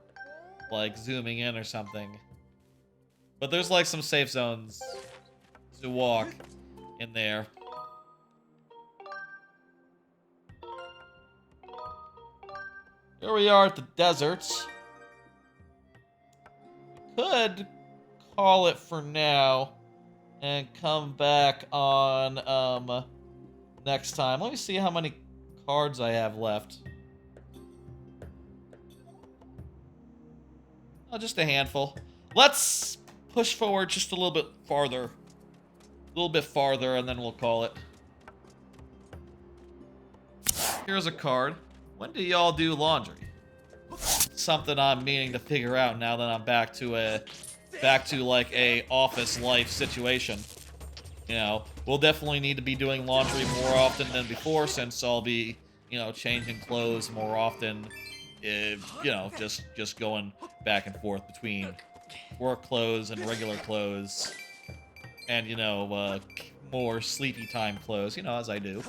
like, zooming in or something. But there's, like, some safe zones to walk in there. Here we are at the desert. Could call it for now and come back on next time. Let me see how many cards I have left. Oh, just a handful. Let's push forward just a little bit farther. A little bit farther, and then we'll call it. Here's a card. When do y'all do laundry? Something I'm meaning to figure out now that I'm back to like a office life situation. You know, we'll definitely need to be doing laundry more often than before, since I'll be, you know, changing clothes more often. You know, just going back and forth between work clothes and regular clothes, and, you know, more sleepy time clothes. You know, as I do.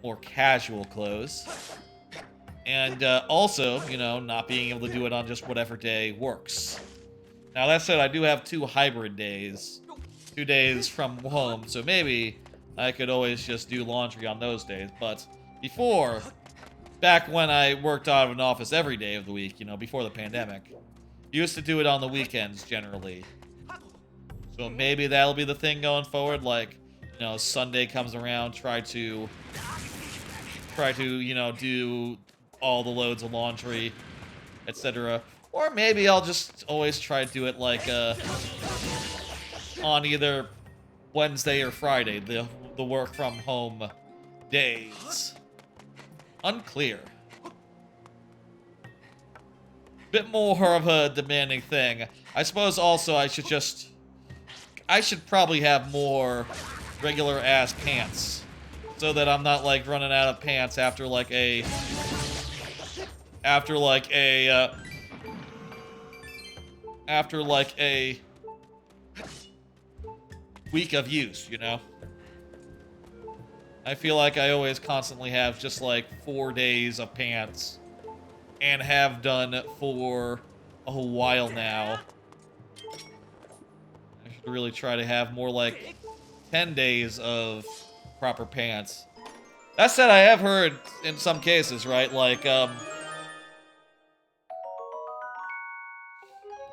More casual clothes. And also, you know, not being able to do it on just whatever day works. Now, that said, I do have 2 hybrid days. 2 days from home, so maybe I could always just do laundry on those days. But before, back when I worked out of an office every day of the week, you know, before the pandemic, used to do it on the weekends, generally. So maybe that'll be the thing going forward, like, you know, Sunday comes around, try to, you know, do all the loads of laundry, etc. Or maybe I'll just always try to do it like on either Wednesday or Friday, the work from home days. Unclear. Bit more of a demanding thing. I suppose also I should probably have more regular ass pants, so that I'm not like running out of pants after like a week of use, you know? I feel like I always constantly have just like 4 days of pants, and have done for a while now. I should really try to have more like 10 days of proper pants. That said, I have heard in some cases, right, like,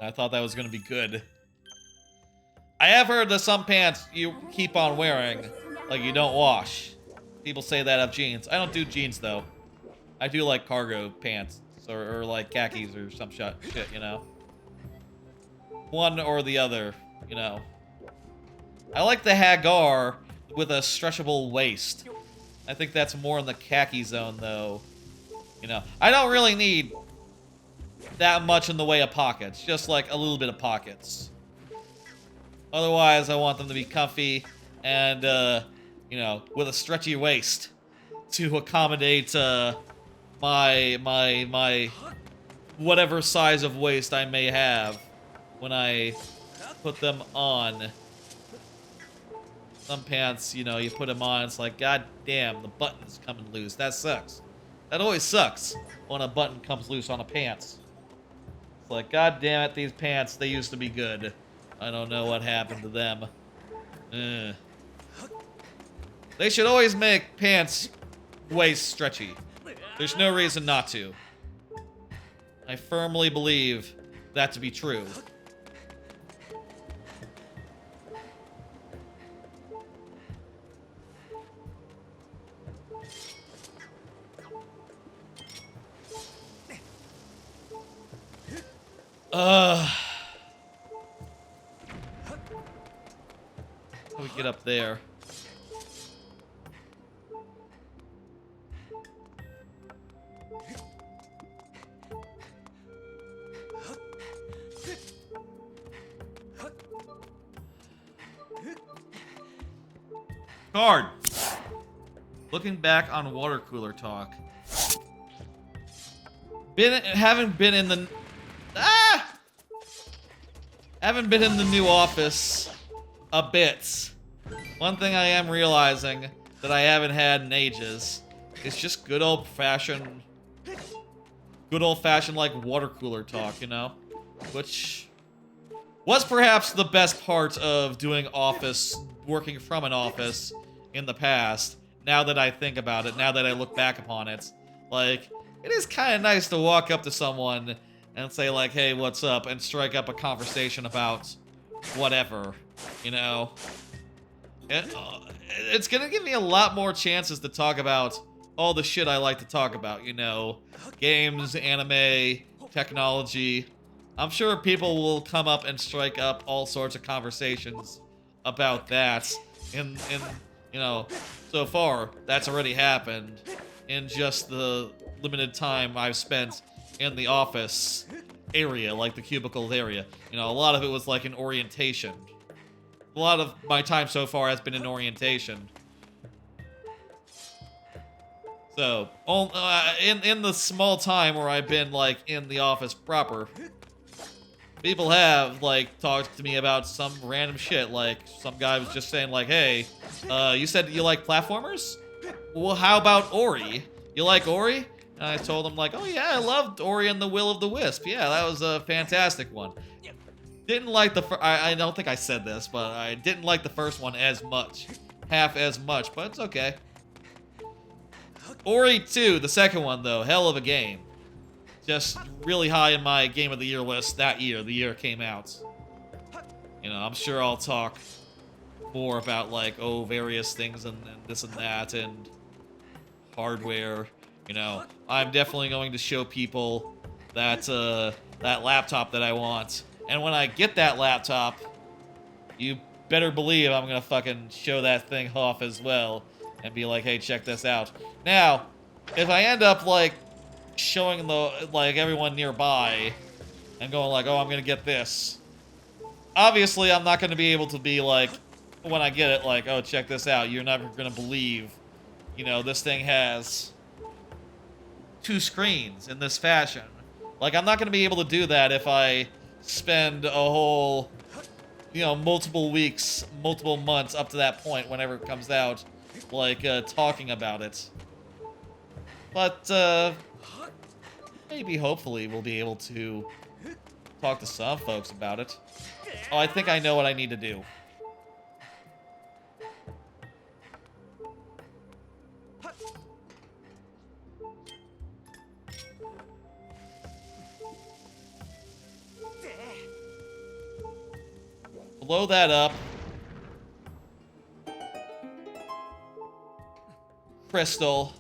I thought that was gonna be good. I have heard that some pants you keep on wearing, like you don't wash. People say that of jeans. I don't do jeans, though. I do like cargo pants, or like khakis or some shit, you know? one or the other, you know. I like the Hagar with a stretchable waist. I think that's more in the khaki zone, though. You know, I don't really need that much in the way of pockets. Just like a little bit of pockets. Otherwise, I want them to be comfy and, you know, with a stretchy waist to accommodate, my whatever size of waist I may have when I put them on. Some pants, you know, you put them on, it's like, god damn, the button's coming loose. That sucks. That always sucks when a button comes loose on a pants. It's like, god damn it, these pants, they used to be good. I don't know what happened to them. They should always make pants waist stretchy. There's no reason not to. I firmly believe that to be true. How do we get up there? Card. Looking back on water cooler talk. Haven't been in the new office a bit. One thing I am realizing that I haven't had in ages is just good old-fashioned like water cooler talk, you know? Which was perhaps the best part of doing working from an office in the past. Now that I think about it, now that I look back upon it, like, it is kind of nice to walk up to someone and say like, hey, what's up? And strike up a conversation about whatever, you know? It's gonna give me a lot more chances to talk about all the shit I like to talk about, you know? Games, anime, technology. I'm sure people will come up and strike up all sorts of conversations about that. You know, so far, that's already happened in just the limited time I've spent in the office area, like the cubicle area. You know, a lot of it was like an orientation. A lot of my time so far has been in orientation. So, in the small time where I've been, like, in the office proper, people have, like, talked to me about some random shit. Like, some guy was just saying, like, hey, you said you like platformers? Well, how about Ori? You like Ori? And I told him, like, oh yeah, I loved Ori and the Will of the Wisp. Yeah, that was a fantastic one. Didn't like the I don't think I said this, but I didn't like the first one as much. Half as much, but it's okay. Ori 2, the second one, though, hell of a game. Just really high in my Game of the Year list that year, the year it came out. You know, I'm sure I'll talk more about, like, oh, various things and this and that, and hardware. You know, I'm definitely going to show people that, that laptop that I want. And when I get that laptop, you better believe I'm gonna fucking show that thing off as well. And be like, hey, check this out. Now, if I end up, like, showing everyone nearby and going like, oh, I'm gonna get this. Obviously, I'm not gonna be able to be like, when I get it, like, oh, check this out. You're never gonna believe, you know, this thing has 2 screens in this fashion. Like, I'm not gonna be able to do that if I spend a whole, you know, multiple weeks, multiple months up to that point whenever it comes out, like, talking about it. But, maybe, hopefully, we'll be able to talk to some folks about it. Oh, I think I know what I need to do. Blow that up. Crystal.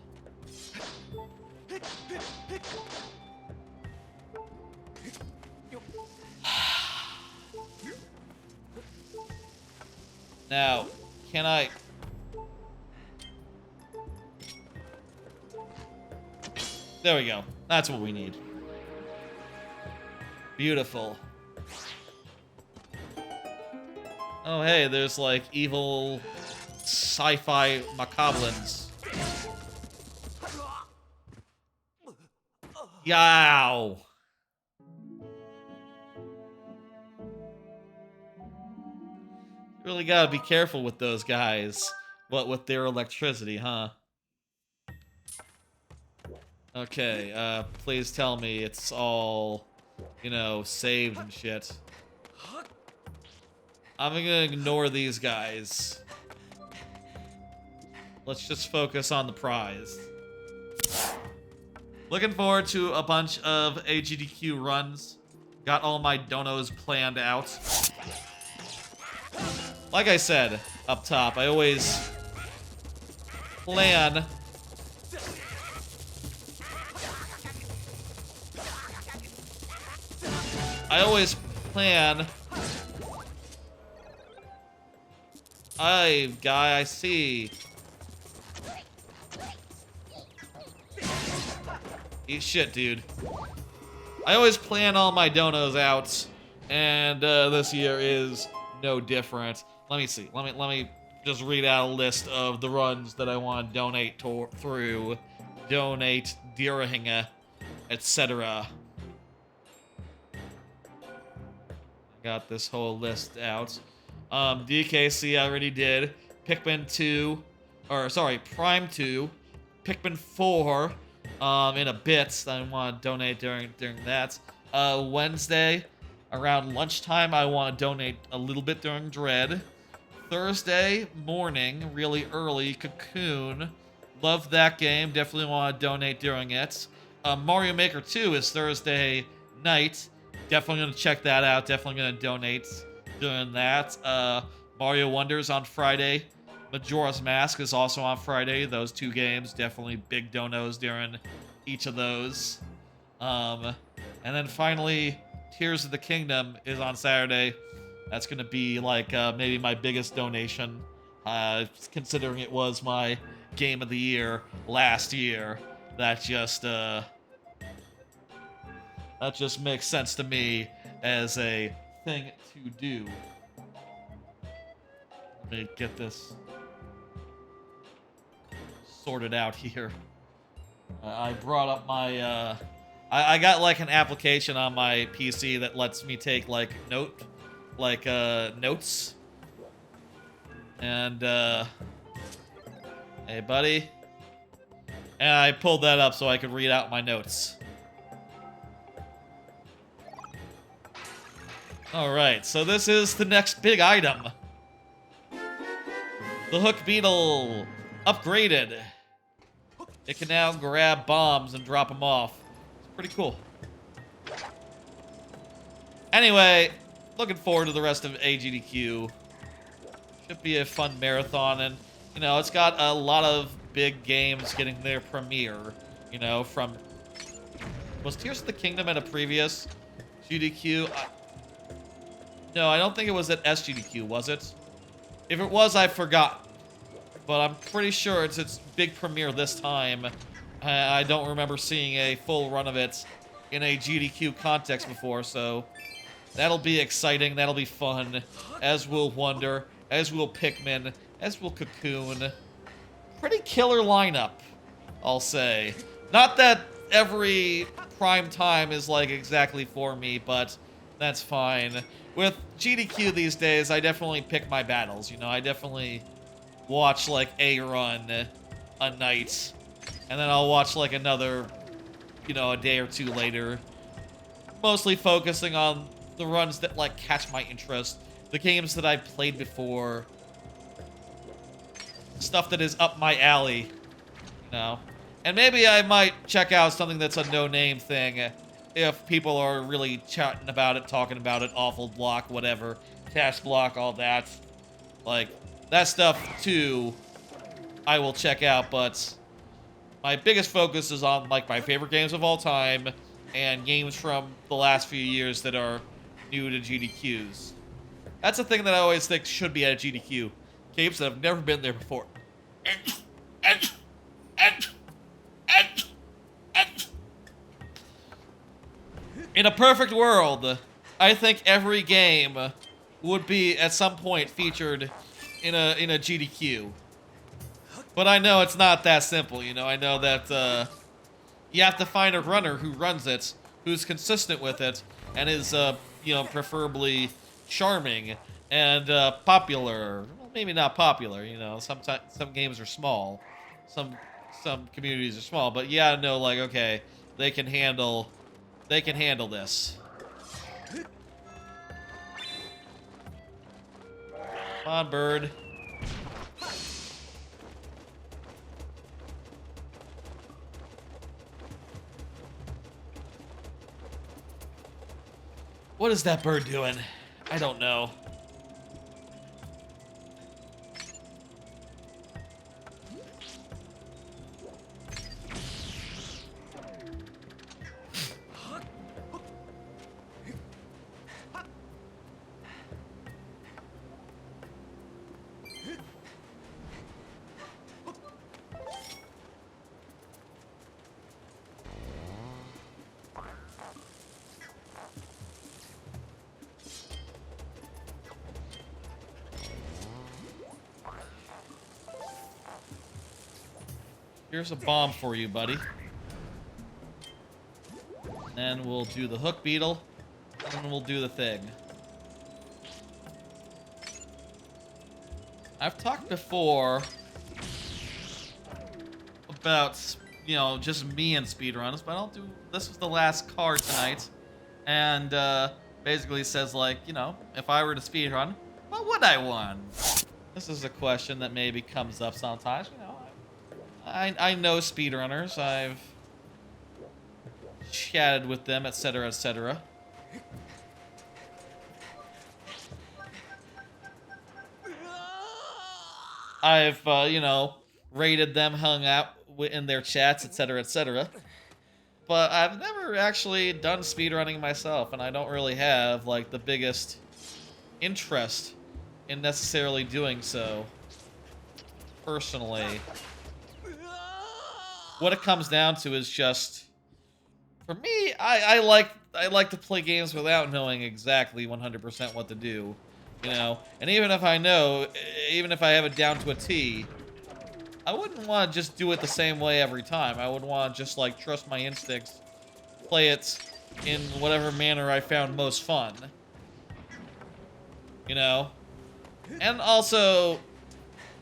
Now, can I... There we go. That's what we need. Beautiful. Oh, hey, there's, like, evil sci-fi macablins. Yow! Really gotta be careful with those guys. What with their electricity, huh? Okay, please tell me it's all, you know, saved and shit. I'm gonna ignore these guys. Let's just focus on the prize. Looking forward to a bunch of AGDQ runs. Got all my donos planned out. Like I said up top, I always plan Hey, guy, I see. Eat shit, dude. I always plan all my donos out, and this year is no different. Let me see. Let me just read out a list of the runs that I want to donate through, donate, Diringer, etc. Got this whole list out. DKC I already did. Pikmin 2, or sorry, Prime 2, Pikmin 4. In a bit, I want to donate during that. Wednesday, around lunchtime, I want to donate a little bit during Dread. Thursday morning, really early, Cocoon. Love that game. Definitely want to donate during it. Mario Maker 2 is Thursday night. Definitely going to check that out. Definitely going to donate during that. Mario Wonders on Friday. Majora's Mask is also on Friday. Those two games, definitely big donos during each of those. And then finally, Tears of the Kingdom is on Saturday. That's going to be like maybe my biggest donation, considering it was my game of the year last year. That just makes sense to me as a thing to do. Let me get this sorted out here. I brought up my I got like an application on my PC that lets me take like notes. And hey buddy. And I pulled that up so I could read out my notes. Alright, so this is the next big item. The Hook Beetle upgraded. It can now grab bombs and drop them off. It's pretty cool. Anyway, looking forward to the rest of AGDQ. Should be a fun marathon, and, you know, it's got a lot of big games getting their premiere, you know, from... Was Tears of the Kingdom at a previous GDQ? No, I don't think it was at SGDQ, was it? If it was, I forgot. But I'm pretty sure it's its big premiere this time. I don't remember seeing a full run of it in a GDQ context before, so that'll be exciting, that'll be fun. As will Wonder, as will Pikmin, as will Cocoon. Pretty killer lineup, I'll say. Not that every prime time is like exactly for me, but that's fine. With GDQ these days, I definitely pick my battles, you know, I definitely watch like a run a night, and then I'll watch like another, you know, a day or two later. Mostly focusing on the runs that like catch my interest, the games that I've played before, stuff that is up my alley, you know. And maybe I might check out something that's a no-name thing if people are really chatting about it, talking about it, awful block, whatever, cash block, all that. Like, that stuff, too, I will check out, but my biggest focus is on, like, my favorite games of all time and games from the last few years that are new to GDQs. That's a thing that I always think should be at a GDQ. Games that have never been there before. In a perfect world, I think every game would be at some point featured in a GDQ. But I know it's not that simple, you know. I know that you have to find a runner who runs it, who's consistent with it, and is you know, preferably charming and popular. Well, maybe not popular, you know. Sometimes some games are small, some communities are small, but yeah, no, like, okay, they can handle this. Come on, bird. What is that bird doing? I don't know. Here's a bomb for you, buddy. And then we'll do the hook beetle, and then we'll do the thing. I've talked before about, you know, just me and speedruns, but I'll do, this was the last card tonight, and basically says, like, you know, if I were to speedrun, what would I want? This is a question that maybe comes up sometimes, you know. I know speedrunners, I've chatted with them, etc., etc. I've, you know, rated them, hung out in their chats, etc., etc. But I've never actually done speedrunning myself, and I don't really have, like, the biggest interest in necessarily doing so, personally. What it comes down to is just, for me, I like to play games without knowing exactly 100% what to do, you know. And even if I know, even if I have it down to a T, I wouldn't want to just do it the same way every time. I would want to just, like, trust my instincts, play it in whatever manner I found most fun, you know. And also,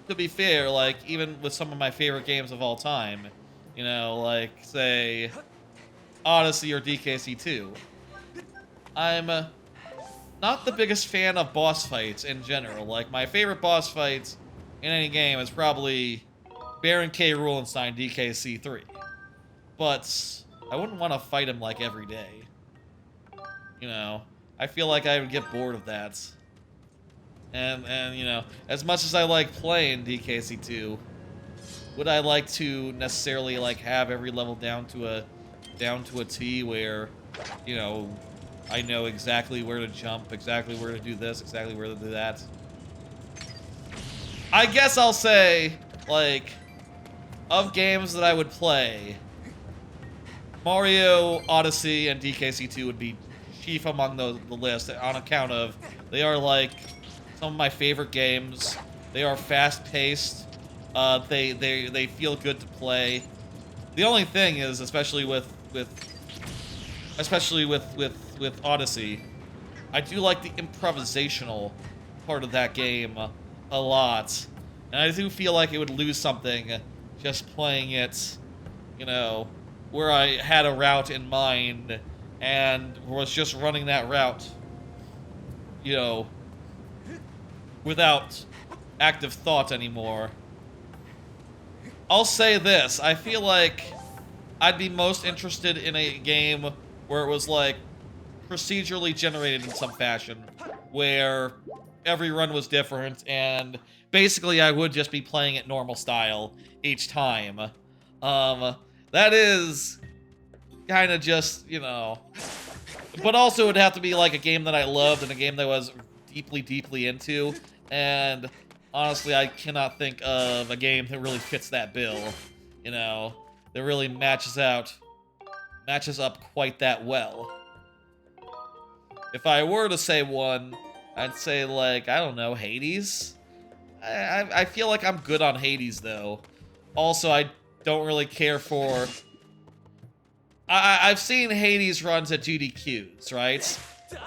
to be fair, like, even with some of my favorite games of all time, you know, like, say, Odyssey or DKC2. I'm not the biggest fan of boss fights in general. Like, my favorite boss fights in any game is probably Baron K. Rulenstein DKC3. But I wouldn't want to fight him, like, every day. You know, I feel like I would get bored of that. And you know, as much as I like playing DKC2, would I like to necessarily, like, have every level down to a T where, you know, I know exactly where to jump, exactly where to do this, exactly where to do that? I guess I'll say, like, of games that I would play, Mario, Odyssey, and DKC2 would be chief among the list on account of they are, like, some of my favorite games. They are fast-paced. They feel good to play. The only thing is, especially with Odyssey, I do like the improvisational part of that game a lot, and I do feel like it would lose something just playing it, you know, where I had a route in mind and was just running that route, you know, without active thought anymore. I'll say this, I feel like I'd be most interested in a game where it was, like, procedurally generated in some fashion, where every run was different, and basically I would just be playing it normal style each time. That is kind of just, you know, But also, it'd have to be like a game that I loved and a game that I was deeply, deeply into. And honestly, I cannot think of a game that really fits that bill. You know, that really matches up quite that well. If I were to say one, I'd say, like, I don't know, Hades? I feel like I'm good on Hades, though. Also, I don't really care for... I've seen Hades runs at GDQs, right?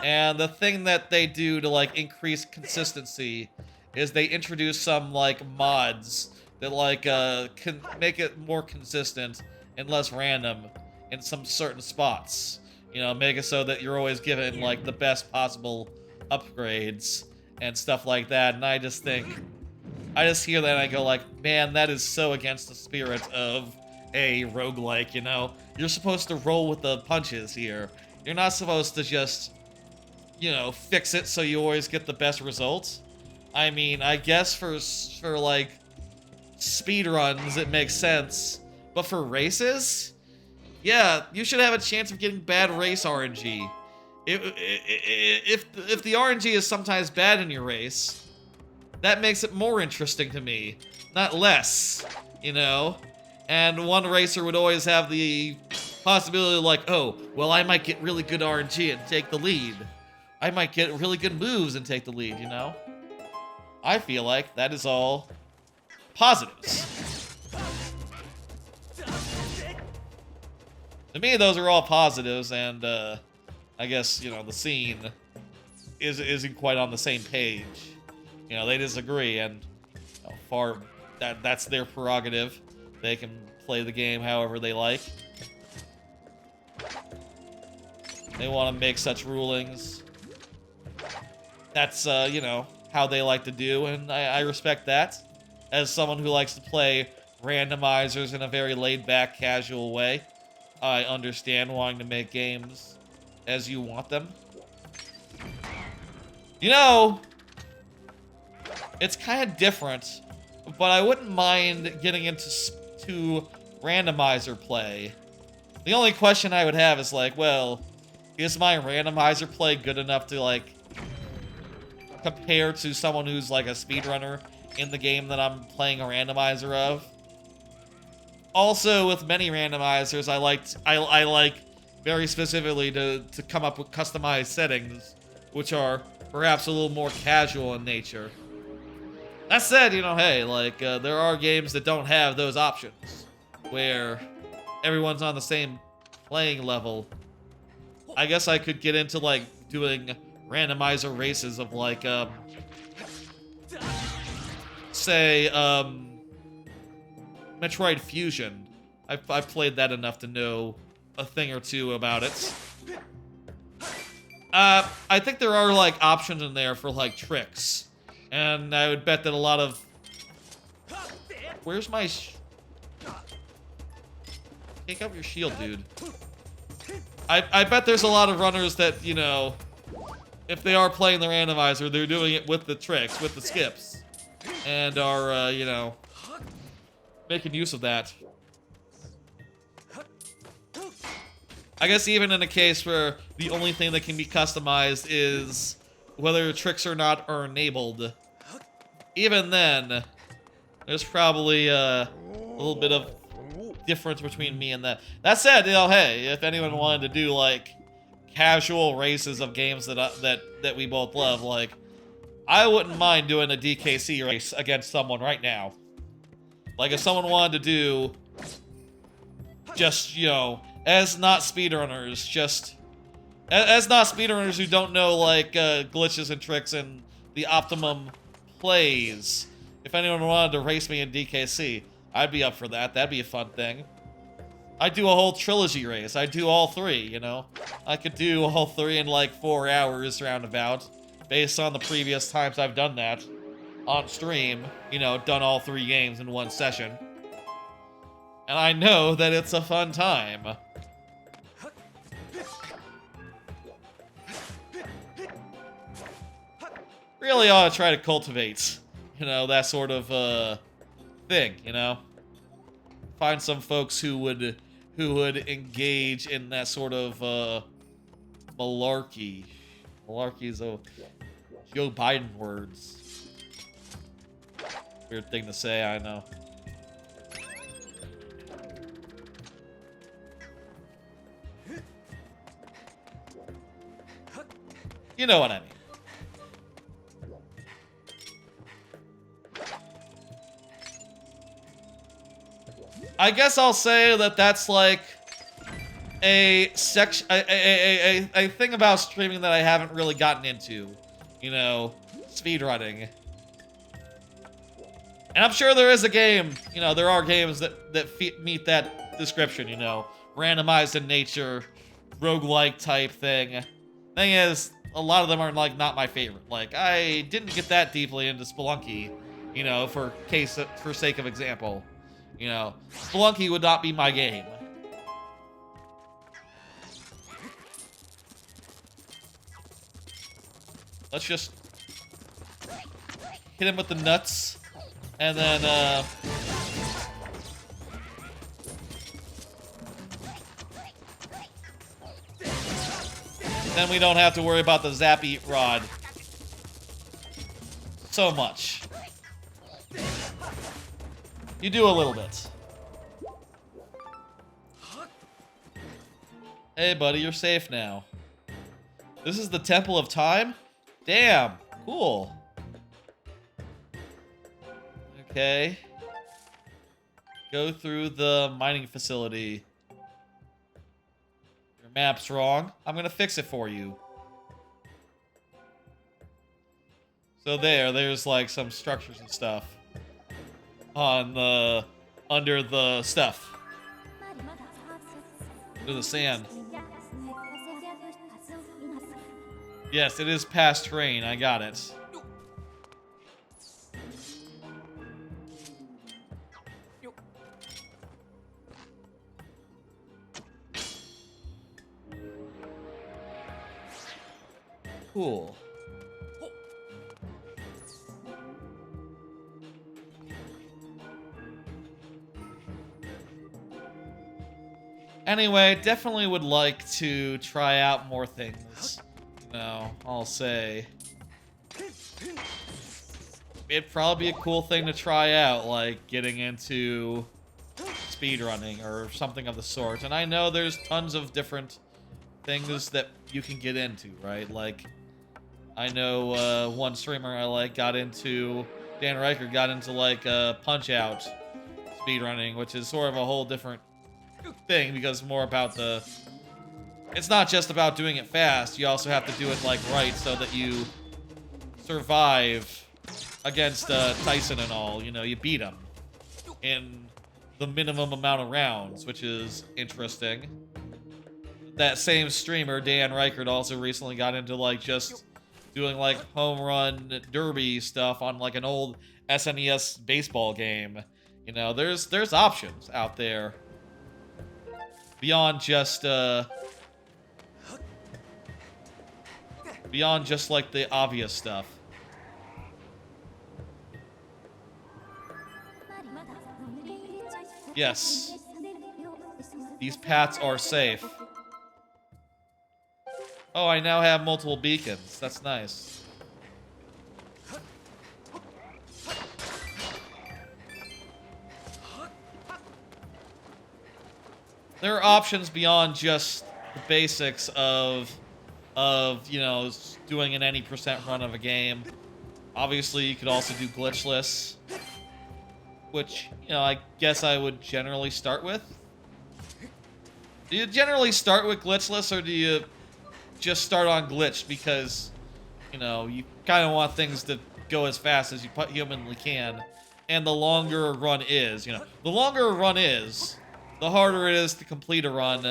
And the thing that they do to, like, increase consistency is they introduce some, like, mods that, like, can make it more consistent and less random in some certain spots. You know, make it so that you're always given, like, the best possible upgrades and stuff like that. And I just think... I just hear that and I go like, man, that is so against the spirit of a roguelike, you know? You're supposed to roll with the punches here. You're not supposed to just, you know, fix it so you always get the best results. I mean, I guess for like, speedruns, it makes sense. But for races? Yeah, you should have a chance of getting bad race RNG. If the RNG is sometimes bad in your race, that makes it more interesting to me, not less, you know? And one racer would always have the possibility of like, oh, well, I might get really good RNG and take the lead. I might get really good moves and take the lead, you know? I feel like that is all positives. To me, those are all positives, and I guess, you know, the scene isn't quite on the same page. You know, they disagree, and you know, that's their prerogative. They can play the game however they like. They want to make such rulings. That's, you know, how they like to do, and I respect that. As someone who likes to play randomizers in a very laid-back, casual way, I understand wanting to make games as you want them. You know... It's kind of different, but I wouldn't mind getting into randomizer play. The only question I would have is like, well, is my randomizer play good enough to, like, compare to someone who's, like, a speedrunner in the game that I'm playing a randomizer of? Also, with many randomizers, I like very specifically to come up with customized settings, which are perhaps a little more casual in nature. That said, you know, hey, like, there are games that don't have those options, where everyone's on the same playing level. I guess I could get into, like, doing randomizer races of, like, say, Metroid Fusion. I've played that enough to know a thing or two about it. I think there are, like, options in there for, like, tricks. And I would bet that a lot of... Where's my... Take up your shield, dude. I bet there's a lot of runners that, you know... If they are playing the randomizer, they're doing it with the tricks, with the skips. And are, you know... making use of that. I guess even in a case where the only thing that can be customized is... whether tricks or not are enabled. Even then, there's probably a little bit of difference between me and that. That said, you know, hey, if anyone wanted to do, like, casual races of games that we both love, like, I wouldn't mind doing a DKC race against someone right now. Like, if someone wanted to do just, you know, as not speedrunners, just... As not speedrunners who don't know, like, glitches and tricks and the optimum plays, if anyone wanted to race me in DKC, I'd be up for that. That'd be a fun thing. I'd do a whole trilogy race. I'd do all three, you know? I could do all three in, like, 4 hours roundabout, based on the previous times I've done that on stream, you know, done all 3 games in one session. And I know that it's a fun time. Really ought to try to cultivate, you know, that sort of, thing, you know? Find some folks who would engage in that sort of, Malarkey. Malarkey is a Joe Biden words. Weird thing to say, I know. You know what I mean. I guess I'll say that that's like a thing about streaming that I haven't really gotten into. You know, speedrunning. And I'm sure there is a game, you know, there are games that meet that description, you know. Randomized in nature, roguelike type thing. Thing is, a lot of them are, like, not my favorite. Like, I didn't get that deeply into Spelunky, you know, for sake of example. You know, Spelunky would not be my game. Let's just hit him with the nuts. And then, then we don't have to worry about the Zap Eat Rod so much. You do a little bit. Hey, buddy, you're safe now. This is the Temple of Time? Damn, cool. Okay. Go through the mining facility. Your map's wrong. I'm gonna fix it for you. So there's like some structures and stuff on the under the stuff. Under the sand. Yes, it is past terrain. I got it. Cool. Anyway, definitely would like to try out more things. You know, I'll say. It'd probably be a cool thing to try out, like getting into speedrunning or something of the sort. And I know there's tons of different things that you can get into, right? Like, I know one streamer I like got into, Dan Riker got into like Punch-Out speedrunning, which is sort of a whole different thing because more about the... It's not just about doing it fast, you also have to do it like right so that you survive against Tyson and all. You know, you beat him in the minimum amount of rounds, which is interesting. That same streamer, Dan Reichert, also recently got into like just doing like home run derby stuff on like an old SNES baseball game. You know, there's options out there beyond just like the obvious stuff. Yes. These paths are safe. Oh, I now have multiple beacons. That's nice. There are options beyond just the basics of you know, doing an any % run of a game. Obviously, you could also do glitchless, which, you know, I guess I would generally start with. Do you generally start with glitchless, or do you just start on glitch because, you know, you kind of want things to go as fast as you humanly can, and the longer a run is, you know, the longer a run is, the harder it is to complete a run,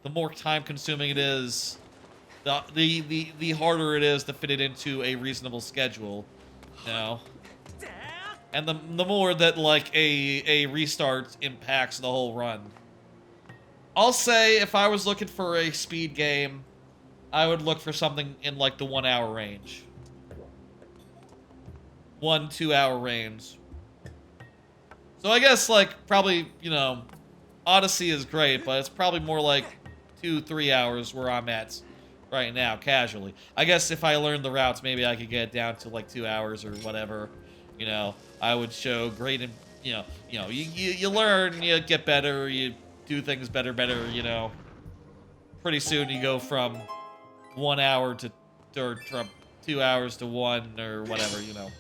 the more time-consuming it is, the harder it is to fit it into a reasonable schedule, you know? And the more that, like, a restart impacts the whole run. I'll say, if I was looking for a speed game, I would look for something in, like, the 1 hour range. 1-2 hour range. So I guess, like, probably, you know, Odyssey is great, but it's probably more like 2-3 hours where I'm at right now, casually. I guess if I learned the routes, maybe I could get it down to like 2 hours or whatever. You know, I would show great, you learn, you get better, you do things better, you know. Pretty soon you go from 1 hour to, or from 2 hours to 1 or whatever, you know.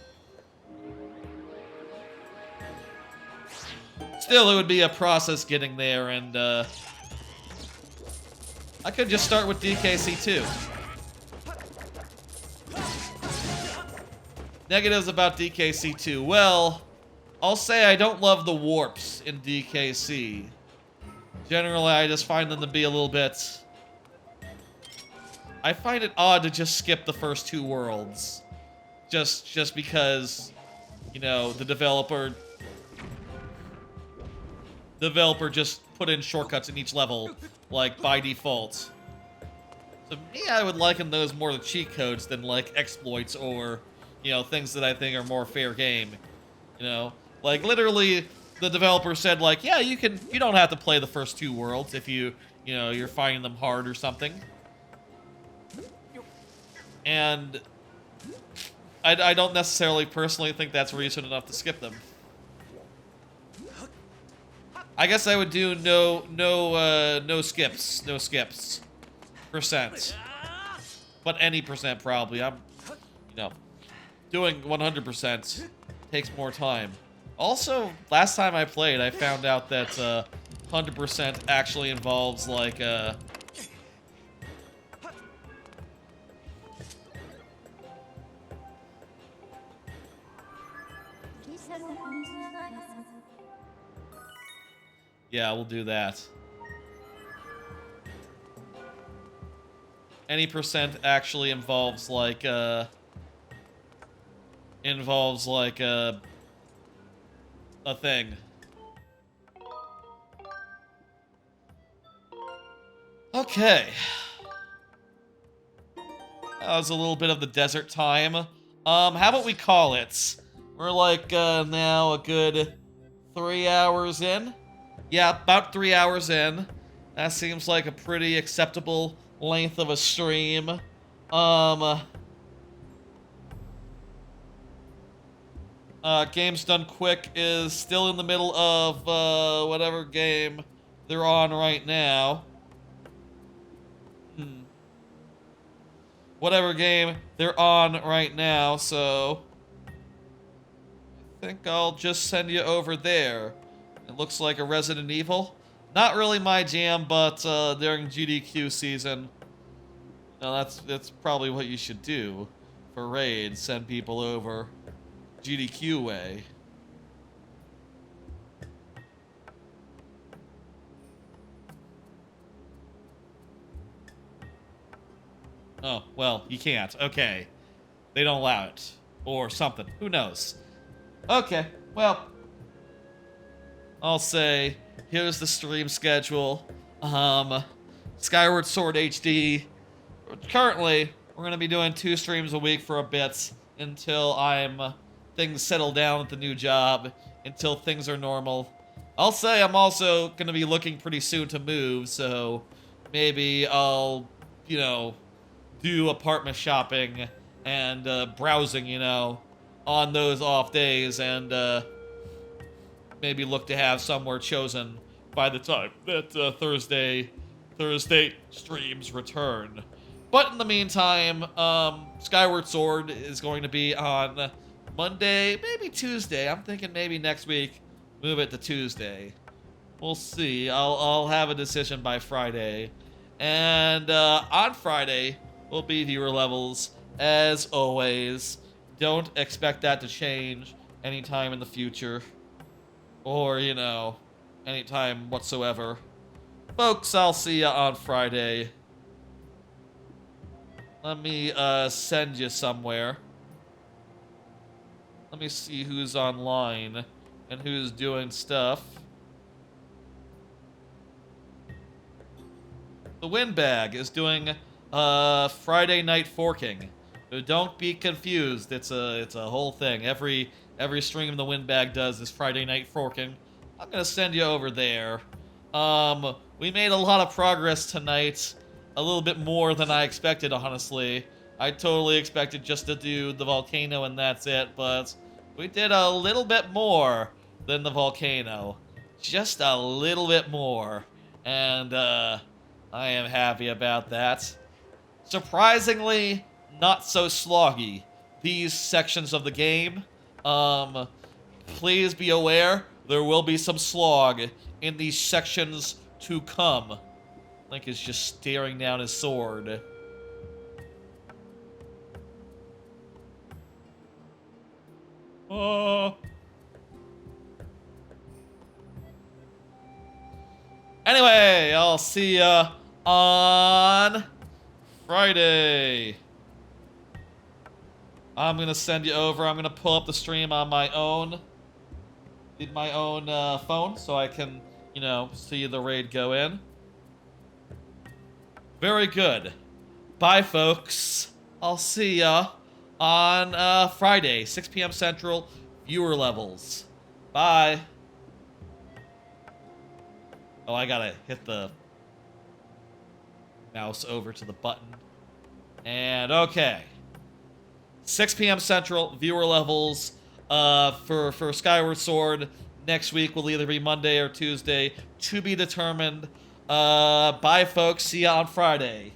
Still, it would be a process getting there, and I could just start with DKC too. Negatives about DKC 2. Well, I'll say I don't love the warps in DKC. Generally, I just find them to be a little bit... I find it odd to just skip the first 2 worlds. Just because, you know, the developer just put in shortcuts in each level, like, by default. So me, I would liken those more to cheat codes than, like, exploits or... you know, things that I think are more fair game. You know, like literally the developer said like, yeah, you don't have to play the first 2 worlds if you know, you're finding them hard or something. And I don't necessarily personally think that's reason enough to skip them. I guess I would do no skips. Percent. But any percent probably. I'm, you know, doing 100% takes more time. Also, last time I played, I found out that 100% actually involves, like, yeah, we'll do that. Any percent actually involves, like, a thing. Okay. That was a little bit of the desert time. How about we call it? We're like, now a good 3 hours in? Yeah, about 3 hours in. That seems like a pretty acceptable length of a stream. Games Done Quick is still in the middle of, whatever game they're on right now. Whatever game they're on right now, so... I think I'll just send you over there. It looks like a Resident Evil. Not really my jam, but, during GDQ season... No, that's probably what you should do for raids, send people over GDQ way. Oh, well, you can't. Okay. They don't allow it. Or something. Who knows? Okay, well, I'll say, here's the stream schedule. Skyward Sword HD. Currently, we're going to be doing 2 streams a week for a bit until things settle down at the new job, until things are normal. I'll say I'm also going to be looking pretty soon to move, so maybe I'll, you know, do apartment shopping and browsing, you know, on those off days, and maybe look to have somewhere chosen by the time that Thursday streams return. But in the meantime, Skyward Sword is going to be on Monday, maybe Tuesday. I'm thinking maybe next week, move it to Tuesday. We'll see. I'll have a decision by Friday. And on Friday will be viewer levels, as always. Don't expect that to change anytime in the future. Or, you know, anytime whatsoever. Folks, I'll see ya on Friday. Let me send you somewhere. Let me see who's online and who's doing stuff. The Windbag is doing Friday night forking. Don't be confused. It's a whole thing. Every stream the Windbag does is Friday night forking. I'm gonna send you over there. We made a lot of progress tonight a little bit more than I expected, honestly. I totally expected just to do the Volcano and that's it, but we did a little bit more than the Volcano. Just a little bit more. And, I am happy about that. Surprisingly, not so sloggy, these sections of the game. Please be aware, there will be some slog in these sections to come. Link is just staring down his sword. Anyway, I'll see ya on Friday. I'm gonna send you over. I'm gonna pull up the stream on my own. Need my own phone so I can, you know, see the raid go in. Very good. Bye, folks. I'll see ya on Friday, 6 p.m. Central, viewer levels. Bye. Oh, I gotta hit the mouse over to the button. And okay. 6 p.m. Central, viewer levels for Skyward Sword. Next week will either be Monday or Tuesday, to be determined. Bye, folks. See ya on Friday.